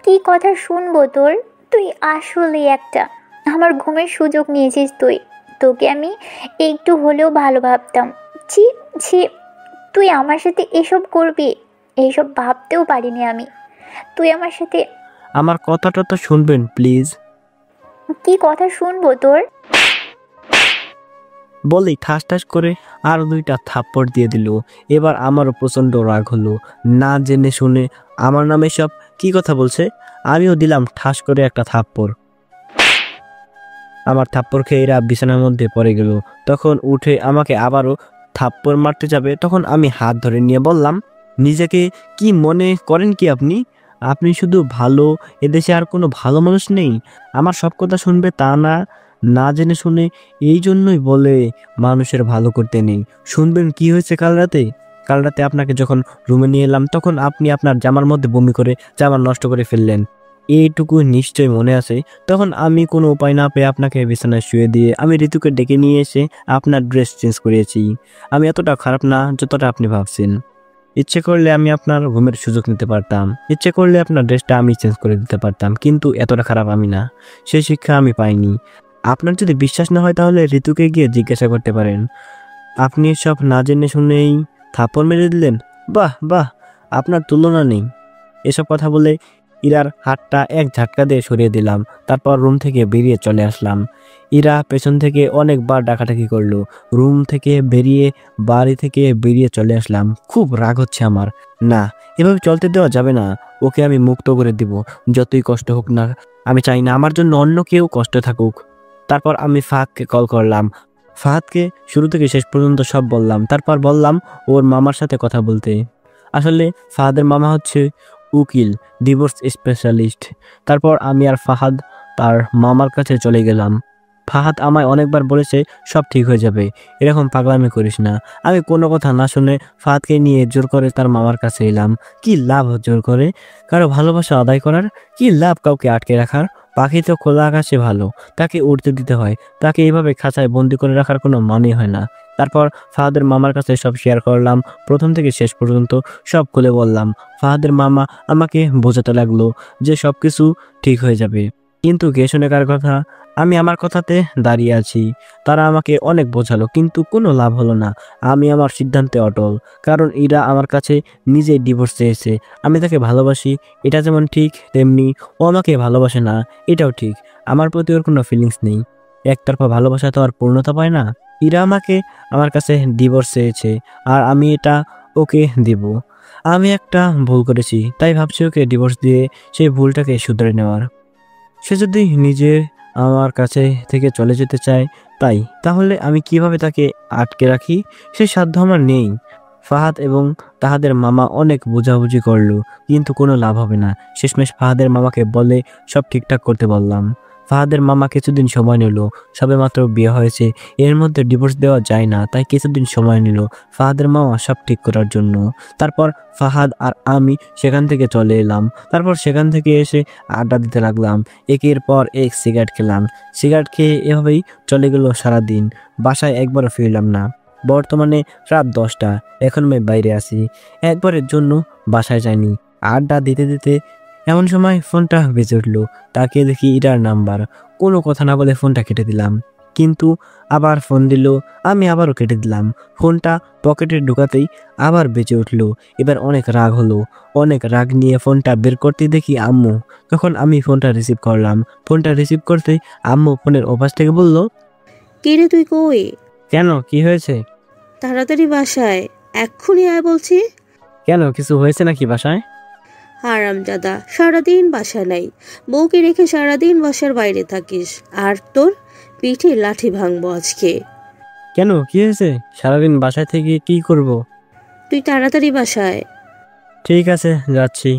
কি কথা শুনবো তোর? তুই আসলে একটা আমার ঘুমের সুযোগ নিয়েছিস তুই। তোকে আমি একটু হলেও ভালো ভাবতাম। ছি ছি, তুই আমার সাথে এসব করবি এইসব ভাবতেও পারিনি আমি। তুই আমার সাথে। আমার কথাটা তো শুনবেন প্লিজ। কি কথা শুনবো তোর? বলেই ঠাস ঠাস করে আরো 2টা থাপ্পড় দিয়ে দিল। এবার আমারও প্রচন্ড রাগ হলো, না জেনে শুনে আমার নামে সব কি কথা বলছে। আমিও দিলাম ঠাস করে একটা থাপ্পড়। আমার থাপ্পড় খেয়ে এরা বিছানার মধ্যে পড়ে গেল। তখন উঠে আমাকে আবারও থাপ্পড় মারতে যাবে, তখন আমি হাত ধরে নিয়ে বললাম, নিজেকে কি মনে করেন কি আপনি? আপনি শুধু ভালো, এদেশে আর কোনো ভালো মানুষ নেই? আমার সব কথা শুনবে তা না, না জেনে শুনে। এই জন্যই বলে মানুষের ভালো করতে নেই। শুনবেন কি হয়েছে কাল রাতে? কাল রাতে আপনাকে যখন রুমে নিয়ে এলাম তখন আপনি আপনার জামার মধ্যে বমি করে জামা নষ্ট করে ফেললেন, এইটুকু নিশ্চয় মনে আছে। তখন আমি কোনো উপায় না পেয়ে আপনাকে বিছানায় শুয়ে দিয়ে আমি ঋতুকে ডেকে নিয়ে এসে আপনার ড্রেস চেঞ্জ করিয়েছি। আমি এতটা খারাপ না যতটা আপনি ভাবছেন। ইচ্ছে করলে আমি আপনার ঘুমের সুযোগ নিতে পারতাম, ইচ্ছে করলে আপনার ড্রেসটা আমি চেঞ্জ করে দিতে পারতাম, কিন্তু এতটা খারাপ আমি না। সেই শিক্ষা আমি পাইনি। আপনার যদি বিশ্বাস না হয় তাহলে ঋতুকে গিয়ে জিজ্ঞাসা করতে পারেন। আপনি সব না জেনে শুনেই থাপ্পড় মেরে দিলেন। বাহ বাহ, আপনার তুলনা নেই। এসব কথা বলে ইরার হাতটা এক ঝাটকা দিয়ে সরিয়ে দিলাম। তারপর রুম থেকে বেরিয়ে চলে আসলাম। ইরা পেছন থেকে অনেকবার ডাকাডাকি করলো। রুম থেকে বেরিয়ে বাড়ি থেকে বেরিয়ে চলে আসলাম। খুব রাগ হচ্ছে আমার। না, এভাবে চলতে দেওয়া যাবে না। ওকে আমি মুক্ত করে দিব, যতই কষ্ট হোক না। আমি চাই না আমার জন্য অন্য কেউ কষ্ট থাকুক। তারপর আমি ফাহাদকে কল করলাম। ফাহাদকে শুরু থেকে শেষ পর্যন্ত সব বললাম। তারপর বললাম ওর মামার সাথে কথা বলতে। আসলে ফাহাদের মামা হচ্ছে উকিল, ডিভোর্স স্পেশালিস্ট। তারপর আমি আর ফাহাদ তার মামার কাছে চলে গেলাম। ফাহাদ আমায় অনেকবার বলেছে সব ঠিক হয়ে যাবে, এরকম পাগলামি করিস না। আমি কোনো কথা না শুনে ফাহাদকে নিয়ে জোর করে তার মামার কাছে এলাম। কি লাভ জোর করে কারো ভালোবাসা আদায় করার? কি লাভ কাউকে আটকে রাখার? পাখি তো খোলা আকাশে ভালো, তাকে উড়তে দিতে হয়। তাকে এইভাবে খাঁচায় বন্দি করে রাখার কোনো মানে হয় না। তারপর ফাহাদের মামার কাছে সব শেয়ার করলাম, প্রথম থেকে শেষ পর্যন্ত সব খুলে বললাম। ফাহাদের মামা আমাকে বোঝাতে লাগলো যে সবকিছু ঠিক হয়ে যাবে। কিন্তু কে শুনে কার কথা? আমি আমার কথাতে দাঁড়িয়ে আছি। তারা আমাকে অনেক বোঝালো, কিন্তু কোনো লাভ হলো না। আমি আমার সিদ্ধান্তে অটল, কারণ ইরা আমার কাছে নিজেই ডিভোর্স চেয়েছে। আমি তাকে ভালোবাসি, এটা যেমন ঠিক, তেমনি ও আমাকে ভালোবাসে না, এটাও ঠিক। আমার প্রতি ওর কোনো ফিলিংস নেই। একতরফা ভালোবাসা তো আর পূর্ণতা পায় না। ইরা আমাকে আমার কাছে ডিভোর্স চেয়েছে, আর আমি এটা ওকে দিব। আমি একটা ভুল করেছি, তাই ভাবছি ওকে ডিভোর্স দিয়ে সেই ভুলটাকে শুধরে নেওয়ার। সে যদি নিজে আমার কাছে থেকে চলে যেতে চায় তাহলে আমি কিভাবে তাকে আটকে রাখি? সে সাধ্য আমার নেই। ফাহাদ এবং তাহাদের মামা অনেক বোঝাবুঝি করলো, কিন্তু কোনো লাভ হবে না। শেষমেশ ফাহাদের মামাকে বলে সব ঠিকঠাক করতে বললাম। ফাহাদের মামা কিছুদিন সময় নিল, সবেমাত্র বিয়ে হয়েছে, এর মধ্যে ডিভোর্স দেওয়া যায় না, তাই কিছুদিন সময় নিল ফাহাদের মামা সব ঠিক করার জন্য। তারপর ফাহাদ আর আমি সেখান থেকে চলে এলাম। তারপর সেখান থেকে এসে আড্ডা দিতে লাগলাম, একের পর এক সিগারেট খেলাম। সিগারেট খেয়ে এভাবেই চলে গেল সারাদিন, বাসায় একবারও ফিরলাম না। বর্তমানে রাত 10টা, এখন আমি বাইরে আছি, একবারের জন্য বাসায় যাইনি। আড্ডা দিতে দিতে এমন সময় ফোনটা বেজে উঠলো, তাকে দেখি ইরার নাম্বার। কোনো কথা না বলে ফোনটা কেটে দিলাম, কিন্তু আবার ফোন দিল, আমি আবারও কেটে দিলাম। ফোনটা পকেটে ঢুকাতেই আবার বেজে উঠলো। এবার অনেক রাগ হলো, অনেক রাগ নিয়ে ফোনটা বের করতে দেখি আম্মু। তখন আমি ফোনটা রিসিভ করলাম। ফোনটা রিসিভ করতে আম্মু ফোনের ওপাশ থেকে বলল, কে রে তুই কই? কেন, কি হয়েছে? তাড়াতাড়ি বাসায়, এক্ষুনি আয় বলছি। কেন, কিছু হয়েছে নাকি বাসায়? হারামজাদা, সারাদিন বাসায় নাই, বউকে রেখে সারাদিন বাসার বাইরে থাকিস, আর তোর পিঠে লাঠি ভাঙবো আজকে। কেন, কি হয়েছে? সারাদিন বাসায় থেকে কি করব? তুই তাড়াতাড়ি বাসায়। ঠিক আছে, যাচ্ছি।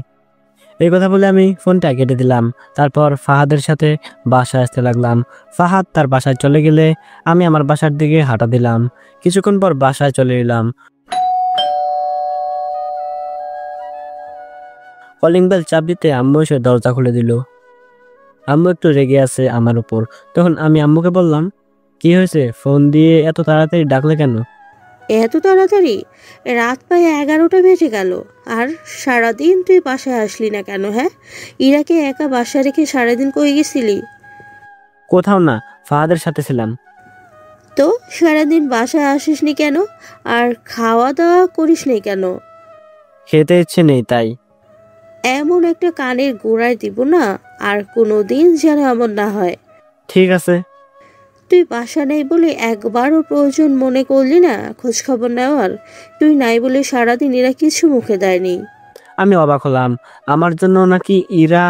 এই কথা বলে আমি ফোনটা কেটে দিলাম। তারপর ফাহাদের সাথে বাসায় আসতে লাগলাম। ফাহাদ তার বাসায় চলে গেলে আমি আমার বাসার দিকে হাঁটা দিলাম। কিছুক্ষণ পর বাসায় চলে এলাম। কলিং বেল চাপ দিতে আম্মু এসে দরজা খুলে দিল। আম্মু একটু রেগে আছে আমার উপর। তখন আমি আম্মুকে বললাম, কি হয়েছে, ফোন দিয়ে এত তাড়াতাড়ি ডাকলে কেন? এত তাড়াতাড়ি? রাত প্রায় 11টা বেজে গেল, আর সারাদিন তুই বাসায় আসলি না কেন? হ্যাঁ, ইরাকে একা বাসায় রেখে সারাদিন কই গেছিলি? কোথাও না, ফাহাদের সাথে ছিলাম। তো সারাদিন বাসায় আসিসনি কেন? আর খাওয়া দাওয়া করিসনি কেন? খেতে ইচ্ছে নেই তাই। এমন একটা কানের গোড়ায় দিব না, আর কোনো দিন যেন এমন না হয়। ঠিক আছে। তুই বাসা নেই বলে একবারও প্রয়োজন মনে করলি না খোঁজ খবর নেওয়ার? তুই নাই বলে সারাদিন এরা কিছু মুখে দেয়নি। আমি অবাক হলাম, আমার জন্য নাকি ইরা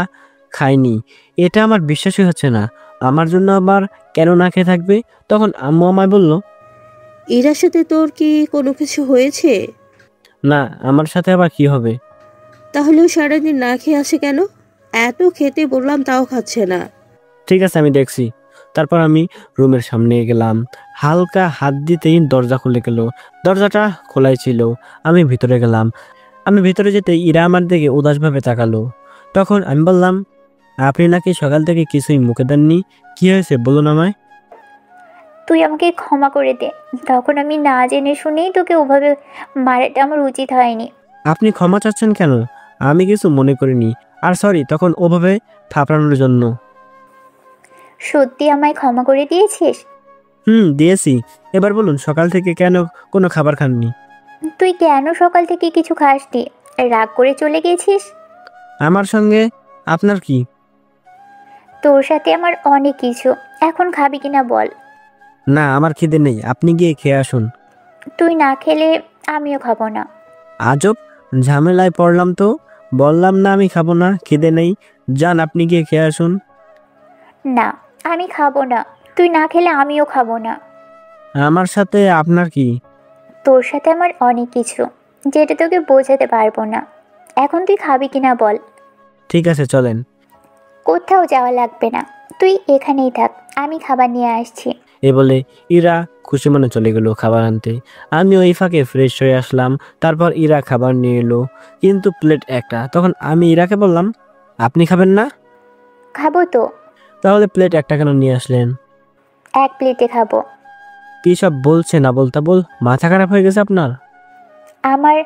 খায়নি, এটা আমার বিশ্বাসই হচ্ছে না। আমার জন্য আবার কেন না খেয়ে থাকবে? তখন আম্মু আমায় বলল, ইরার সাথে তোর কি কোনো কিছু হয়েছে? না, আমার সাথে আবার কি হবে? তাহলেও সারাদিন না খেয়ে আসে কেন? এত খেতে বললাম তাও খাচ্ছে না। ঠিক আছে, আমি দেখছি। তারপর আমি রুমের সামনে গেলাম। হালকা হাত দিতেই দরজা খুলে গেল। দরজাটা খোলাই ছিল। আমি ভিতরে গেলাম। আমি ভিতরে যেতে ইরা আমার দিকে উদাসভাবে তাকালো। তখন আমি বললাম, আপনি নাকি সকাল থেকে কিছুই মুখে দেননি, কি হয়েছে বলুন আমায়। তুই আমাকে ক্ষমা করে দে, তখন আমি না জেনে শুনেই তোকে ওভাবে মারাটা আমার উচিত হয়নি। আপনি ক্ষমা চাচ্ছেন কেন? আমি কিছু মনে করিনি। আর সরি তখন ওভাবে থাপড়ানোর জন্য। সত্যি আমায় ক্ষমা করে দিয়েছিস? দিয়েছি। এবার বলুন, সকাল থেকে কেন কোনো খাবার খাননি? তুই কেন সকাল থেকে কিছু খাসনি? রাগ করে চলে গেছিস? আমার সঙ্গে আপনার কি? তোর সাথে আমার অনেক কিছু, এখন খাবি কিনা বল। না, আমার খিদে নেই, আপনি গিয়ে খেয়ে আসুন। তুই না খেলে আমিও খাবো না। আজব ঝামেলায় পড়লাম তো। বললাম না আমি খাবো না, খিদে নেই। যান, আপনি গিয়ে খেয়ে আসুন। না, আমি খাবো না। তুই না খেলে আমিও খাবো না। আমার সাথে আপনার কি? তোর সাথে আমার অনেক কিছু, যেটা তোকে বোঝাতে পারবো না। এখন তুই খাবি কিনা বল। ঠিক আছে, চলেন। কোথাও যাওয়া লাগবে না, তুই এখানেই থাক, আমি খাবার নিয়ে আসছি। এ বলে ইরা খুশি মনে চলে গেল খাবার আনতে। আমি ওই ফাঁকে ফ্রেশ হয়ে আসলাম। তারপর ইরা খাবার নিয়ে এলো, কিন্তু প্লেট একটা। তখন আমি ইরাকে বললাম, আপনি খাবেন না? খাবো তো। তাহলে প্লেট একটা কেন নিয়ে আসলেন? এক প্লেটে খাবো। কি সব বলছে না বলতা বল, মাথা খারাপ হয়ে গেছে আপনার? আমার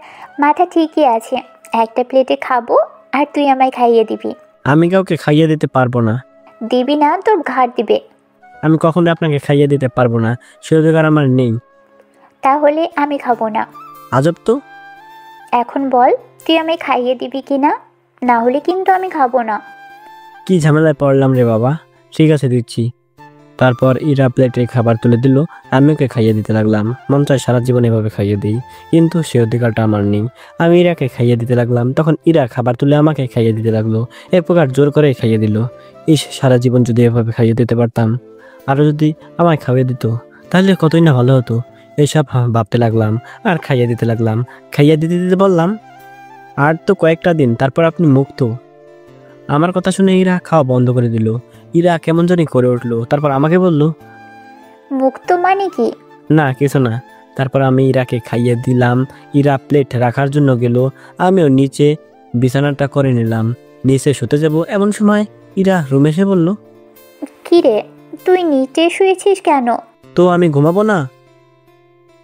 মাথা ঠিকই আছে, একটা প্লেটে খাবো আর তুই আমায় খাইয়ে দিবি। আমি কাউকে খাইয়ে দিতে পারবো না। দিবি না, তোর ঘাড় দিবে। আমি কখনো আপনাকে খাইয়ে দিতে পারবো না, সে অধিকার আমার নেই। তাহলে আমি খাবো না। আজব তো। এখন বল, তুই আমায় খাইয়ে দিবি কি না? না হলে কিন্তু আমি খাবো না। কি ঝামেলায় পড়লাম রে বাবা। ঠিক আছে, দিচ্ছি। তারপর ইরা প্লেটে খাবার তুলে দিল, আমি ওকে খাইয়ে দিতে লাগলাম। মন চায় সারা জীবন এভাবে খাইয়ে দিই, কিন্তু সে অধিকারটা আমার নেই। আমি ইরাকে খাইয়ে দিতে লাগলাম, তখন ইরা খাবার তুলে আমাকে খাইয়ে দিতে লাগলো। এক প্রকার জোর করে খাইয়ে দিল। সারা জীবন যদি এভাবে খাইয়ে দিতে পারতাম, আরও যদি আমায় খাইয়ে দিত, তাহলে কতই না ভালো হতো। এইসব ভাবতে লাগলাম আর খাইয়ে দিতে লাগলাম। খাইয়ে দিতে দিতে বললাম, আর তো কয়েকটা দিন, তারপর আপনি মুক্ত। আমার কথা শুনে ইরা খাওয়া বন্ধ করে দিল। ইরা কেমন জানি করে উঠলো, তারপর আমাকে বলল, মুক্ত মানে কি? না কিছু না। তারপর আমি ইরাকে খাইয়ে দিলাম। ইরা প্লেট রাখার জন্য গেল, আমিও নিচে বিছানাটা করে নিলাম, নিচে শুতে যাব। এমন সময় ইরা রুমে এসে বলল, কি রে, তুই নিচে শুয়েছিস কেন? তো আমি ঘুমাবো না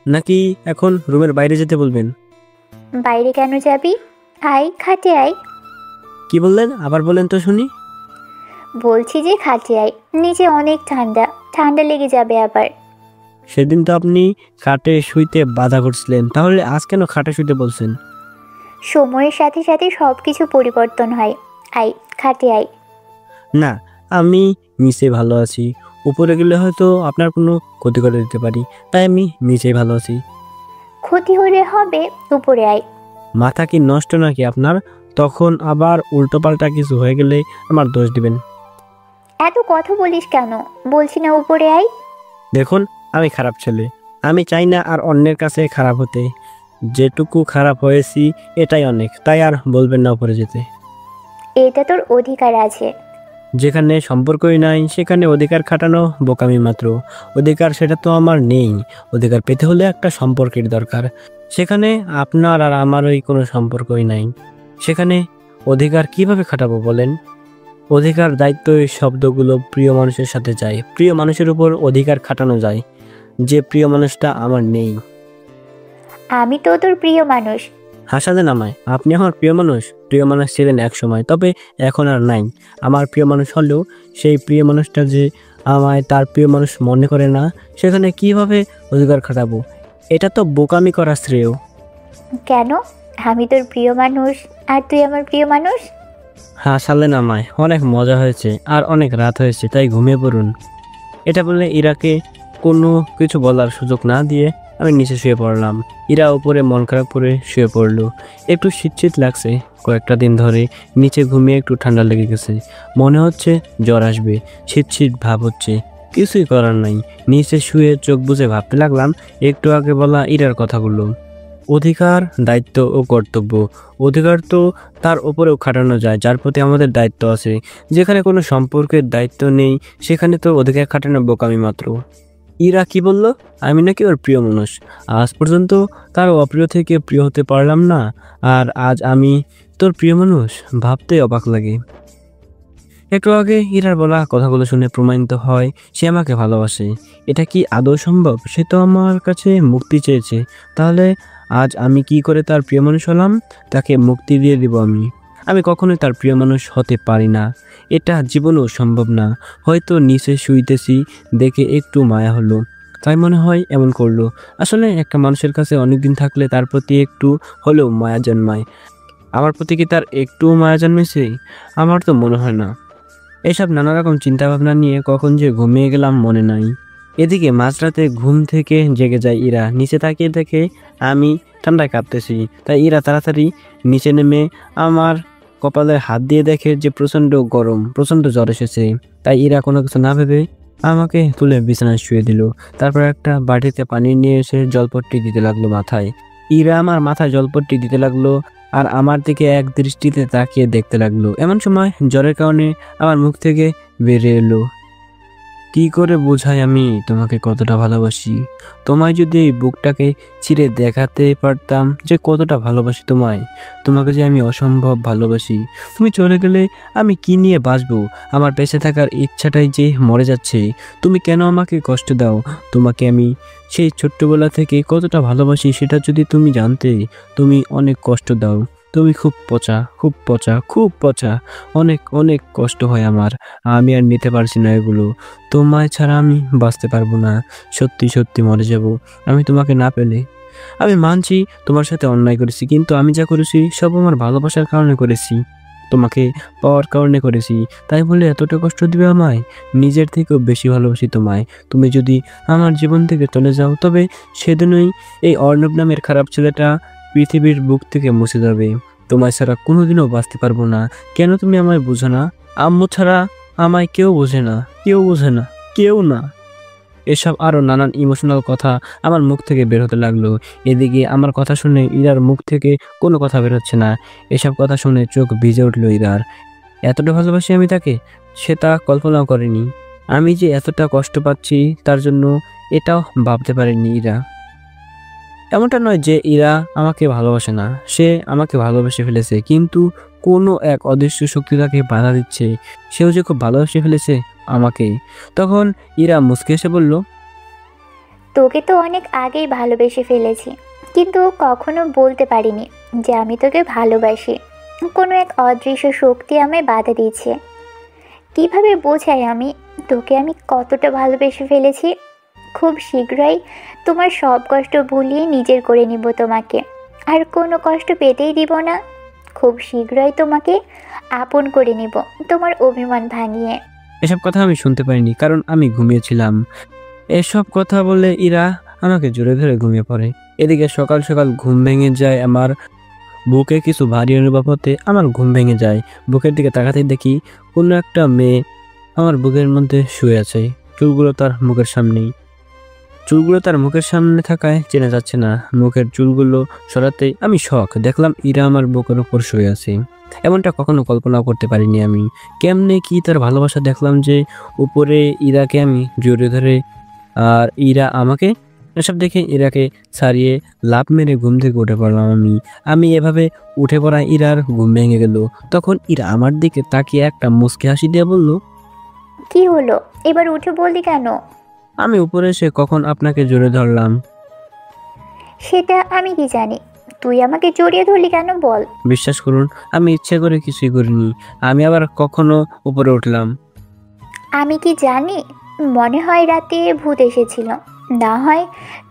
নাকি এখন রুমের বাইরে যেতে বলবেন? বাইরে কেন যাবি? আয়, খাটে আয়। কি বললেন, আবার বলেন তো শুনি। বলছি যে খাটে আয়, নিচে অনেক ঠান্ডা, ঠান্ডা লেগে যাবে আবার। সেদিন তো আপনি খাটে শুইতে বাধা করছিলেন, তাহলে আজ কেন খাটে শুইতে বলছেন? সময়ের সাথে সাথে সব কিছু পরিবর্তন হয়। আয়, খাটে আয়। না, আমি নিচে ভালো আছি। উপরে গেলে হয়তো আপনার কোনো ক্ষতি করে দিতে পারি, তাই আমি নিচেই ভালো আছি। ক্ষতি হলে হবে, উপরে আয়। মাথা কি নষ্ট নাকি আপনার? তখন আবার উল্টোপাল্টা কিছু হয়ে গেলে আমার দোষ দিবেন। এত কথা বলিস কেন? বলছি না উপরে আয়। দেখুন, আমি খারাপ ছেলে, আমি চাই না আর অন্যের কাছে খারাপ হতে। যেটুকু খারাপ হয়েছি এটাই অনেক, তাই আর বলবেন না উপরে যেতে। এটা তোর অধিকার আছে। যেখানে সম্পর্কই নাই সেখানে অধিকার খাটানো বোকামি মাত্র। অধিকার সেটা তো আমার নেই। অধিকার পেতে হলে একটা সম্পর্কের দরকার। সেখানে আপনার আর আমারই কোনো সম্পর্কই নাই। সেখানে অধিকার কিভাবে খাটাবো বলেন? অধিকার, দায়িত্ব এই শব্দগুলো প্রিয় মানুষের সাথে যায়। প্রিয় মানুষের উপর অধিকার খাটানো যায়, যে প্রিয় মানুষটা আমার নেই। আমি তো তোর প্রিয় মানুষ। হাসালেন আমায়, আপনি আমার প্রিয় মানুষ। প্রিয় মানুষ ছিলেন এক সময়, তবে এখন আর নাই। আমার প্রিয় মানুষ হলেও সেই প্রিয় মানুষটা যে আমায় তার প্রিয় মানুষ মনে করে না, সেখানে কিভাবে অধিকার খাটাবো? এটা তো বোকামি করা শ্রেয়। কেন? আমি তোর প্রিয় মানুষ আর তুই আমার প্রিয় মানুষ। হাসালেন আমায়, অনেক মজা হয়েছে আর অনেক রাত হয়েছে, তাই ঘুমিয়ে পড়ুন। এটা বলে ইরাকে কোনো কিছু বলার সুযোগ না দিয়ে আমি নিচে শুয়ে পড়লাম। ইরা উপরে মন খারাপ করে শুয়ে পড়লো। একটু শীত লাগছে। কয়েকটা দিন ধরে নিচে ঘুমিয়ে একটু ঠান্ডা লেগে গেছে। মনে হচ্ছে জ্বর আসবে, শীত ভাব হচ্ছে। কিছুই করার নাই, নিচে শুয়ে চোখ বুজে ভাবতে লাগলাম একটু আগে বলা ইরার কথাগুলো। অধিকার, দায়িত্ব ও কর্তব্য। অধিকার তো তার উপরেও খাটানো যায় যার প্রতি আমাদের দায়িত্ব আছে। যেখানে কোনো সম্পর্কের দায়িত্ব নেই সেখানে তো অধিকার খাটানো বোকামি মাত্র। ইরা কি বলল? আমি নাকি ওর প্রিয় মানুষ। আজ পর্যন্ত কারো অপ্রিয় থেকে প্রিয় হতে পারলাম না, আর আজ আমি তোর প্রিয় মানুষ, ভাবতে অবাক লাগে। একটু আগে ইরার বলা কথাগুলো শুনে প্রমাণিত হয় সে আমাকে ভালোবাসে। এটা কি আদৌ সম্ভব? সে তো আমার কাছে মুক্তি চেয়েছে, তাহলে আজ আমি কি করে তার প্রিয় মানুষ হলাম? তাকে মুক্তি দিয়ে দিব আমি। আমি কখনোই তার প্রিয় মানুষ হতে পারি না, এটা জীবনেও সম্ভব না। হয়তো নিচে শুইতেছি দেখে একটু মায়া হলো, তাই মনে হয় এমন করলো। আসলে একটা মানুষের কাছে অনেকদিন থাকলে তার প্রতি একটু হলেও মায়া জন্মায়। আমার প্রতি কি তার একটু মায়া জন্মেছে? আমার তো মনে হয় না। এসব নানা রকম চিন্তাভাবনা নিয়ে কখন যে ঘুমিয়ে গেলাম মনে নাই। এদিকে মাঝরাতে ঘুম থেকে জেগে যায় ইরা। নিচে তাকিয়ে দেখে আমি ঠান্ডায় কাঁপতেছি, তাই ইরা তাড়াতাড়ি নিচে নেমে আমার কপালে হাত দিয়ে দেখে যে প্রচণ্ড গরম, প্রচণ্ড জ্বর এসেছে। তাই ইরা কোনো কিছু না ভেবে আমাকে তুলে বিছানায় শুয়ে দিল। তারপর একটা বাটিতে পানি নিয়ে এসে জলপট্টি দিতে লাগলো মাথায়। ইরা আমার মাথায় জলপট্টি দিতে লাগলো আর আমার দিকে এক দৃষ্টিতে তাকিয়ে দেখতে লাগলো। এমন সময় জ্বরের কারণে আমার মুখ থেকে বেরিয়ে এলো, কি করে বোঝাই আমি তোমাকে কতটা ভালোবাসি? তোমায় যদি এই বুকটাকে ছিঁড়ে দেখাতে পারতাম যে কতটা ভালোবাসি তোমায়, তোমাকে যে আমি অসম্ভব ভালোবাসি। তুমি চলে গেলে আমি কি নিয়ে বাঁচবো? আমার বেঁচে থাকার ইচ্ছাটাই যে মরে যাচ্ছে। তুমি কেন আমাকে কষ্ট দাও? তোমাকে আমি সেই ছোট্টবেলা থেকে কতটা ভালোবাসি সেটা যদি তুমি জানতে। তুমি অনেক কষ্ট দাও, তুমি খুব পচা, খুব পচা, খুব পচা। অনেক অনেক কষ্ট হয় আমার, আমি আর নিতে পারছি না এগুলো। তোমায় ছাড়া আমি বাঁচতে পারবো না, সত্যি সত্যি মরে যাব আমি তোমাকে না পেলে। আমি মানছি তোমার সাথে অন্যায় করেছি, কিন্তু আমি যা করেছি সব আমার ভালোবাসার কারণে করেছি, তোমাকে পাওয়ার কারণে করেছি। তাই বলে এতটা কষ্ট দিবে আমায়? নিজের থেকেও বেশি ভালোবাসি তোমায়। তুমি যদি আমার জীবন থেকে চলে যাও তবে সেদিনই এই অর্ণব নামের খারাপ ছেলেটা পৃথিবীর বুক থেকে মুছে যাবে। তোমায় ছাড়া কোনোদিনও বাঁচতে পারবো না। কেন তুমি আমায় বোঝো না? আম্মু ছাড়া আমায় কেউ বোঝে না, কেউ বোঝে না, কেউ না। এসব আরও নানান ইমোশনাল কথা আমার মুখ থেকে বের হতে লাগলো। এদিকে আমার কথা শুনে ইরার মুখ থেকে কোনো কথা বের হচ্ছে না। এসব কথা শুনে চোখ ভিজে উঠলো ইরার। এতটা ভালোবাসি আমি তাকে, সে তা কল্পনাও করেনি। আমি যে এতটা কষ্ট পাচ্ছি তার জন্য এটাও ভাবতে পারেনি ইরা। এমনটা নয় যে ইরা আমাকে ভালোবাসে না, সে আমাকে ভালোবেসে ফেলেছে, কিন্তু কোনো এক অদৃশ্য শক্তি তাকে বাধা দিচ্ছে। সেও যে খুব ভালোবেসে ফেলেছে আমাকে। তখন ইরা মুচকে এসে বলল, তোকে তো অনেক আগেই ভালোবেসে ফেলেছি, কিন্তু কখনো বলতে পারিনি যে আমি তোকে ভালোবাসি। কোনো এক অদৃশ্য শক্তি আমায় বাধা দিচ্ছে। কিভাবে বোঝাই আমি তোকে আমি কতটা ভালোবেসে ফেলেছি। খুব শীঘ্রই তোমার সব কষ্ট ভুলিয়ে নিজের করে নিব তোমাকে, আর কোনো কষ্ট পেতেই দিব না। খুব শীঘ্রই তোমাকে আপন করে নিব তোমার অভিমান ভাঙিয়ে। এসব কথা আমি শুনতে পাইনি, কারণ আমি ঘুমিয়েছিলাম। এসব কথা বলে ইরা আমাকে জোরে ধরে ঘুমিয়ে পড়ে। এদিকে সকাল সকাল ঘুম ভেঙে যায় আমার। বুকে কিছু ভারী অনুভব হতে আমার ঘুম ভেঙে যায়। বুকের দিকে তাকাতেই দেখি কোনো একটা মেয়ে আমার বুকের মধ্যে শুয়ে আছে। চুলগুলো তার মুখের সামনে থাকায় চেনা যাচ্ছে না। মুখের চুলগুলো সরাতেই আমি শখ, দেখলাম ইরা আমার বুকের উপর শুয়ে আছে। এমনটা কখনো কল্পনা করতে পারিনি আমি। কেমনে কি তার ভালোবাসা দেখলাম যে উপরে ইরাকে আমি জড়িয়ে ধরে, আর ইরা আমাকে। এসব দেখে ইরাকে ছাড়িয়ে লাফ মেরে ঘুম থেকে উঠে পড়লাম আমি এভাবে উঠে পড়া ইরার ঘুম ভেঙে গেল। তখন ইরা আমার দিকে তাকিয়ে একটা মুচকি হাসি দিয়ে বলল, কি হলো, এবার উঠে বললি কেন? আমি উপরে এসে কখন আপনাকে জড়িয়ে ধরলাম? সেটা আমি কি জানি, তুই আমাকে জড়িয়ে ধরলি কেন বল। বিশ্বাস করুন, আমি ইচ্ছে করে কিছুই করিনি। আমি আবার কখনো উপরে উঠলাম? আমি কি জানি? মনে হয় রাতে ভূত এসেছিল, না হয়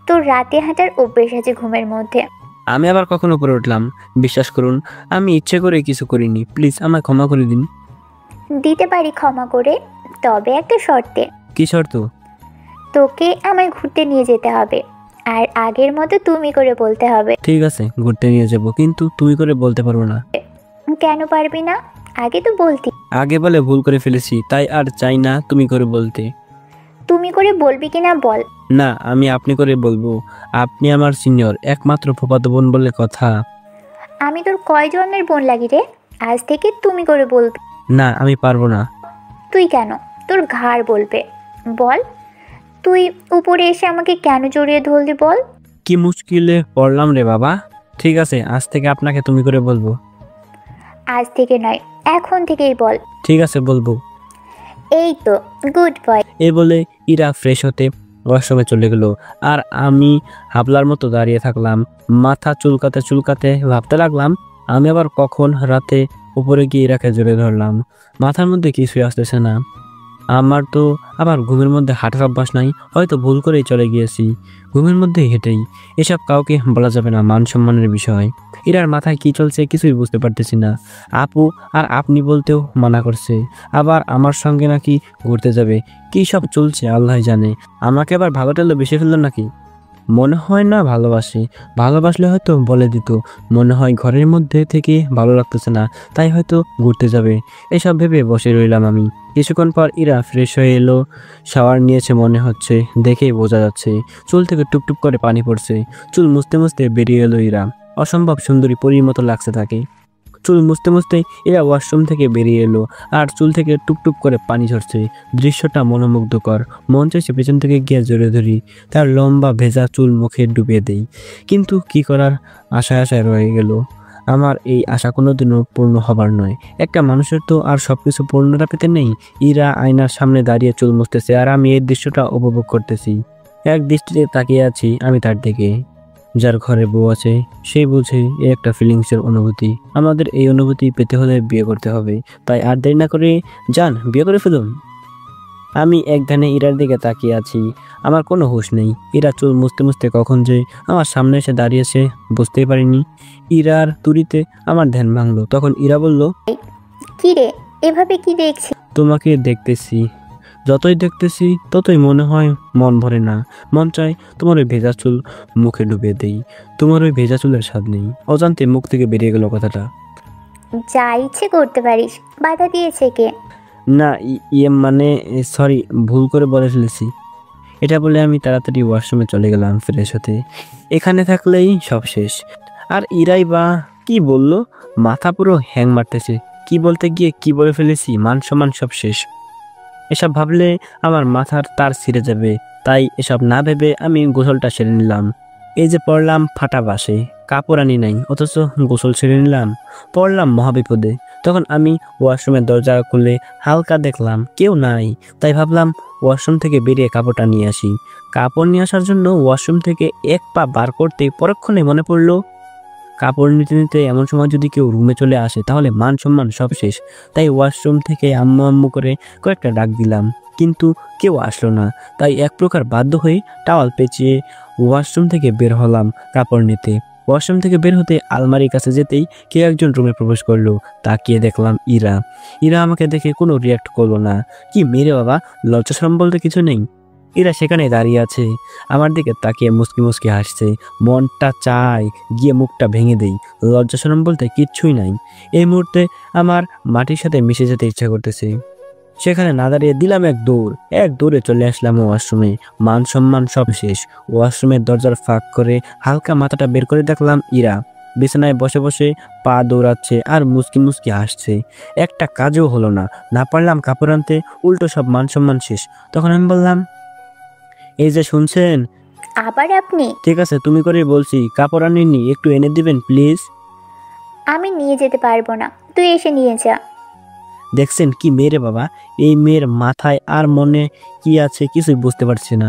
তোর রাতে হাঁটার অভ্যেস আছে ঘুমের মধ্যে। আমি আবার কখন উপরে উঠলাম? বিশ্বাস করুন, আমি ইচ্ছে করে কিছু করিনি। প্লিজ আমায় ক্ষমা করে দিন। দিতে পারি ক্ষমা করে, তবে একটা শর্তে। কি শর্ত? তোকে আমায় ঘুরতে নিয়ে যেতে হবে, আর আগের মতো তুমি করে বলতে হবে। ঠিক আছে, ঘুরতে নিয়ে যাব, কিন্তু তুই করে বলতে পারবো না। কেন পারবি না? আগে তো বলতি। আগে বলে ভুল করে ফেলেছি, তাই আর চাই না তুমি করে বলতে। তুমি করে বলবি কিনা বল। না, আমি আপনি করে বলবো। আপনি আমার সিনিয়র, একমাত্র ফুফাতো বোন বলে কথা। আমি তোর কয় জন্মের বোন লাগি রে? আজ থেকে তুমি করে বলবি। না, আমি পারবো না। তুই কেন? তোর ঘাড় বলবে। বল, তুই উপরে এসে আমাকে কেন জড়িয়ে ধরলি বল। কি মুশকিলে পড়লাম রে বাবা। ঠিক আছে, আজ থেকে আপনাকে তুমি করে বলবো। আজ থেকে নয়, এখন থেকেই বল। ঠিক আছে, বলবো। এই তো, গুড বয়। এই বলে ইরা ফ্রেশ হতে ওয়াশরুমে চলে গেল, আর আমি হাবলার মতো দাঁড়িয়ে থাকলাম। মাথা চুলকাতে চুলকাতে ভাবতে লাগলাম, আমি আবার কখন রাতে উপরে গিয়ে ইরাকে জড়িয়ে ধরলাম। মাথার মধ্যে কিছুই আসতেছে না। আমার তো আবার ঘুমের মধ্যে হাঁটার অভ্যাস নাই, হয়তো ভুল করেই চলে গিয়েছি ঘুমের মধ্যে হেঁটেই। এসব কাউকে বলা যাবে না, মান সম্মানের বিষয়। ইরার মাথায় কি চলছে কিছুই বুঝতে পারতেছি না। আপু আর আপনি বলতেও মানা করছে, আবার আমার সঙ্গে নাকি ঘুরতে যাবে। কি সব চলছে আল্লাহ জানে। আমাকে আবার ভালো টালো বেশি ফেললো নাকি? মনে হয় না ভালোবাসে, ভালোবাসলে হয়তো বলে দিত। মনে হয় ঘরের মধ্যে থেকে ভালো লাগতেছে না, তাই হয়তো ঘুরতে যাবে। এসব ভেবে বসে রইলাম আমি। কিছুক্ষণ পর ইরা ফ্রেশ হয়ে এলো, শাওয়ার নিয়েছে মনে হচ্ছে, দেখেই বোঝা যাচ্ছে। চুল থেকে টুপটুপ করে পানি পড়ছে। চুল মুছতে মুছতে বেরিয়ে এলো ইরা। অসম্ভব সুন্দরী পরীর মতো লাগছে তাকে। চুল মুছতে মুছতে এরা ওয়াশরুম থেকে বেরিয়ে এলো, আর চুল থেকে টুপটুপ করে পানি ঝরছে। দৃশ্যটা মনোমুগ্ধকর। মন চাইছে পেছন থেকে গিয়ে জড়িয়ে ধরি, তার লম্বা ভেজা চুল মুখে ডুবিয়ে দেই, কিন্তু কি করার, আশায় আশায় রয়ে গেল। আমার এই আশা কোনোদিনও পূর্ণ হবার নয়। একটা মানুষের তো আর সবকিছু পূর্ণতা পেতে নেই। ইরা আয়নার সামনে দাঁড়িয়ে চুল মুছতেছে, আর আমি এই দৃশ্যটা উপভোগ করতেছি। এক দৃষ্টিতে তাকিয়ে আছি আমি তার দিকে। যার ঘরে বউ আছে সেই বুঝে এই একটা ফিলিংসের অনুভূতি। আমাদের এই অনুভূতি পেতে হলে বিয়ে করতে হবে, তাই আর দেরি না করে যান বিয়ে করে ফেলুন। আমি এক ধ্যানে ইরার দিকে তাকিয়ে আছি, আমার কোনো হুঁশ নেই। ইরা চুল মুছতে মুছতে কখন যে আমার সামনে এসে দাঁড়িয়েছে বুঝতেই পারিনি। ইরার তুড়িতে আমার ধ্যান ভাঙলো। তখন ইরা বলল, কি রে, এভাবে কি দেখছি? তোমাকে দেখতেছি, যতই দেখতেছি ততই মনে হয় মন ভরে না। মন চায় তোমার ওই ভেজা চুল মুখে ডুবিয়ে দেই। তোমার ওই ভেজা চুলের স্বাদ নেই। অজান্তে মুখ থেকে বেরিয়ে গেল কথাটা। যা ইচ্ছে করতে পারিস, বাধা দিয়েছে কে? না, ইয়ে মানে সরি, ভুল করে বলে ফেলেছি। এটা বলে আমি তাড়াতাড়ি ওয়াশরুমে চলে গেলাম ফ্রেশ হতে। এখানে থাকলেই সব শেষ। আর ইরাই বা কি বলল, মাথা পুরো হ্যাং মারতেছে। কি বলতে গিয়ে কি বলে ফেলেছি, মান সম্মান সব শেষ। এসব ভাবলে আমার মাথার তার ছিঁড়ে যাবে, তাই এসব না ভেবে আমি গোসলটা সেরে নিলাম। এই যে পড়লাম ফাটা বাসে, কাপড় আনি নাই, অথচ গোসল সেরে নিলাম, পড়লাম মহাবিপদে। তখন আমি ওয়াশরুমের দরজা খুলে হালকা দেখলাম কেউ নাই, তাই ভাবলাম ওয়াশরুম থেকে বেরিয়ে কাপড়টা নিয়ে আসি। কাপড় নিয়ে আসার জন্য ওয়াশরুম থেকে এক পা বার করতে পরক্ষণে মনে পড়লো কাপড় নিতে নিতে এমন সময় যদি কেউ রুমে চলে আসে তাহলে মান সম্মান সব শেষ। তাই ওয়াশরুম থেকে আম্মু আম্মু করে কয়েকটা ডাক দিলাম, কিন্তু কেউ আসলো না। তাই এক প্রকার বাধ্য হয়ে টাওয়াল পেঁচিয়ে ওয়াশরুম থেকে বের হলাম কাপড় নিতে। ওয়াশরুম থেকে বের হতে আলমারির কাছে যেতেই কেউ একজন রুমে প্রবেশ করলো। তাকিয়ে দেখলাম ইরা। ইরা আমাকে দেখে কোনো রিয়াক্ট করলো না। কি মেরে বাবা, লজ্জা শরম বলতে কিছু নেই? ইরা সেখানে দাঁড়িয়ে আছে, আমার দিকে তাকিয়ে মুচকি মুচকি হাসছে। মনটা চায় গিয়ে মুখটা ভেঙে দেই, লজ্জা শরম বলতে কিচ্ছুই নাই। এই মুহূর্তে আমার মাটির সাথে মিশে যেতে ইচ্ছা করতেছে। সেখানে না দাঁড়িয়ে দিলাম এক দৌড়ে চলে আসলাম ওয়াশরুমে। মান সম্মান সব শেষ। ওয়াশরুমের দরজার ফাঁক করে হালকা মাথাটা বের করে দেখলাম ইরা বিছানায় বসে বসে পা দৌড়াচ্ছে আর মুচকি মুচকি হাসছে। একটা কাজও হলো না, না পারলাম কাপড় আনতে, উল্টো সব মান সম্মান শেষ। তখন আমি বললাম, এই যে শুনছেন? আবার আপনি? ঠিক আছে, তুমি করেই বলছি, কাপড় আনিনি, একটু এনে দিবেন প্লিজ। আমি নিয়ে যেতে পারবো না, তুই এসে নিয়ে যা। দেখছেন কি মেয়েরে বাবা, এই মেয়ের মাথায় আর মনে কি আছে কিছুই বুঝতে পারছি না।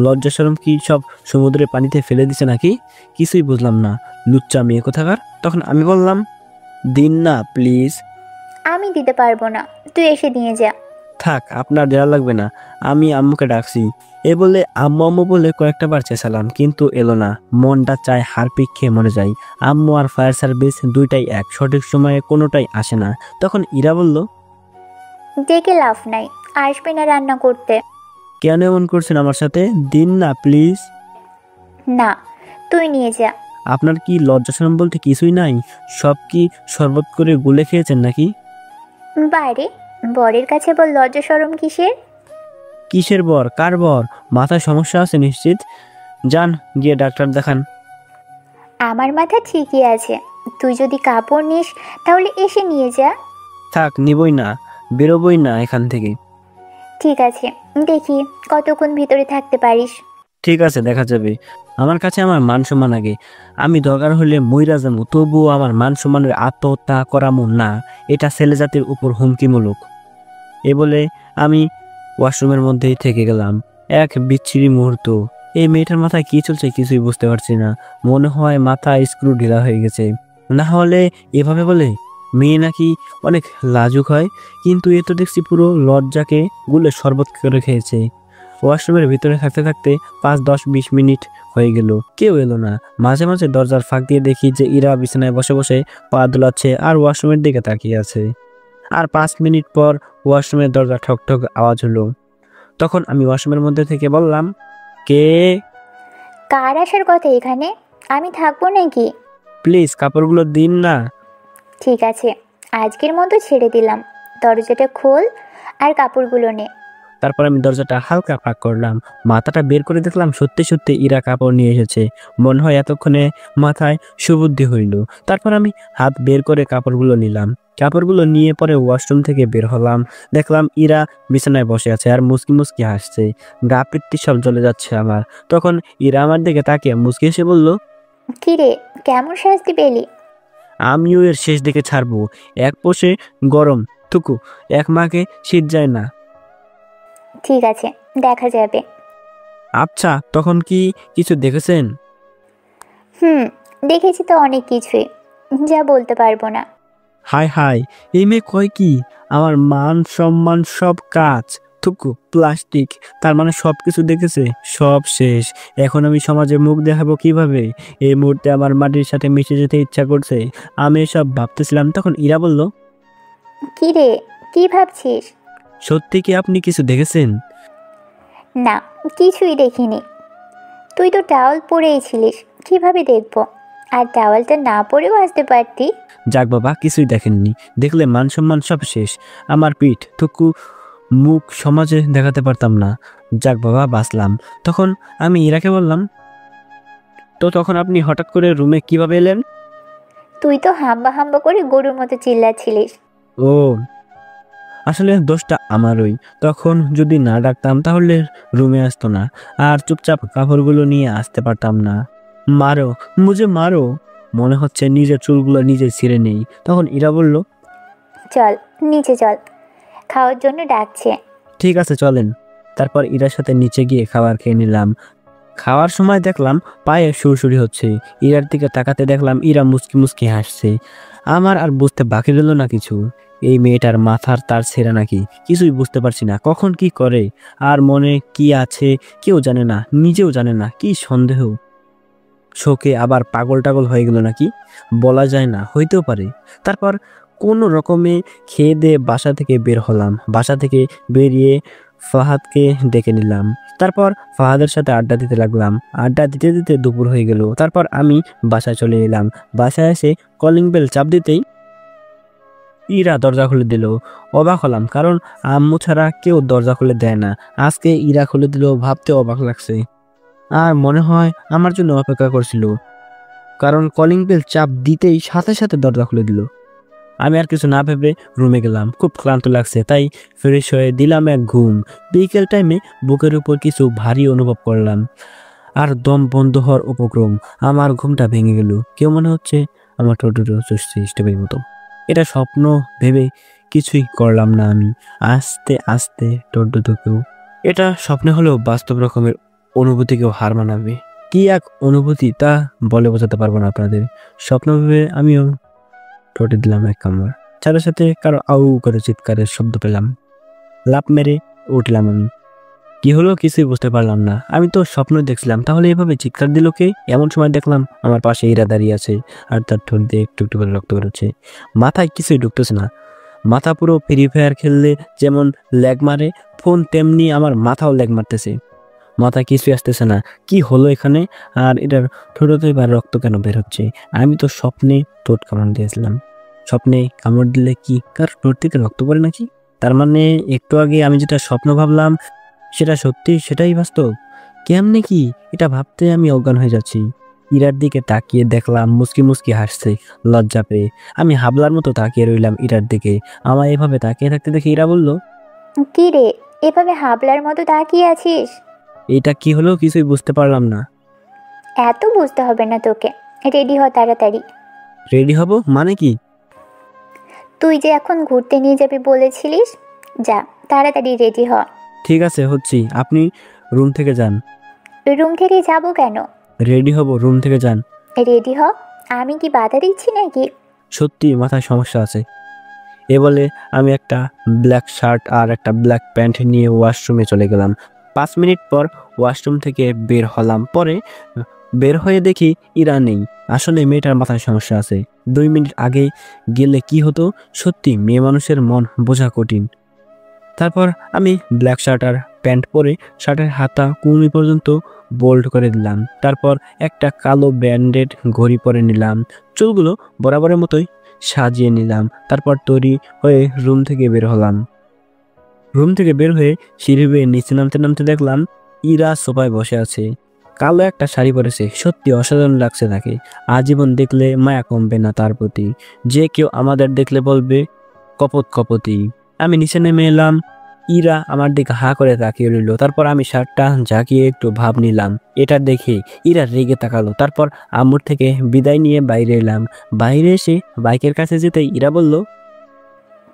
লজ্জা শরম কি সব সমুদ্রের পানিতে ফেলে দিছে নাকি? কিছুই বুঝলাম না, লুচ্চা মেয়ে কোথাকার। তখন আমি বললাম, দিন না প্লিজ। আমি দিতে পারবো না, তুই এসে নিয়ে যা। থাক, আপনার দেওয়া লাগবে না, আমি আম্মুকে ডাকছি। এ বলে আম্মু আম্মু বলে কয়েকটা বার চেঁচালাম, কিন্তু এলো না। মনটা চায় হারপিক খেয়ে মরে যাই। আম্মু আর ফায়ার সার্ভিস দুইটাই এক, সঠিক সময়ে কোনোটাই আসে না। তখন ইরা বলল, ডেকে লাভ নাই, আসবে না রান্না করতে। কেন এমন করছেন আমার সাথে? দিন না প্লিজ। না, তুই নিয়ে যা। আপনার কি লজ্জা শরম বলতে কিছুই নাই? সব কি শরবত করে গুলে খেয়েছেন নাকি? বাইরে বরের কাছে বল লজ্জা শরম কিসের? কিসের বর? কার বর? মাথায় সমস্যা আছে নিশ্চিত। যান গিয়ে ডাক্তার দেখান। আমার মাথা ঠিকই আছে, তুই যদি কাপড় নিস তাহলে এসে নিয়ে যা। থাক, নিবই না, বেরোবই না এখান থেকে। ঠিক আছে, দেখি কতক্ষণ ভিতরে থাকতে পারিস। ঠিক আছে, দেখা যাবে। আমার কাছে আমার মান সম্মান আগে। আমি দরকার হলে মইরা যাবো, তবুও আমার মান সম্মানের আত্মহত্যা করামো না। এটা ছেলে জাতির উপর হুমকিমূলক। এ বলে আমি ওয়াশরুমের মধ্যেই থেকে গেলাম। এক বিচ্ছিরি মুহূর্ত। এই মেয়েটার মাথায় কি চলছে কিছুই বুঝতে পারছি না। মনে হয় মাথা স্ক্রু ঢিলা হয়ে গেছে। না হলে এভাবে বলে মেয়ে নাকি অনেক লাজুক হয়, কিন্তু এ তো দেখছি পুরো লজ্জাকে গুলে শরবত করে খেয়েছে। ওয়াশরুমের ভিতরে থাকতে থাকতে 5-10-20 মিনিট হয়ে গেল, কেউ এলো না। মাঝে মাঝে দরজার ফাঁক দিয়ে দেখি যে ইরা বিছানায় বসে বসে পা দোলাচ্ছে আর ওয়াশরুমের দিকে তাকিয়ে আছে। আর 5 মিনিট পর ওয়াশরুমের দরজা ঠক ঠক আওয়াজ হলো। তখন আমি ওয়াশরুমের মধ্যে থেকে বললাম, কে? কার আসার কথা এখানে? আমি থাকবো নাকি? প্লিজ কাপড়গুলো দিন না। ঠিক আছে, আজকের মতো ছেড়ে দিলাম, দরজাটা খোল আর কাপড়গুলো নে। তারপর আমি দরজাটা হালকা ফাঁক করলাম, মাথাটা বের করে দেখলাম সত্যি সত্যি ইরা কাপড় নিয়ে এসেছে। মনে হয় এতক্ষণে মাথায় সুবুদ্ধি হইল। তারপর আমি হাত বের করে কাপড়গুলো নিলাম। কাপড়গুলো নিয়ে পরে ওয়াশরুম থেকে বের হলাম। দেখলাম ইরা বিছানায় বসে আছে আর মুচকি মুচকি হাসছে। গা পিত্তি সব জ্বলে যাচ্ছে আমার। তখন ইরা আমার দিকে তাকিয়ে মুচকি এসে বলল, কিরে, কেমন শাস্তি পেলি? আমিও এর শেষ দিকে ছাড়বো। এক পোষে গরম থুকু, এক মাকে শীত যায় না। ঠিক আছে, দেখা যাবে। আচ্ছা, তখন কি কিছু দেখেছেন? দেখেছি তো অনেক কিছুই, যা বলতে পারবো না। হায় হায়, এই মেয়ে কয় কি? আমার মান সম্মান সব কাজ থুকু প্লাস্টিক। তার মানে সব কিছু দেখেছে, সব শেষ। এখন আমি সমাজে মুখ দেখাবো কিভাবে? এই মুহূর্তে আমার মাটির সাথে মিশে যেতে ইচ্ছা করছে। আমি এসব ভাবতেছিলাম, তখন ইরা বলল, কিরে, কি ভাবছিস? সত্যি কি আপনি কিছু দেখেছেন? না, কিছুই দেখিনি। তুই তো টাওয়াল পরেই ছিলিস, কিভাবে দেখবো? আর টাওয়ালটা না পরেও আসতে পারতি। যাক বাবা, কিছুই দেখেননি, দেখলে মান সম্মান সব শেষ। আমার পিঠ থুকু মুখ সমাজে দেখাতে পারতাম না। যাক বাবা, বাঁচলাম। তখন আমি ইরাকে বললাম, তো তখন আপনি হঠাৎ করে রুমে কিভাবে এলেন? তুই তো হাম্বা হাম্বা করে গরুর মতো চিল্লাচ্ছিলিস। ও, আসলে দোষটা আমারই। তখন যদি না ডাকতাম তাহলে রুমে আসতো না, আর চুপচাপ কাপড়গুলো নিয়ে আসতে পারতাম না। মারো, মুঝে মারো। মনে হচ্ছে নিজের চুলগুলো নিজে ছিঁড়ে নেই। তখন ইরা বলল, চল নিচে চল, খাওয়ার জন্য ডাকছে। ঠিক আছে চলেন। তারপর ইরার সাথে নিচে গিয়ে খাবার খেয়ে নিলাম। খাওয়ার সময় দেখলাম পায়ে সুরসুরি হচ্ছে। ইরার দিকে তাকাতে দেখলাম ইরা মুচকি মুচকি হাসছে। আমার আর বুঝতে বাকি রইল না কিছু। এই মেয়েটার মাথার তার ছেঁড়া নাকি, কিছুই বুঝতে পারছি না। কখন কি করে আর মনে কি আছে কেউ জানে না, নিজেও জানে না। কি সন্দেহ, শোকে আবার পাগল টাগল হয়ে গেল নাকি, বলা যায় না, হইতেও পারে। তারপর কোনো রকমে খেয়ে দিয়ে বাসা থেকে বের হলাম। বাসা থেকে বেরিয়ে ফাহাদকে ডেকে নিলাম। তারপর ফাহাদের সাথে আড্ডা দিতে লাগলাম। আড্ডা দিতে দিতে দুপুর হয়ে গেল। তারপর আমি বাসায় চলে এলাম। বাসায় এসে কলিং বেল চাপ দিতেই ইরা দরজা খুলে দিল। অবাক হলাম, কারণ আম্মু ছাড়া কেউ দরজা খুলে দেয় না। আজকে ইরা খুলে দিল, ভাবতে অবাক লাগছে। আর মনে হয় আমার জন্য অপেক্ষা করছিল, কারণ কলিং বেল চাপ দিতেই সাথে সাথে দরজা খুলে দিল। আমি আর কিছু না ভেবে রুমে গেলাম। খুব ক্লান্ত লাগছে, তাই ফ্রেশ হয়ে দিলাম এক ঘুম। বিকেল টাইমে বুকের উপর কিছু ভারী অনুভব করলাম, আর দম বন্ধ হওয়ার উপক্রম। আমার ঘুমটা ভেঙে গেল। কেউ মনে হচ্ছে আমার টোটো চুষছে স্টেপের মতো। এটা স্বপ্ন ভেবে কিছুই করলাম না আমি। আস্তে আস্তে টোটো কেউ, এটা স্বপ্নে হলেও বাস্তব রকমের অনুভূতিকেও হার মানাবে। কি এক অনুভূতি তা বলে বোঝাতে পারবো না আপনাদের। স্বপ্ন ভেবে আমিও ঠোঁটে দিলাম এক কামড়। সাথে সাথে কারো আউ করে চিৎকারের শব্দ পেলাম। লাফ মেরে উঠলাম আমি। কি হলো কিছুই বুঝতে পারলাম না। আমি তো স্বপ্ন দেখছিলাম, তাহলে এভাবে চিৎকার দিল কে? এমন সময় দেখলাম আমার পাশে ইরা দাঁড়িয়ে আছে, আর তার ঠোঁট দিয়ে একটু একটু করে রক্ত বেরোচ্ছে। মাথায় কিছুই ঢুকতেছে না। মাথা পুরো ফ্রি ফায়ার খেললে যেমন ল্যাগ মারে ফোন, তেমনি আমার মাথাও ল্যাগ মারতেছে। মাথা কিছুই আসতেছে না। কি হলো এখানে? আর এটার ঠোঁটতে এবার রক্ত কেন বের হচ্ছে? আমি তো স্বপ্নে ঠোঁট কামড় দিয়েছিলাম। স্বপ্নে কামড় দিলে কি কার ঠোঁট থেকে রক্ত পড়ে নাকি? তার মানে একটু আগে আমি যেটা স্বপ্ন ভাবলাম সেটা সত্যি, সেটাই বাস্তব। কেমনে কি? এটা ভাবতে আমি অজ্ঞান হয়ে যাচ্ছি। ইরার দিকে তাকিয়ে দেখলাম মুচকি মুচকি হাসছে লজ্জা পেয়ে। আমি হাবলার মতো তাকিয়ে রইলাম ইরার দিকে। আমায় এভাবে তাকিয়ে থাকতে দেখে ইরা বলল, কি রে, এভাবে হাবলার মতো তাকিয়ে আছিস? এইটা কি হলো কিছুই বুঝতে পারলাম না। এত বুঝতে হবে না তোকে, রেডি হ তাড়াতাড়ি। রেডি হব মানে কি? তুই যে এখন ঘুরতে নিয়ে যাবি বলেছিলিস, যা তাড়াতাড়ি রেডি হ। ঠিক আছে হচ্ছি, আপনি রুম থেকে যান। রুম থেকে যাব কেন? রেডি হব, রুম থেকে যান। রেডি হ, আমি কি বাধা দিচ্ছি নাকি? সত্যি মাথায় সমস্যা আছে। এ বলে আমি একটা ব্ল্যাক শার্ট আর একটা ব্ল্যাক প্যান্ট নিয়ে ওয়াশরুমে চলে গেলাম। 5 মিনিট পর ওয়াশরুম থেকে বের হলাম। পরে বের হয়ে দেখি ইরা নেই। আসলে মেয়েটার মাথায় সমস্যা আছে। 2 মিনিট আগে গেলে কি হতো? সত্যি মেয়ে মানুষের মন বোঝা কঠিন। তারপর আমি ব্ল্যাক শার্ট আর প্যান্ট পরে শার্টের হাতা কুনি পর্যন্ত বোল্ড করে দিলাম। তারপর একটা কালো ব্যান্ডেড ঘড়ি পরে নিলাম। চুলগুলো বরাবরের মতোই সাজিয়ে নিলাম। তারপর তৈরি হয়ে রুম থেকে বের হলাম। রুম থেকে বের হয়ে সিঁড়ি বেয়ে নিচে নামতে নামতে দেখলাম ইরা সোফায় বসে আছে। কালো একটা শাড়ি পরেছে। সত্যি অসাধারণ লাগছে তাকে। আজীবন দেখলে মায়া কমবে না তার প্রতি। যে কেউ আমাদের দেখলে বলবে কপত কপতি। আমি নিচে নেমে এলাম। ইরা আমার দিকে হা করে তাকিয়ে রইল। তারপর আমি শার্টটা ঝাঁকিয়ে একটু ভাব নিলাম। এটা দেখে ইরা রেগে তাকালো। তারপর আম্মুর থেকে বিদায় নিয়ে বাইরে এলাম। বাইরে এসে বাইকের কাছে যেতেই ইরা বলল,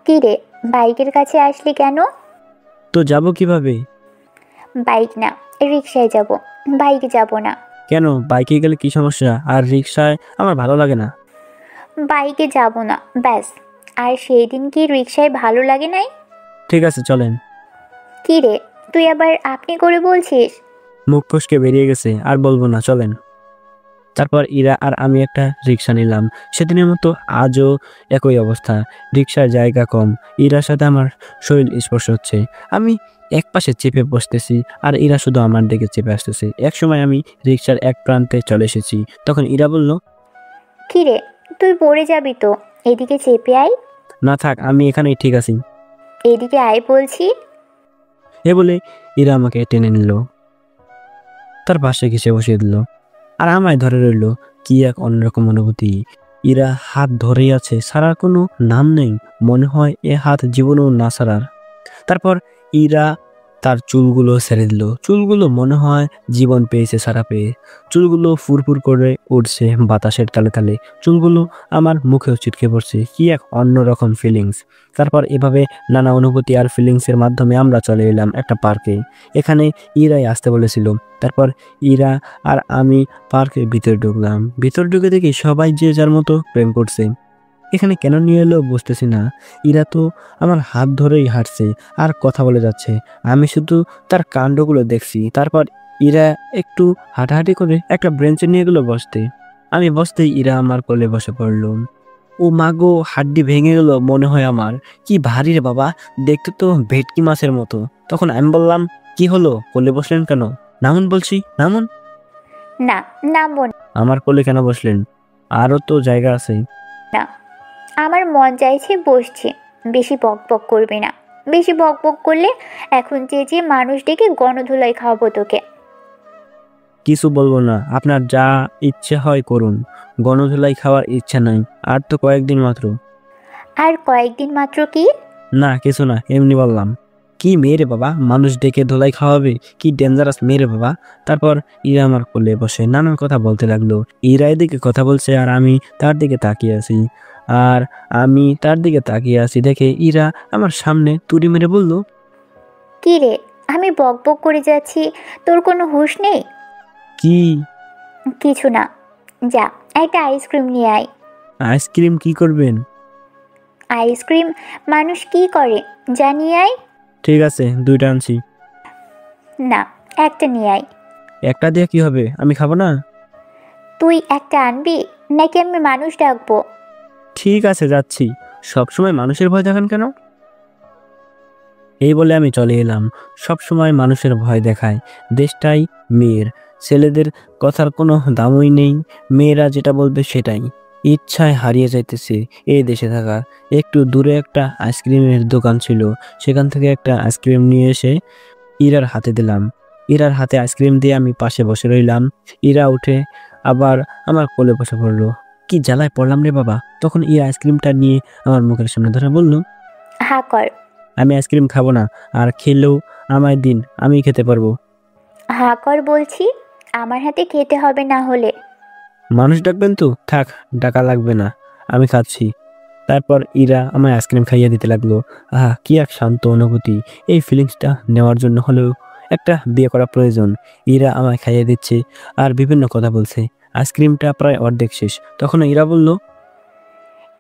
কি রে, বাইকের কাছে আসলি কেন? তো যাব কিভাবে? বাইক না, রিক্সায় যাব। বাইকে যাব না। কেন? বাইকে গেলে কি সমস্যা? আর রিক্সায় আমার ভালো লাগে না। বাইকে যাব না, ব্যাস। আর সেই দিন কি রিক্সায় ভালো লাগে নাই? ঠিক আছে চলেন। কি রে, তুই আবার আপনি করে বলছিস? মুখ ফসকে বেরিয়ে গেছে, আর বলবো না, চলেন। তারপর ইরা আর আমি একটা রিক্সা নিলাম। সেদিনের মতো আজও একই অবস্থা। রিক্সার জায়গা কম। ইরার সাথে আমার শরীর স্পর্শ হচ্ছে। আমি এক পাশে চেপে বসতেছি, আর ইরা শুধু আমার দিকে চেপে আসতেছে। এক সময় আমি রিক্সার এক প্রান্তে চলে এসেছি। তখন ইরা বলল, কি রে, তুই পড়ে যাবি তো, এদিকে চেপে আয়। না থাক, আমি এখানেই ঠিক আছি। এদিকে আয় বলছি। এ বলে ইরা আমাকে টেনে নিল, তার পাশে ঘেঁষে বসিয়ে দিল, আর আমায় ধরে রইল। কি এক অন্যরকম অনুভূতি। ইরা হাত ধরেই আছে, ছাড়ার কোনো নাম নেই। মনে হয় এ হাত জীবনেও না ছাড়ার। তারপর ইরা তার চুলগুলো ছেড়ে দিল। চুলগুলো মনে হয় জীবন পেয়েছে ছাড়া পেয়ে। চুলগুলো ফুরফুর করে উঠছে বাতাসের তালে তালে। চুলগুলো আমার মুখেও ছিটকে পড়ছে। কি এক অন্যরকম ফিলিংস। তারপর এভাবে নানা অনুভূতি আর ফিলিংসের মাধ্যমে আমরা চলে এলাম একটা পার্কে। এখানে ইরাই আসতে বলেছিল। তারপর ইরা আর আমি পার্কের ভিতরে ঢুকলাম। ভিতর ঢুকে দেখি সবাই যে যার মতো প্রেম করছে। এখানে কেন নিয়ে এলো বুঝতেছি না। ইরা তো আমার হাত ধরেই হাঁটছে আর কথা বলে যাচ্ছে, আমি শুধু তার কাণ্ডগুলো দেখছি। তারপর ইরা একটু হাঁটাহাঁটি করে একটা ব্রেঞ্চে নিয়ে গেলো বসতে। আমি বসতেই ইরা আমার কোলে বসে পড়লো। ও মাগো, হাড্ডি ভেঙে গেল মনে হয় আমার। কি ভারী রে বাবা, দেখতে তো ভেটকি মাছের মতো। তখন আমি বললাম, কি হলো, কোলে বসলেন কেন? নামুন বলছি, নামুন। না, নামবো আমার কোলে কেন বসলেন? আরও তো জায়গা আছে। না। আমার মন চাইছে বসছি। বেশি বকবক করবি না। বেশি বকবক করলে এখন চেঁচিয়ে মানুষ ডেকে গণধোলাই খাওয়াবো তোকে। কিছু বলবো না, আপনার যা ইচ্ছে হয় করুন। গণধোলাই খাওয়ার ইচ্ছা নাই, আর তো কয়েকদিন মাত্র। আর কয়েকদিন মাত্র কি? না কিছু না, এমনি বললাম। কি মেয়ে রে বাবা, মানুষ ডেকে ধোলাই খাওয়াবে? কি ডেঞ্জারাস মেয়ে রে বাবা। তারপর ইরা আমার কোলে বসে নানান কথা বলতে লাগলো। ইরা এদিকে কথা বলছে আর আমি তার দিকে তাকিয়ে আছি। আর আমি তার দিকে তাকিয়ে আছি দেখে ইরা আমার সামনে তুড়ি মেরে বলল, কি রে, আমি বকবক করে যাচ্ছি, তোর কোনো হুঁশ নেই? কি? কিছু না, যা একটা আইসক্রিম নিয়ে আয়। আইসক্রিম কি করবেন? আইসক্রিম মানুষ কি করে, যা নিয়ে আয়। ঠিক আছে, দুইটা আনছি। না, একটা নিয়ে আয়। একটা দিয়ে কি হবে, আমি খাবো না। তুই একটা আনবি নাকি আমি মানুষ ডাকবো? ঠিক আছে, যাচ্ছি। সবসময় মানুষের ভয় দেখান কেন? এই বলে আমি চলে এলাম। সব সময় মানুষের ভয় দেখায়। দেশটাই মেয়ের, ছেলেদের কথার কোনো দামই নেই। মেয়েরা যেটা বলবে সেটাই। ইচ্ছায় হারিয়ে যাইতেছে এই দেশে থাকা। একটু দূরে একটা আইসক্রিমের দোকান ছিল, সেখান থেকে একটা আইসক্রিম নিয়ে এসে ইরার হাতে দিলাম। ইরার হাতে আইসক্রিম দিয়ে আমি পাশে বসে রইলাম। ইরা উঠে আবার আমার কোলে বসে পড়লো। কি জ্বালায় পড়লাম রে বাবা। তখন ইরা আইসক্রিমটা নিয়ে আমার মুখের সামনে ধরে বলল, হা কর। আমি আইসক্রিম খাবো না, আর খেলেও আমায় দিন, আমি খেতে পারবো। হা কর বলছি, আমার হাতে খেতে হবে না হলে। মানুষ ডাকবেন তো? থাক, ডাকা লাগবে না, আমি খাচ্ছি। তারপর ইরা আমায় আইসক্রিম খাইয়ে দিতে লাগলো। আহা, কি এক শান্ত অনুভূতি। এই ফিলিংসটা নেওয়ার জন্য হলেও একটা বিয়ে করা প্রয়োজন। ইরা আমায় খাইয়ে দিচ্ছে আর বিভিন্ন কথা বলছে। আইসক্রিমটা প্রায় অর্ধেক শেষ। তখন ইরা বলল,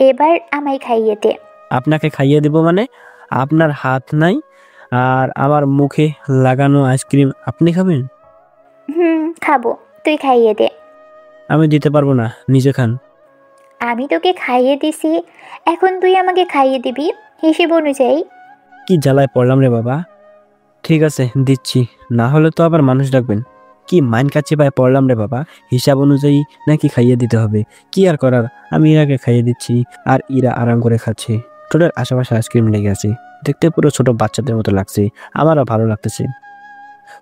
এবার আমায় খাইয়ে দে। আপনাকে খাইয়ে দেব মানে? আপনার হাত নাই আর আমার মুখে লাগানো আইসক্রিম আপনি খাবেন? খাবো, তুই খাইয়ে দে। আমি দিতে পারবো না, নিজে খান। আমি তোকে খাইয়ে দিছি, এখন তুই আমাকে খাইয়ে দিবি হিসেব অনুযায়ী। কি জ্বালায় পড়লাম রে বাবা। ঠিক আছে, দিচ্ছি, না হলে তো আবার মানুষ ডাকবেন। কি মাইন কাছে পায়ে পড়লাম রে বাবা। হিসাব অনুযায়ী নাকি খাইয়ে দিতে হবে? কি আর করার, আমি ইরাকে খাইয়ে দিচ্ছি আর ইরা আরাম করে খাচ্ছে। ঠোঁটের আশেপাশে আইসক্রিম লেগে আছে, দেখতে পুরো ছোট বাচ্চাদের মতো লাগছে। আমারও ভালো লাগতেছে।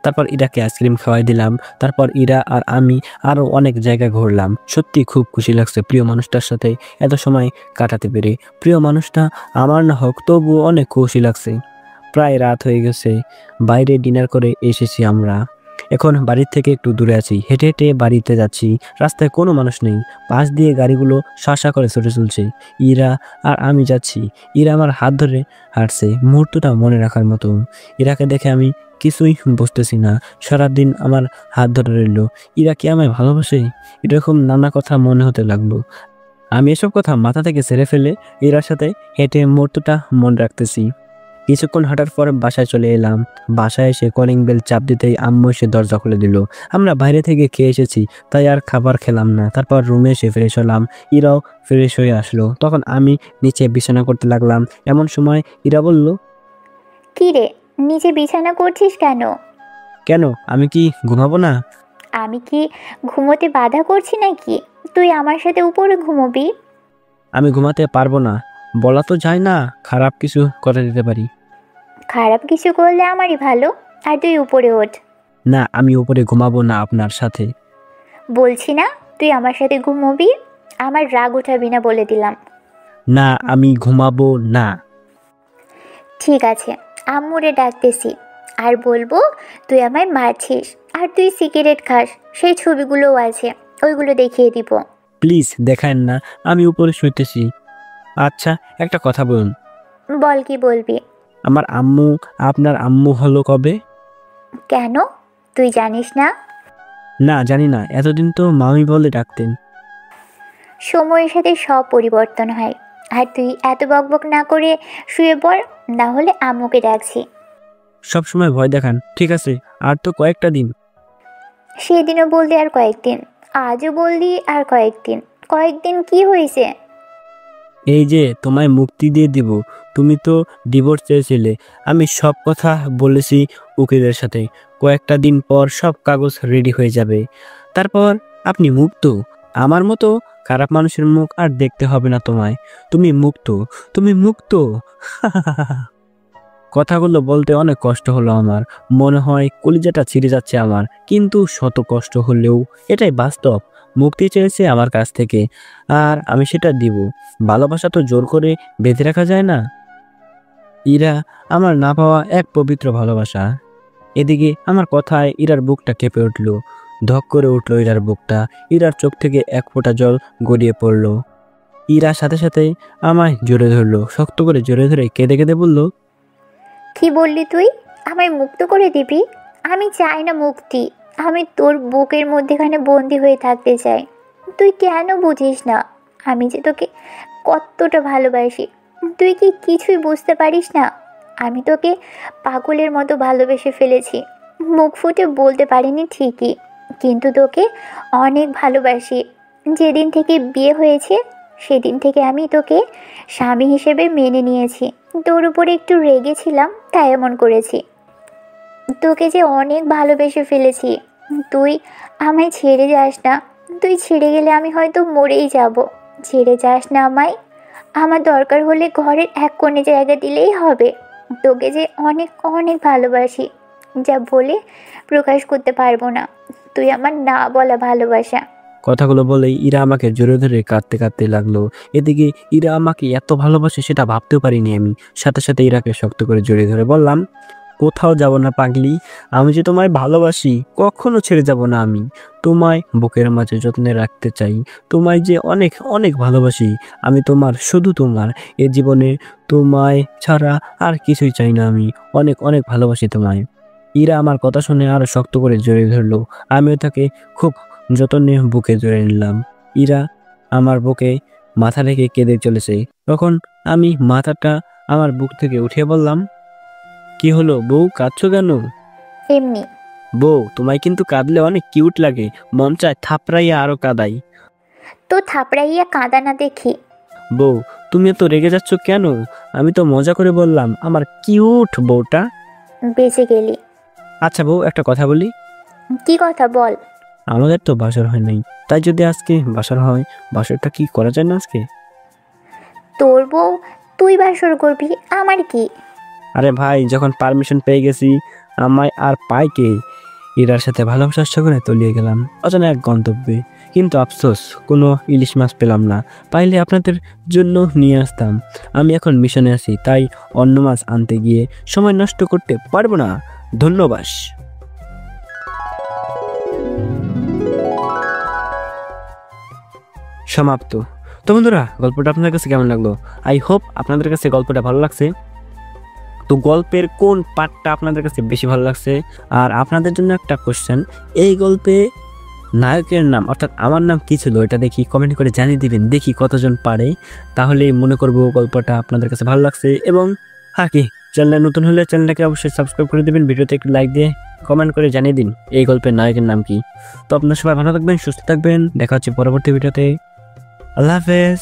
তারপর ইরাকে আইসক্রিম খাওয়াই দিলাম। তারপর ইরা আর আমি আরো অনেক জায়গায় ঘুরলাম। সত্যি খুব খুশি লাগছে প্রিয় মানুষটার সাথে এত সময় কাটাতে পেরে। প্রিয় মানুষটা আমার না হোক, তবুও অনেক খুশি লাগছে। প্রায় রাত হয়ে গেছে, বাইরে ডিনার করে এসেছি আমরা। এখন বাড়ির থেকে একটু দূরে আছি, হেঁটে হেঁটে বাড়িতে যাচ্ছি। রাস্তায় কোনো মানুষ নেই, পাশ দিয়ে গাড়িগুলো শাঁসা করে ছুটে চলছে। ইরা আর আমি যাচ্ছি। ইরা আমার হাত ধরে হাঁটছে, মুহূর্তটা মনে রাখার মতো। ইরাকে দেখে আমি কিছুই বুঝতেছি না। সারাদিন আমার হাত ধরে রইল। ইরা কি আমায় ভালোবাসে? এরকম নানা কথা মনে হতে লাগলো। আমি এসব কথা মাথা থেকে ছেড়ে ফেলে ইরার সাথে হেঁটে মুহূর্তটা মনে রাখতেছি। কিছুক্ষণ হাঁটার পর বাসায় চলে এলাম। বাসায় এসে কলিং বেল চাপ দিতেই আম্মু এসে দরজা খুলে দিল। আমরা বাইরে থেকে খেয়ে এসেছি, তাই আর খাবার খেলাম না। তারপর রুমে এসে ফ্রেশ হলাম। ইরাও ফ্রেশ হয়ে আসলো। তখন আমি নিচে বিছানা করতে লাগলাম। এমন সময় ইরা বলল, কি রে, নিচে বিছানা করছিস কেন? কেন, আমি কি ঘুমাবো না? আমি কি ঘুমোতে বাধা করছি নাকি? তুই আমার সাথে উপরে ঘুমোবি। আমি ঘুমাতে পারবো না, বলা তো যায় না, খারাপ কিছু করে দিতে পারি। খারাপ কিছু করলে আমারই ভালো, আর তুই উপরে ওঠ। না, আমি উপরে ঘুমাবো না আপনার সাথে। বলছি না তুই আমার সাথে ঘুমোবি। আমার রাগ উঠাবি না বলে দিলাম। না, আমি ঘুমাবো না। ঠিক আছে, আম্মুরে ডাকতেছি আর বলবো তুই আমায় মারছিস আর তুই সিগারেট খাস, সেই ছবিগুলোও আছে, ওইগুলো দেখিয়ে দিব। প্লিজ দেখায়েন না, আমি উপরে শুইতেছি। আচ্ছা, একটা কথা বলুন, বল, কি বলবি? আমার আম্মু আপনার আম্মু হলো কবে? কেন, তুই জানিস না? না, জানি না, এতদিন তো মামি বলে ডাকতেন। সময়ের সাথে সব পরিবর্তন হয়। আর তুই এত বকবক না করে শুয়ে পড়, না হলে আম্মুকে ডাকছি। সব সময় ভয় দেখান। ঠিক আছে, আর তো কয়েকটা দিন। সেদিনও বললি আর কয়েকদিন, আজও বললি আর কয়েকদিন। কয়েকদিন কি হয়েছে? এই যে তোমায় মুক্তি দিয়ে দিব, তুমি তো ডিভোর্স চেয়েছিলে। আমি সব কথা বলেছি উকিলের সাথে, কয়েকটা দিন পর সব কাগজ রেডি হয়ে যাবে, তারপর আপনি মুক্ত। আমার মতো খারাপ মানুষের মুখ আর দেখতে হবে না তোমায়। তুমি মুক্ত, তুমি মুক্ত। কথাগুলো বলতে অনেক কষ্ট হলো আমার, মনে হয় কলিজাটা ছিঁড়ে যাচ্ছে আমার, কিন্তু শত কষ্ট হলেও এটাই বাস্তব। মুক্তি চেয়েছে আমার কাছ থেকে, আর আমি সেটা দিব। ভালোবাসা তো জোর করে বেঁধে রাখা যায় না। ইরা আমার না পাওয়া এক পবিত্র ভালোবাসা। এদিকে আমার কথায় ইরার বুকটা কেঁপে উঠল, ধক করে উঠল ইরার বুকটা। ইরার চোখ থেকে এক ফোঁটা জল গড়িয়ে পড়ল। ইরার সাথে সাথে আমায় জড়িয়ে ধরলো, শক্ত করে জড়িয়ে ধরে কেঁদে কেঁদে বলল, কি বললি তুই? আমায় মুক্ত করে দিবি? আমি চাই না মুক্তি, আমি তোর বুকের মধ্যেখানে বন্দি হয়ে থাকতে চাই। তুই কেন বুঝিস না আমি যে তোকে কতটা ভালোবাসি? তুই কি কিছুই বুঝতে পারিস না? আমি তোকে পাগলের মতো ভালোবেসে ফেলেছি। মুখ ফুটে বলতে পারিনি ঠিকই, কিন্তু তোকে অনেক ভালোবাসি। যেদিন থেকে বিয়ে হয়েছে সেদিন থেকে আমি তোকে স্বামী হিসেবে মেনে নিয়েছি। তোর উপরে একটু রেগেছিলাম, তাই এমন করেছি। তোকে যে অনেক ভালোবেসে ফেলেছি। তুই আমায় ছেড়ে যাস না। তুই ছেড়ে গেলে আমি হয়তো মরেই যাব। ছেড়ে যাস না আমায়। আমার দরকার হলে ঘরের এক কোণে জায়গা দিলেই হবে। তোকে যে অনেক অনেক ভালোবাসি, যা বলে প্রকাশ করতে পারবো না। তুই আমার না বলা ভালোবাসা। কথাগুলো বলেই ইরা আমাকে জোরে ধরে কাঁদতে কাঁদতে লাগলো। এদিকে ইরা আমাকে এত ভালোবাসে সেটা ভাবতেও পারিনি আমি। সাথে সাথে ইরাকে শক্ত করে জড়িয়ে ধরে বললাম, কোথাও যাব না পাগলি, আমি যে তোমায় ভালোবাসি, কখনো ছেড়ে যাব না। আমি তোমায় বুকের মাঝে যত্নে রাখতে চাই, তোমায় যে অনেক অনেক ভালোবাসি আমি। তোমার, শুধু তোমার। এ জীবনে তোমায় ছাড়া আর কিছুই চাই না আমি। অনেক অনেক ভালোবাসি তোমায়। ইরা আমার কথা শুনে আরো শক্ত করে জড়িয়ে ধরলো। আমিও তাকে খুব যতনে বুকে জড়িয়ে নিলাম। ইরা আমার বুকে মাথা রেখে কেঁদে চলেছে। তখন আমি মাথাটা আমার বুক থেকে উঠিয়ে বললাম, কি হলো বউ, কাঁদছো কেন? এমনি। বউ, তোমায় কিন্তু কাঁদলে অনেক কিউট লাগে, মন চায় থাপড়াইয়া আরো কাঁদাই। তো থাপড়াইয়া কাঁদা না দেখি। বউ, তুমি তো রেগে যাচ্ছ কেন? আমি তো মজা করে বললাম, আমার কিউট বউটা। বেঁচে গেলি। আচ্ছা বউ, একটা কথা বলি। কি কথা বল? আমাদের তো বাসর হয় নাই, তাই যদি আজকে বাসর হয়, বাসরটা কি করা যায় না আজকে? তোর বউ, তুই বাসর করবি, আমার কি? আরে ভাই, যখন পারমিশন পেয়ে গেছি, আমায় আর পাই কে? ইরার সাথে ভালোবাসার সাগরে তলিয়ে গেলাম অজানা এক গন্তব্যে। কিন্তু আফসোস, কোনো ইলিশ মাছ পেলাম না। পাইলে আপনাদের জন্য নিয়ে আসতাম। আমি এখন মিশনে আছি, তাই অন্য মাছ আনতে গিয়ে সময় নষ্ট করতে পারবো না। ধন্যবাদ। সমাপ্ত। তো বন্ধুরা, গল্পটা আপনাদের কাছে কেমন লাগলো? আই হোপ আপনাদের কাছে গল্পটা ভালো লাগছে। তো গল্পের কোন পার্টটা আপনাদের কাছে বেশি ভালো লাগছে? আর আপনাদের জন্য একটা কোশ্চেন, এই গল্পে নায়কের নাম অর্থাৎ আমার নাম কি ছিল, এটা দেখি কমেন্ট করে জানিয়ে দিবেন, দেখি কতজন পারে। তাহলে মনে করব গল্পটা আপনাদের কাছে ভালো লাগছে। এবং হ্যাঁ, কি চ্যানেলে নতুন হলে চ্যানেলটাকে অবশ্যই সাবস্ক্রাইব করে দেবেন, ভিডিওতে একটু লাইক দিয়ে কমেন্ট করে জানিয়ে দিন এই গল্পের নায়কের নাম কি। তো আপনারা সবাই ভালো থাকবেন, সুস্থ থাকবেন, দেখা হচ্ছে পরবর্তী ভিডিওতে। আল্লাহ হাফেজ।